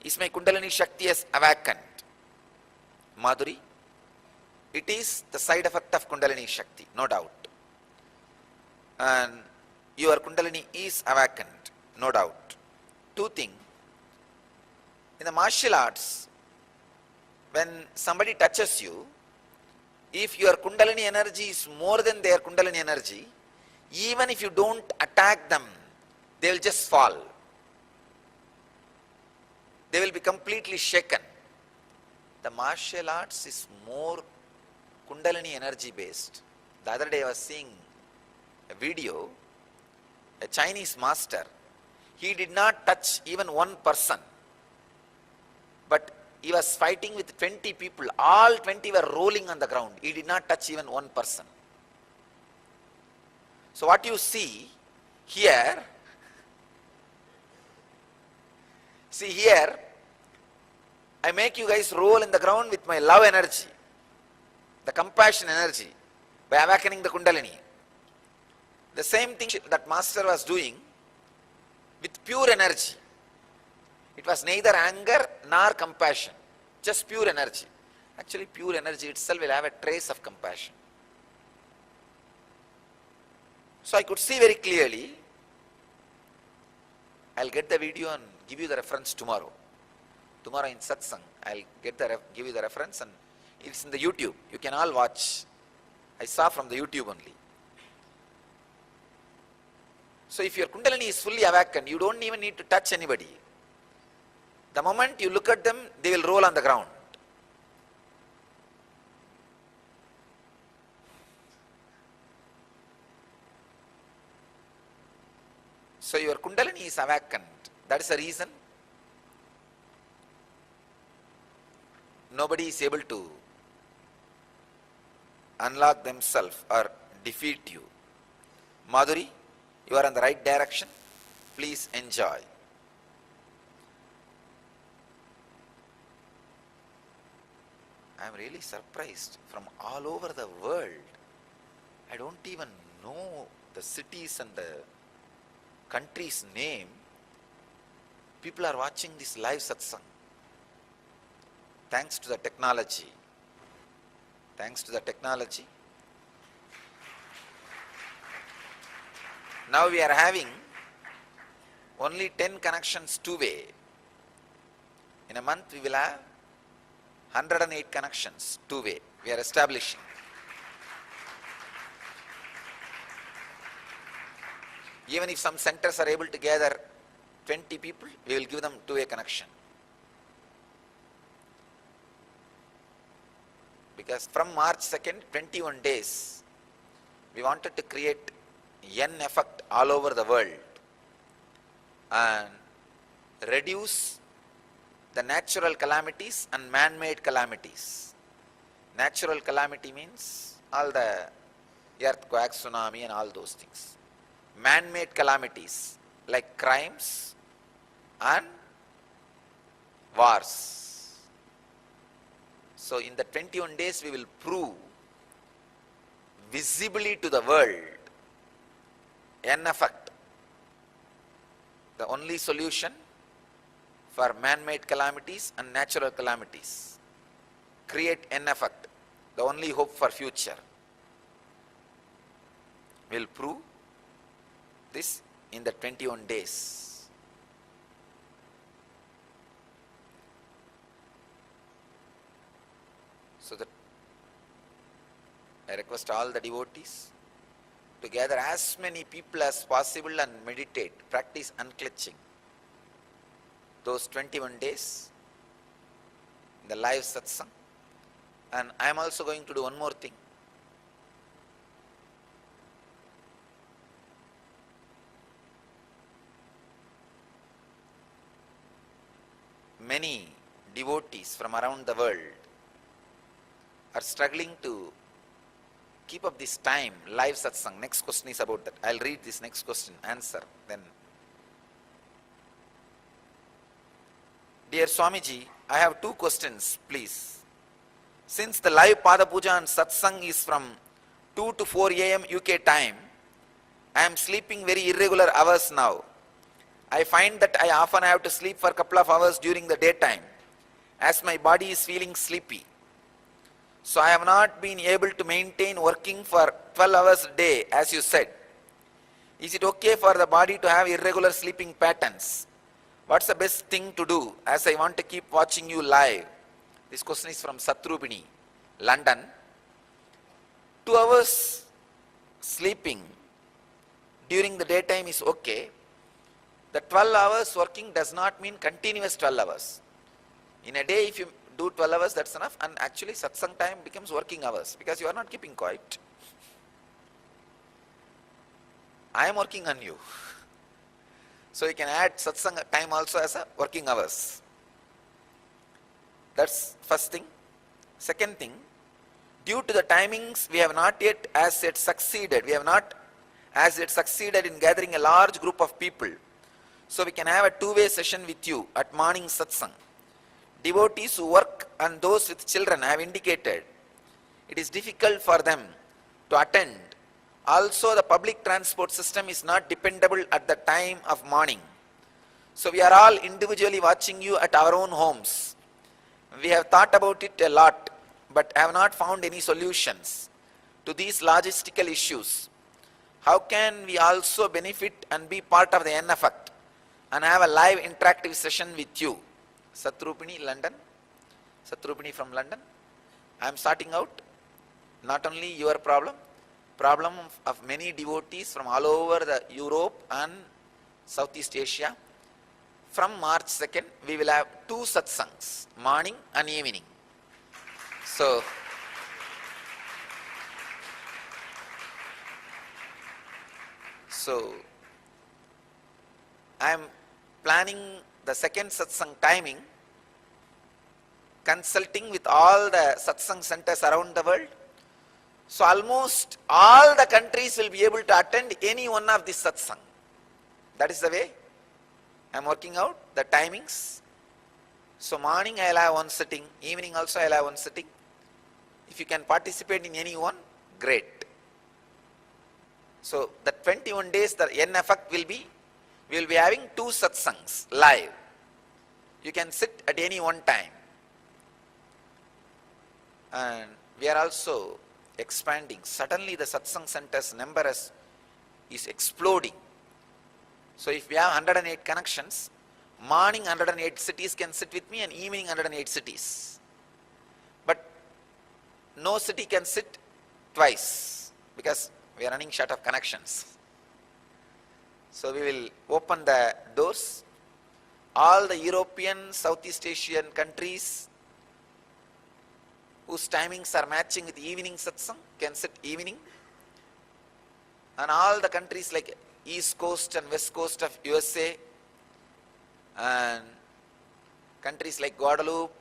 is my Kundalini Shakti as awakened? Madhuri? it is the side effect of Kundalini Shakti, no doubt. And your Kundalini is awakened, no doubt. Two things. In the martial arts, when somebody touches you, if your Kundalini energy is more than their Kundalini energy, even if you don't attack them, they will just fall. They will be completely shaken. The martial arts is more Kundalini energy based. The other day I was seeing a video, a Chinese master, he did not touch even one person, but he was fighting with 20 people. All 20 were rolling on the ground. He did not touch even one person. So what you see here, I make you guys roll in the ground with my love energy, the compassion energy, by awakening the Kundalini. The same thing that master was doing with pure energy. It was neither anger nor compassion, just pure energy. Actually, pure energy itself will have a trace of compassion. So I could see very clearly. I'll get the video and give you the reference tomorrow. Tomorrow in satsang, I'll give you the reference, and it's in the YouTube. You can all watch. I saw from the YouTube only. So if your Kundalini is fully awakened, you don't even need to touch anybody. The moment you look at them, they will roll on the ground. So your Kundalini is awakened. That is the reason nobody is able to unlock themselves or defeat you. Madhuri, you are in the right direction. Please enjoy. I am really surprised. From all over the world, I don't even know the cities and the country's name. People are watching this live satsang. Thanks to the technology. Thanks to the technology. Now we are having only 10 connections two-way. In a month we will have 108 connections two-way. We are establishing. Even if some centers are able to gather 20 people, we will give them two-way connection. Because from March 2nd, 21 days, we wanted to create N effect all over the world and reduce the natural calamities and man-made calamities. Natural calamity means all the earthquake, tsunami and all those things. Man-made calamities like crimes and wars. So in the 21 days we will prove visibly to the world N effect, the only solution for man-made calamities and natural calamities. Create N effect, the only hope for future. We will prove this in the 21 days. So that I request all the devotees to gather as many people as possible and meditate, practice unclenching. Those 21 days, the live satsang. And I am also going to do one more thing. Many devotees from around the world are struggling to keep up this time, live satsang. Next question is about that. I'll read this next question, answer, then. Dear Swamiji, I have two questions, please. Since the live Pada Puja and satsang is from 2 to 4 a.m. UK time, I am sleeping very irregular hours now. I find that I often have to sleep for a couple of hours during the daytime, as my body is feeling sleepy. So I have not been able to maintain working for 12 hours a day, as you said. Is it okay for the body to have irregular sleeping patterns? What's the best thing to do, as I want to keep watching you live? This question is from Satrupini, London. 2 hours sleeping during the daytime is okay. The 12 hours working does not mean continuous 12 hours. In a day, if you do 12 hours, that's enough. And actually, satsang time becomes working hours because you are not keeping quiet. I am working on you. So you can add satsang time also as a working hours. That's first thing. Second thing, due to the timings, we have not yet as yet succeeded. We have not as yet succeeded in gathering a large group of people. So we can have a two-way session with you at morning satsang. Devotees who work and those with children have indicated it is difficult for them to attend. Also, the public transport system is not dependable at the time of morning. So we are all individually watching you at our own homes. We have thought about it a lot, but have not found any solutions to these logistical issues. How can we also benefit and be part of the N effect and have a live interactive session with you? Satrupini, London. Satrupini from London. I am starting out. Not only your problem of many devotees from all over the Europe and Southeast Asia. From March 2nd, we will have 2 satsangs, morning and evening. So I am planning the second satsang timing, consulting with all the satsang centers around the world. So almost all the countries will be able to attend any one of these satsang. That is the way I am working out the timings. So morning I will have one sitting, evening also I will have one sitting. If you can participate in any one, great. So the 21 days, the N effect will be, we will be having 2 satsangs live. You can sit at any one time. And we are also expanding. Suddenly the satsang centers number is exploding. So if we have 108 connections, morning 108 cities can sit with me and evening 108 cities. But no city can sit twice because we are running short of connections. So we will open the doors. All the European, Southeast Asian countries whose timings are matching with evening satsang can sit evening. And all the countries like East Coast and West Coast of USA and countries like Guadeloupe,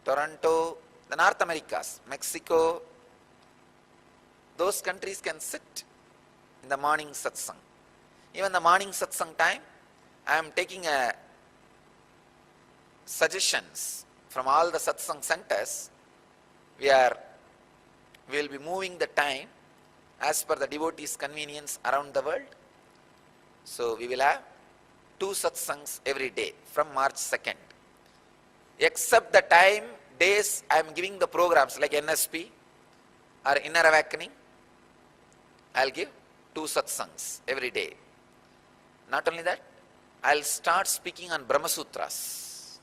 Toronto, the North Americas, Mexico, those countries can sit in the morning satsang. Even the morning satsang time, I am taking suggestions from all the satsang centers. We will be moving the time as per the devotees' convenience around the world. So we will have 2 satsangs every day from March 2nd. Except the days I am giving the programs like NSP or Inner Awakening, I will give 2 satsangs every day. Not only that, I will start speaking on Brahma Sutras.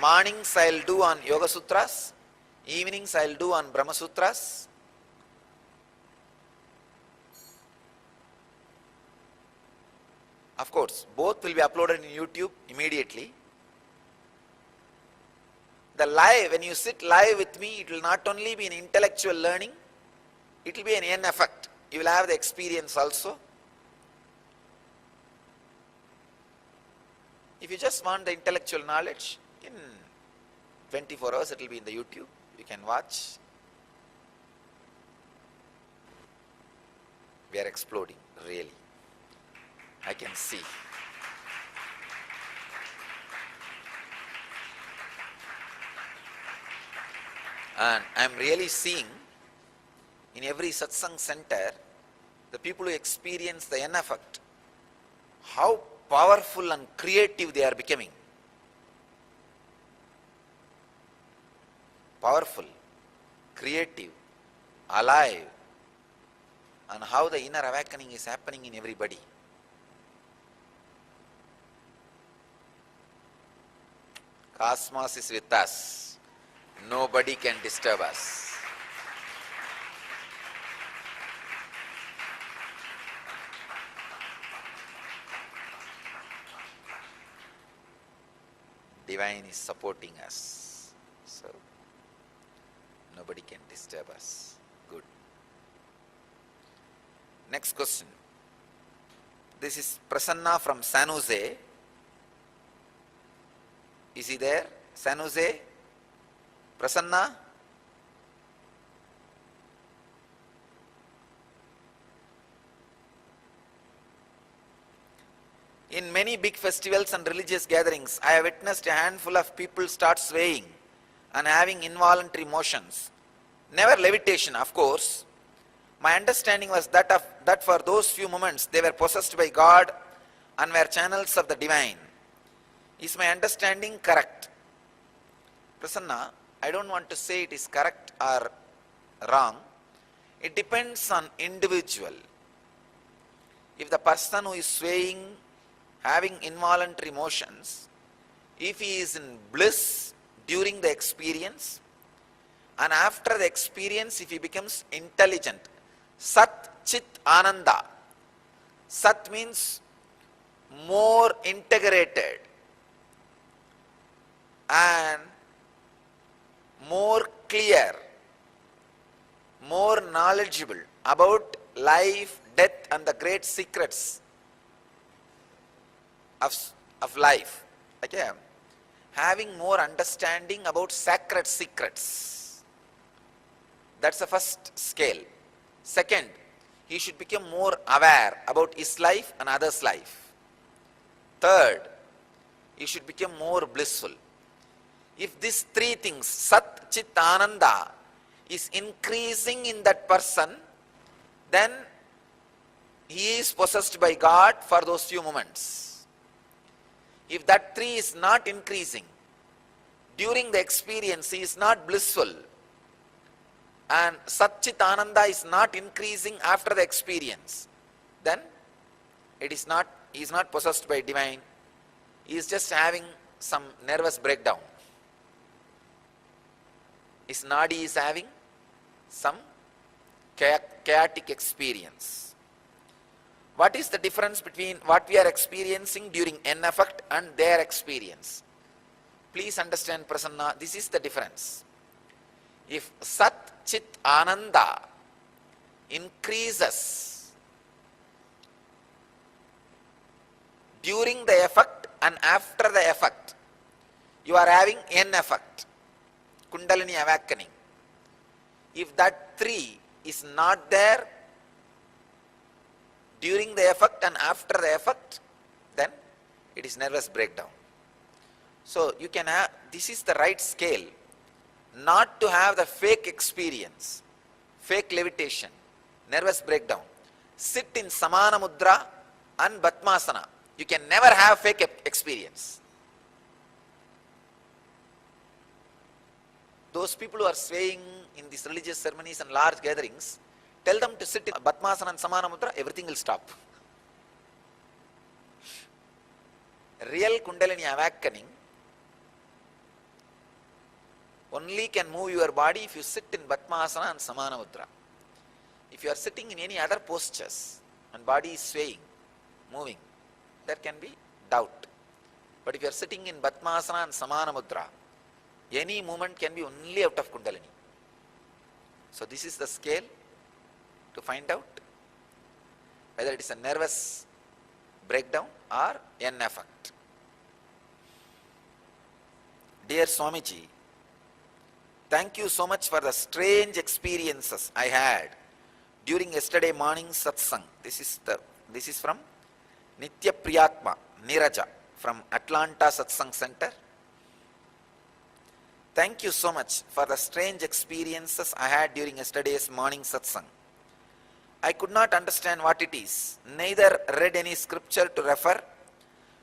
Mornings I will do on Yoga Sutras, evenings I will do on Brahma Sutras. Of course, both will be uploaded in YouTube immediately. The live, when you sit live with me, it will not only be an intellectual learning, it will be an N effect. You will have the experience also. If you just want the intellectual knowledge, in 24 hours it will be in the YouTube. You can watch. We are exploding, really. I can see. And I am really seeing in every satsang center, the people who experience the N effect, how powerful and creative they are becoming. powerful, creative, alive, and how the inner awakening is happening in everybody. Cosmos is with us. Nobody can disturb us. Divine is supporting us. So, nobody can disturb us. Good. Next question. This is Prasanna from San Jose. Is he there? San Jose? Prasanna? In many big festivals and religious gatherings, I have witnessed a handful of people start swaying and having involuntary motions. Never levitation, of course. My understanding was that for those few moments they were possessed by God and were channels of the divine. Is my understanding correct? Prasanna, I don't want to say it is correct or wrong. It depends on individual. If the person who is swaying, having involuntary motions, if he is in bliss during the experience, and after the experience if he becomes intelligent, Sat Chit Ananda. Sat means more integrated and more clear, more knowledgeable about life, death and the great secrets of life. Okay? Having more understanding about sacred secrets. That's the first scale. Second, he should become more aware about his life and others' life. Third, he should become more blissful. If these three things, Sat, Chit, Ananda, is increasing in that person, then he is possessed by God for those few moments. If that three is not increasing, during the experience he is not blissful, and Sat, Chit, Ananda is not increasing after the experience, then he is not possessed by divine. He is just having some nervous breakdown. His nadi is having some chaotic experience. What is the difference between what we are experiencing during N effect and their experience? Please understand, Prasanna, this is the difference. If Sat, Chit, Ananda increases during the effect and after the effect, you are having N effect, Kundalini awakening. If that three is not there during the effect and after the effect, then it is nervous breakdown. So you can have, this is the right scale, not to have the fake experience, fake levitation, nervous breakdown. Sit in Samana Mudra and Batmasana. You can never have fake experience. Those people who are swaying in these religious ceremonies and large gatherings, tell them to sit in Batmasana and Samana Mudra, everything will stop. Real Kundalini awakening only can move your body if you sit in Batmasana and Samana Mudra. If you are sitting in any other postures and body is swaying, moving, there can be doubt. But if you are sitting in Batmasana and Samana Mudra, any movement can be only out of Kundalini. So this is the scale to find out whether it is a nervous breakdown or N effect. Dear Swamiji, thank you so much for the strange experiences I had during yesterday morning satsang. This is from Nitya Priyatma Niraja from Atlanta Satsang Center. Thank you so much for the strange experiences I had during yesterday's morning satsang. I could not understand what it is, neither read any scripture to refer,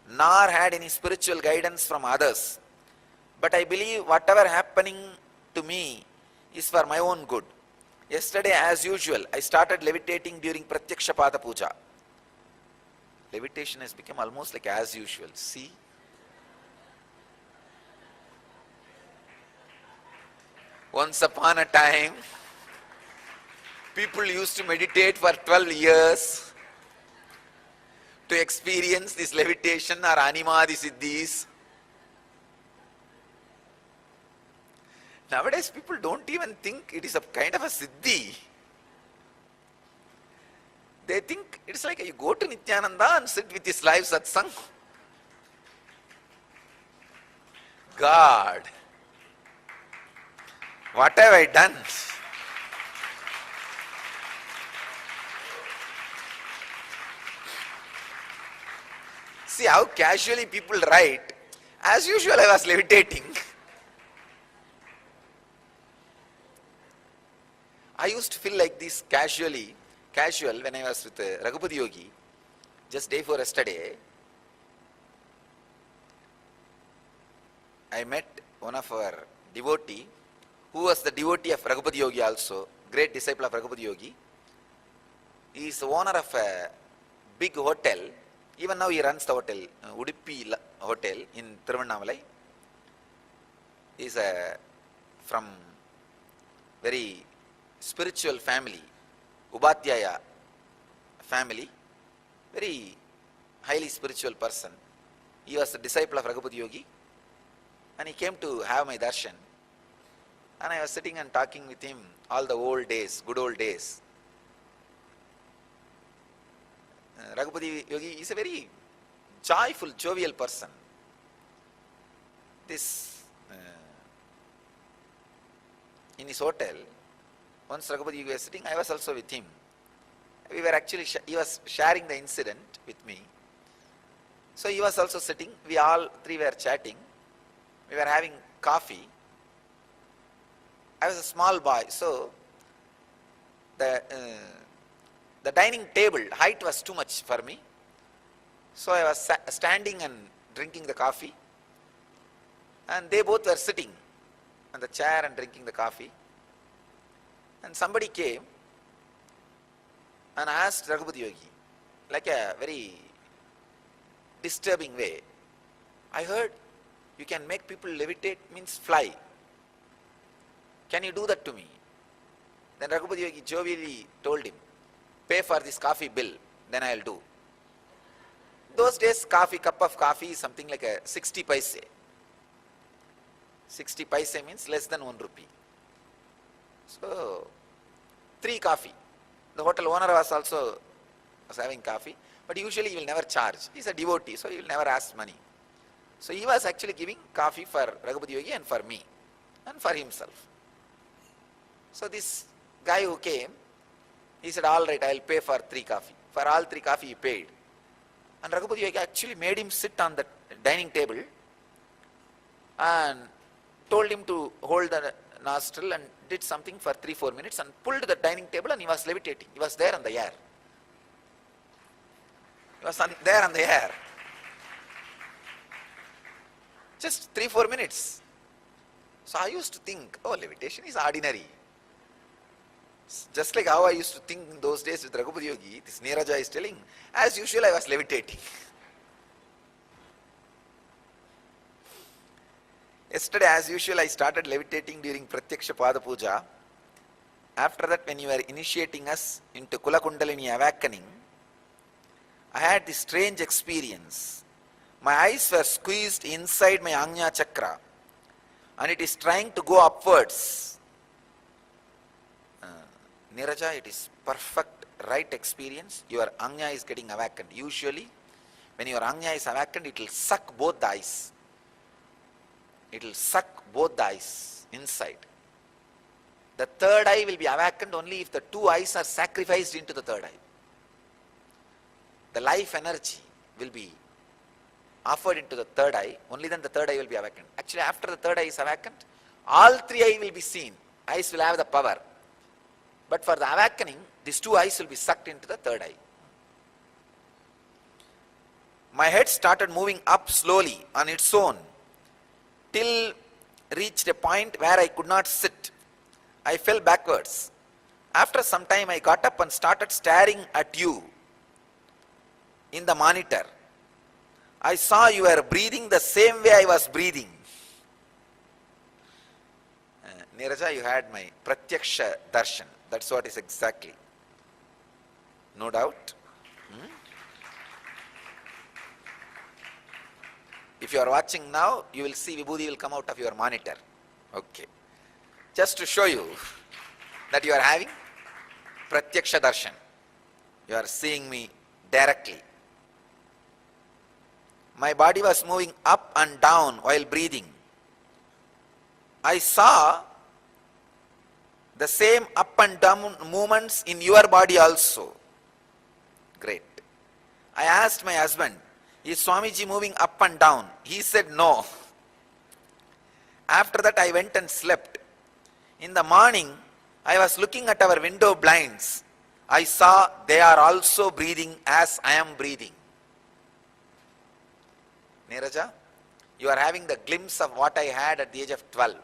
nor had any spiritual guidance from others. But I believe whatever happening to me is for my own good. Yesterday, as usual, I started levitating during Pratyaksha Pada Puja. Levitation has become almost like as usual. See? Once upon a time, people used to meditate for 12 years to experience this levitation or animadi siddhis. Nowadays, people don't even think it is a kind of a siddhi. They think it's like you go to Nithyananda and sit with his live satsang. God, what have I done? See how casually people write. As usual, I was levitating. I used to feel like this casual when I was with Raghupati Yogi, just day before yesterday. I met one of our devotee, who was the devotee of Raghupati Yogi also, great disciple of Raghupati Yogi. He is the owner of a big hotel. Even now he runs the hotel, Udupi Hotel in Thiruvannamalai. He is from very spiritual family, Ubadhyaya family, very highly spiritual person. He was a disciple of Raghupati Yogi, and he came to have my darshan. And I was sitting and talking with him all the old days, good old days. Raghupati Yogi is a very joyful, jovial person. In his hotel, once Raghupati Yogi was sitting, I was also with him. We were actually, he was sharing the incident with me. So he was also sitting, we all three were chatting. We were having coffee. I was a small boy, so the dining table height was too much for me. So I was standing and drinking the coffee. And they both were sitting on the chair and drinking the coffee. And somebody came and asked Raghupati Yogi, like a very disturbing way, I heard you can make people levitate, means fly. Can you do that to me? Then Raghupati Yogi jovially told him, pay for this coffee bill, then I'll do. Those days, cup of coffee is something like a 60 paise. 60 paise means less than 1 rupee. So, 3 coffee. The hotel owner was also having coffee, but usually he will never charge. He's a devotee, so he will never ask money. So he was actually giving coffee for Raghupati Yogi and for me and for himself. So this guy who came, he said, all right, I'll pay for 3 coffee. For all 3 coffee he paid. And Raghupati Yogi actually made him sit on the dining table and told him to hold the nostril and did something for 3-4 minutes and pulled the dining table and he was levitating. He was there on the air. He was there on the air. Just 3-4 minutes. So I used to think, oh, levitation is ordinary. Just like how I used to think in those days with Raghupati Yogi, this Neeraja is telling, as usual I was levitating. Yesterday, as usual, I started levitating during Pratyaksha Pada Puja. After that, when you were initiating us into Kula Kundalini awakening, I had this strange experience. My eyes were squeezed inside my Ajna Chakra and it is trying to go upwards. Neeraja, it is perfect, right experience. Your Ajna is getting awakened. Usually, when your Ajna is awakened, it will suck both the eyes. It will suck both the eyes inside. The third eye will be awakened only if the 2 eyes are sacrificed into the third eye. The life energy will be offered into the third eye, only then the third eye will be awakened. Actually, after the third eye is awakened, all 3 eyes will be seen. Eyes will have the power. But for the awakening, these 2 eyes will be sucked into the third eye. My head started moving up slowly on its own till reached a point where I could not sit. I fell backwards. After some time, I got up and started staring at you in the monitor. I saw you were breathing the same way I was breathing. Neeraja, you had my Pratyaksha Darshan. That's what is exactly. No doubt. If you are watching now, you will see Vibhuti will come out of your monitor. Okay. Just to show you that you are having Pratyaksha Darshan. You are seeing me directly. My body was moving up and down while breathing. I saw the same up and down movements in your body also. Great. I asked my husband, is Swamiji moving up and down? He said no. After that I went and slept. In the morning, I was looking at our window blinds. I saw they are also breathing as I am breathing. Neeraja, you are having the glimpse of what I had at the age of 12.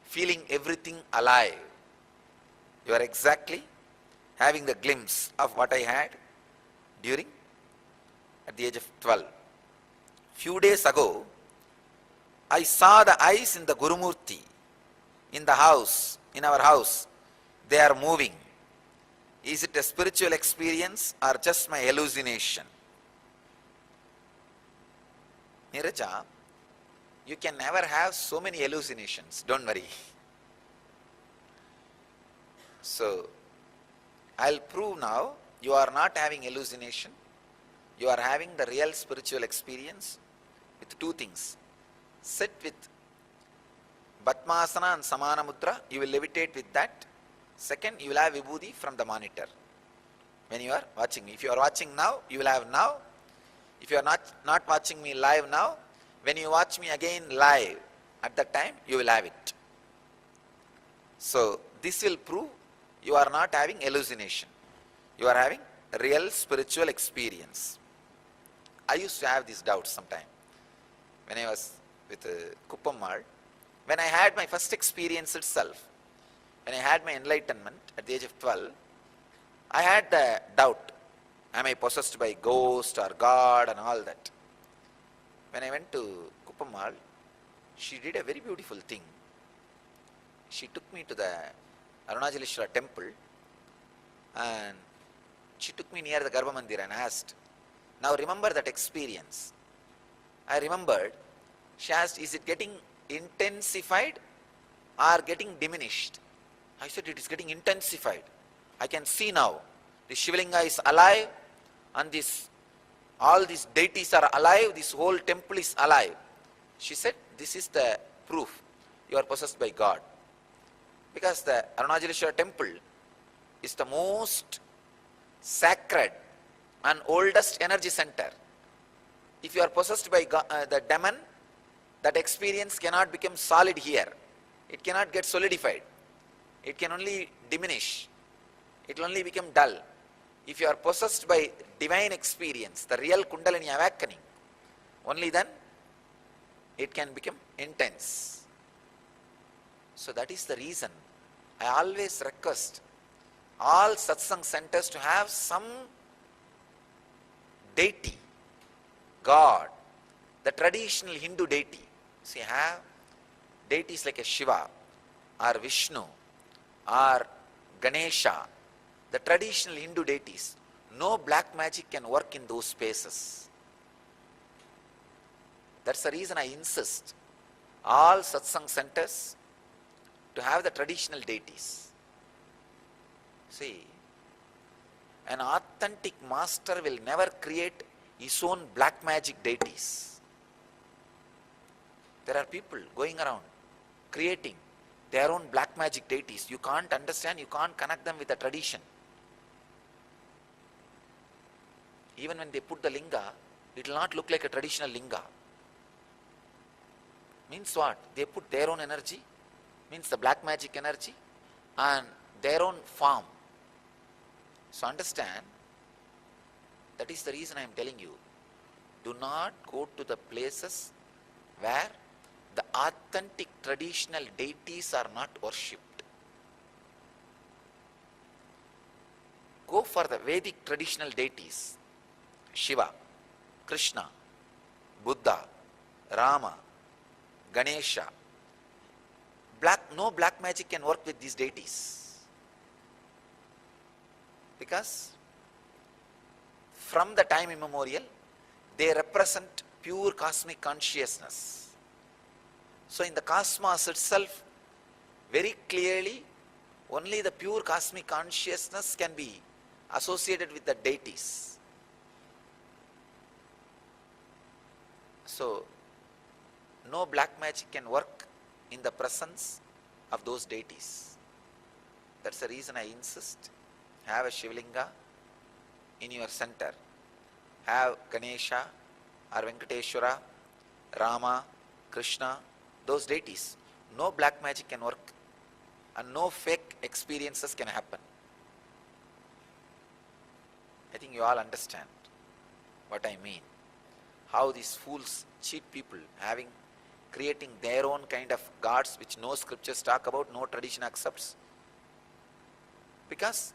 Feeling everything alive. You are exactly having the glimpse of what I had at the age of 12. Few days ago, I saw the eyes in the Gurumurti, in the house, in our house. They are moving. Is it a spiritual experience or just my hallucination? Neeraja, you can never have so many hallucinations, don't worry. So, I'll prove now you are not having hallucination. You are having the real spiritual experience with two things. Sit with Batmasana and Samana Mudra, you will levitate with that. Second, you will have Vibhuti from the monitor when you are watching me. If you are watching now, you will have now. If you are not watching me live now, when you watch me again live, at that time, you will have it. So, this will prove you are not having hallucination. You are having a real spiritual experience. I used to have these doubts sometime when I was with Kuppammal. When I had my first experience itself, when I had my enlightenment at the age of 12, I had the doubt, am I possessed by ghost or God and all that. When I went to Kuppammal, she did a very beautiful thing. She took me to the Arunachaleshwara temple and she took me near the Garbha Mandir and asked, now remember that experience. I remembered. She asked, is it getting intensified or getting diminished? I said, it is getting intensified. I can see now. The Shivalinga is alive and all these deities are alive. This whole temple is alive. She said, this is the proof you are possessed by God. Because the Arunachaleshwara temple is the most sacred and oldest energy center. If you are possessed by the demon, that experience cannot become solid here. It cannot get solidified. It can only diminish. It will only become dull. If you are possessed by divine experience, the real Kundalini awakening, only then it can become intense. So that is the reason I always request all satsang centers to have some deity, God, the traditional Hindu deity. See, have deities like a Shiva or Vishnu or Ganesha, the traditional Hindu deities. No black magic can work in those spaces. That's the reason I insist all satsang centers to have the traditional deities. See, an authentic master will never create his own black magic deities. There are people going around creating their own black magic deities. You can't understand, you can't connect them with the tradition. Even when they put the linga, it will not look like a traditional linga. Means what? They put their own energy, means the black magic energy, and their own form. So understand, that is the reason I am telling you, do not go to the places where The authentic traditional deities are not worshipped. Go for the Vedic traditional deities. Shiva, Krishna, Buddha, Rama, Ganesha. No black magic can work with these deities. Because from the time immemorial, they represent pure cosmic consciousness. So in the cosmos itself, very clearly, only the pure cosmic consciousness can be associated with the deities. So, no black magic can work in the presence of those deities. That's the reason I insist. Have a Shivlinga in your center. Have Ganesha or Venkateshwara, Rama, Krishna, those deities. No black magic can work and no fake experiences can happen. I think you all understand what I mean. How these fools cheat people, creating their own kind of gods which no scriptures talk about, no tradition accepts. Because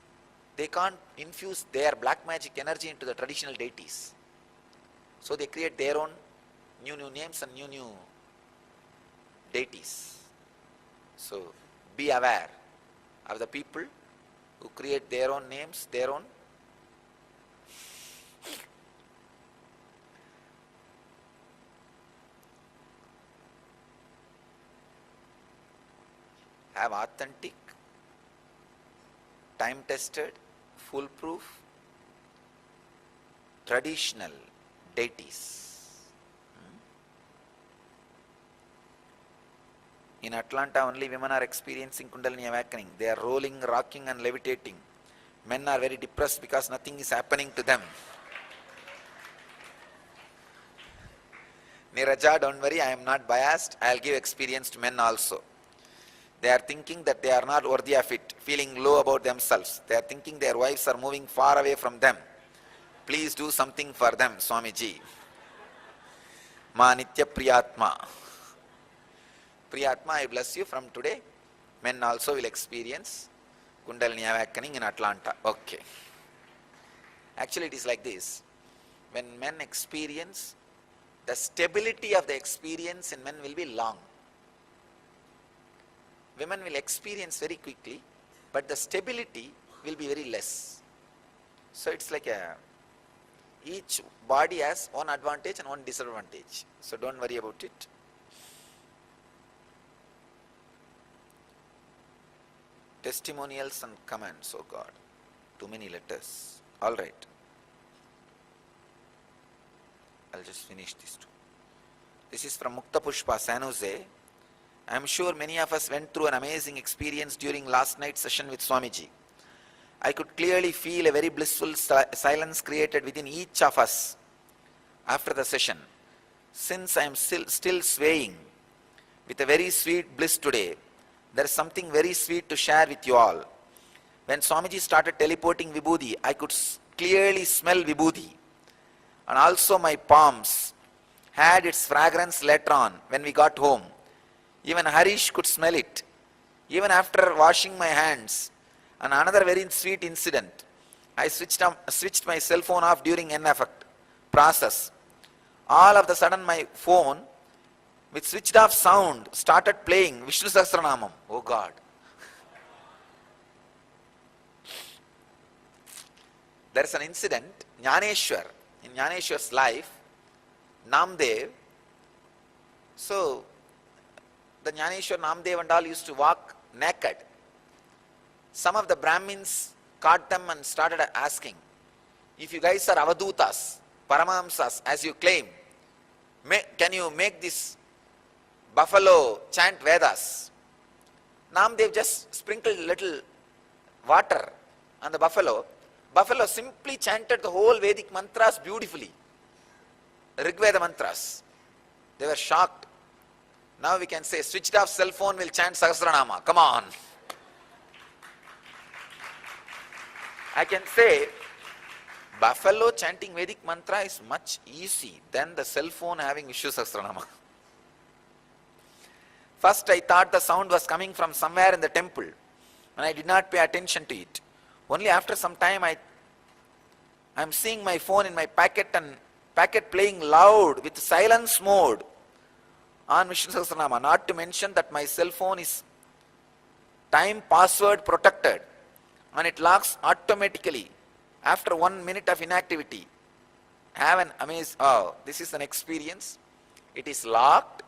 they can't infuse their black magic energy into the traditional deities. So they create their own new names and new deities. So be aware of the people who create their own names, their own. Have authentic, time-tested, foolproof, traditional deities. In Atlanta, only women are experiencing Kundalini awakening. They are rolling, rocking and levitating. Men are very depressed because nothing is happening to them. Niraja, don't worry, I am not biased. I will give experience to men also. They are thinking that they are not worthy of it, feeling low about themselves. They are thinking their wives are moving far away from them. Please do something for them, Swamiji. Ma Nitya Priyatma. Priyatma, I bless you. From today, men also will experience Kundalini awakening in Atlanta. Okay. Actually, it is like this. When men experience, the stability of the experience in men will be long. Women will experience very quickly, but the stability will be very less. So it's like each body has one advantage and one disadvantage. So don't worry about it. Testimonials and comments, oh God. Too many letters. All right. I'll just finish these two. This is from Mukta Pushpa, San Jose. I am sure many of us went through an amazing experience during last night's session with Swamiji. I could clearly feel a very blissful silence created within each of us after the session. Since I am still swaying with a very sweet bliss today, there is something very sweet to share with you all. When Swamiji started teleporting Vibhuti, I could clearly smell Vibhuti. And also my palms had its fragrance later on when we got home. Even Harish could smell it. Even after washing my hands. And another very sweet incident. I switched my cell phone off during N-effect process. All of a sudden my phone, with switched off sound, started playing Vishnu Sahasranamam. Oh God. There is an incident, Jnaneshwar, in Jnaneshwar's life, Namdev. So, the Jnaneshwar, Namdev and all used to walk naked. Some of the Brahmins caught them and started asking, if you guys are Avadutas, Paramahamsas, as you claim, can you make this buffalo chant Vedas? Namdev just sprinkled a little water on the buffalo. Buffalo simply chanted the whole Vedic mantras beautifully. Rigveda mantras. They were shocked. Now we can say, switched off cell phone will chant Sahasranama. Come on. I can say, buffalo chanting Vedic mantra is much easy than the cell phone having Vishnu Sahasranama. First I thought the sound was coming from somewhere in the temple, and I did not pay attention to it. Only after some time I'm seeing my phone in my pocket and packet playing loud with silence mode on Vishnu Sahasranama, not to mention that my cell phone is time password protected and it locks automatically after 1 minute of inactivity. Have an amazing, oh, this is an experience. It is locked,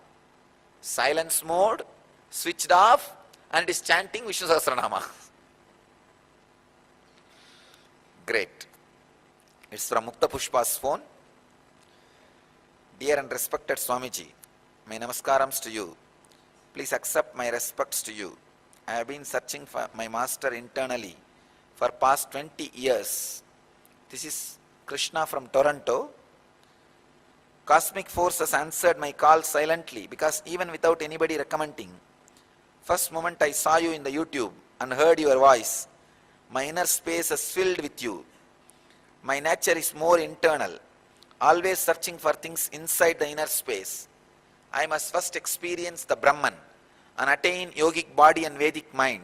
silence mode, switched off, and it is chanting Vishnu Sahasranama. Great. It's from Mukta Pushpa's phone. Dear and respected Swamiji, my namaskarams to you. Please accept my respects to you. I have been searching for my master internally for past 20 years. This is Krishna from Toronto. Cosmic force has answered my call silently, because even without anybody recommending, first moment I saw you in the YouTube and heard your voice, my inner space is filled with you. My nature is more internal, always searching for things inside the inner space. I must first experience the Brahman and attain yogic body and Vedic mind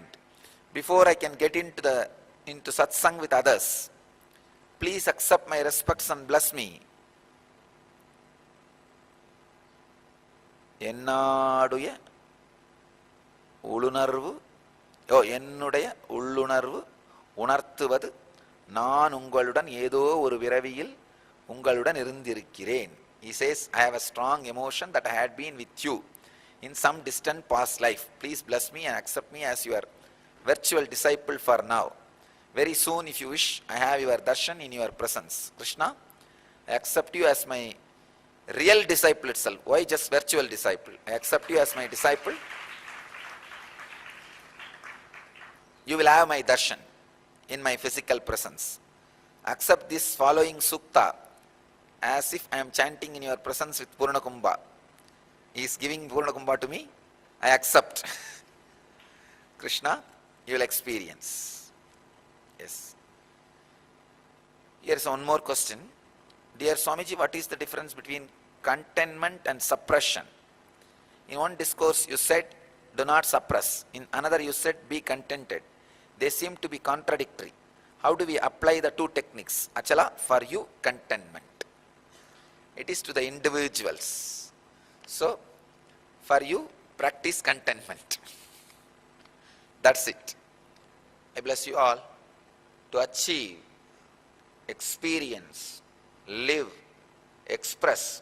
before I can get into satsang with others. Please accept my respects and bless me. என்னுடைய உள்ளுணர்வு உணர்த்துவது நான் உங்களுடன் ஏதோ ஒரு விரவியில் உங்களுடன் இருந்திருக்கிறேன். He says, I have a strong emotion that I had been with you in some distant past life. Please bless me and accept me as your virtual disciple for now. Very soon, if you wish, I have your darshan in your presence. Krishna, I accept you as my real disciple itself. Why just virtual disciple? I accept you as my disciple. You will have my darshan in my physical presence. Accept this following sukta as if I am chanting in your presence with Purna Kumbha. He is giving Purna Kumbha to me. I accept. Krishna, you will experience. Yes. Here is one more question. Dear Swamiji, what is the difference between contentment and suppression? In one discourse you said, do not suppress. In another you said, be contented. They seem to be contradictory. How do we apply the two techniques? Achala, for you, contentment. It is to the individuals. So, for you, practice contentment. That's it. I bless you all to achieve, experience, live, express,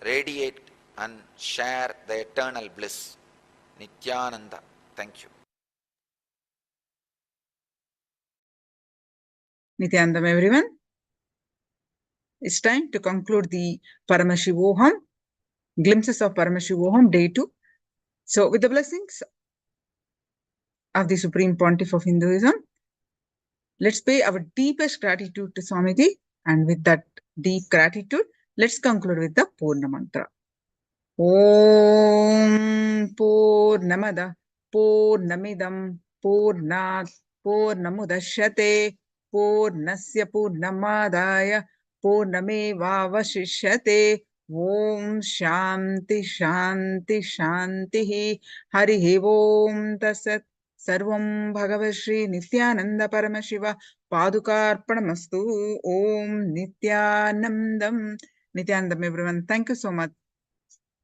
radiate and share the eternal bliss. Nithyananda. Thank you. Nithyanandam, everyone. It's time to conclude the Paramashivoham, glimpses of Paramashivoham, day 2. So, with the blessings of the Supreme Pontiff of Hinduism, let's pay our deepest gratitude to Swamiji, and with that deep gratitude, let's conclude with the Purna Mantra. Om Purnamada Purnamidam Purnat Purnamudashyate Purnasya Purnamadaya Purnamevavashishyate. Om Shanti Shanti Shanti. Harihi Om Tasat. Sarvam Bhagavad Shri Nithyananda Paramashiva Padukarpanamastu. Om Nithyanandam. Nithyanandam, everyone. Thank you so much.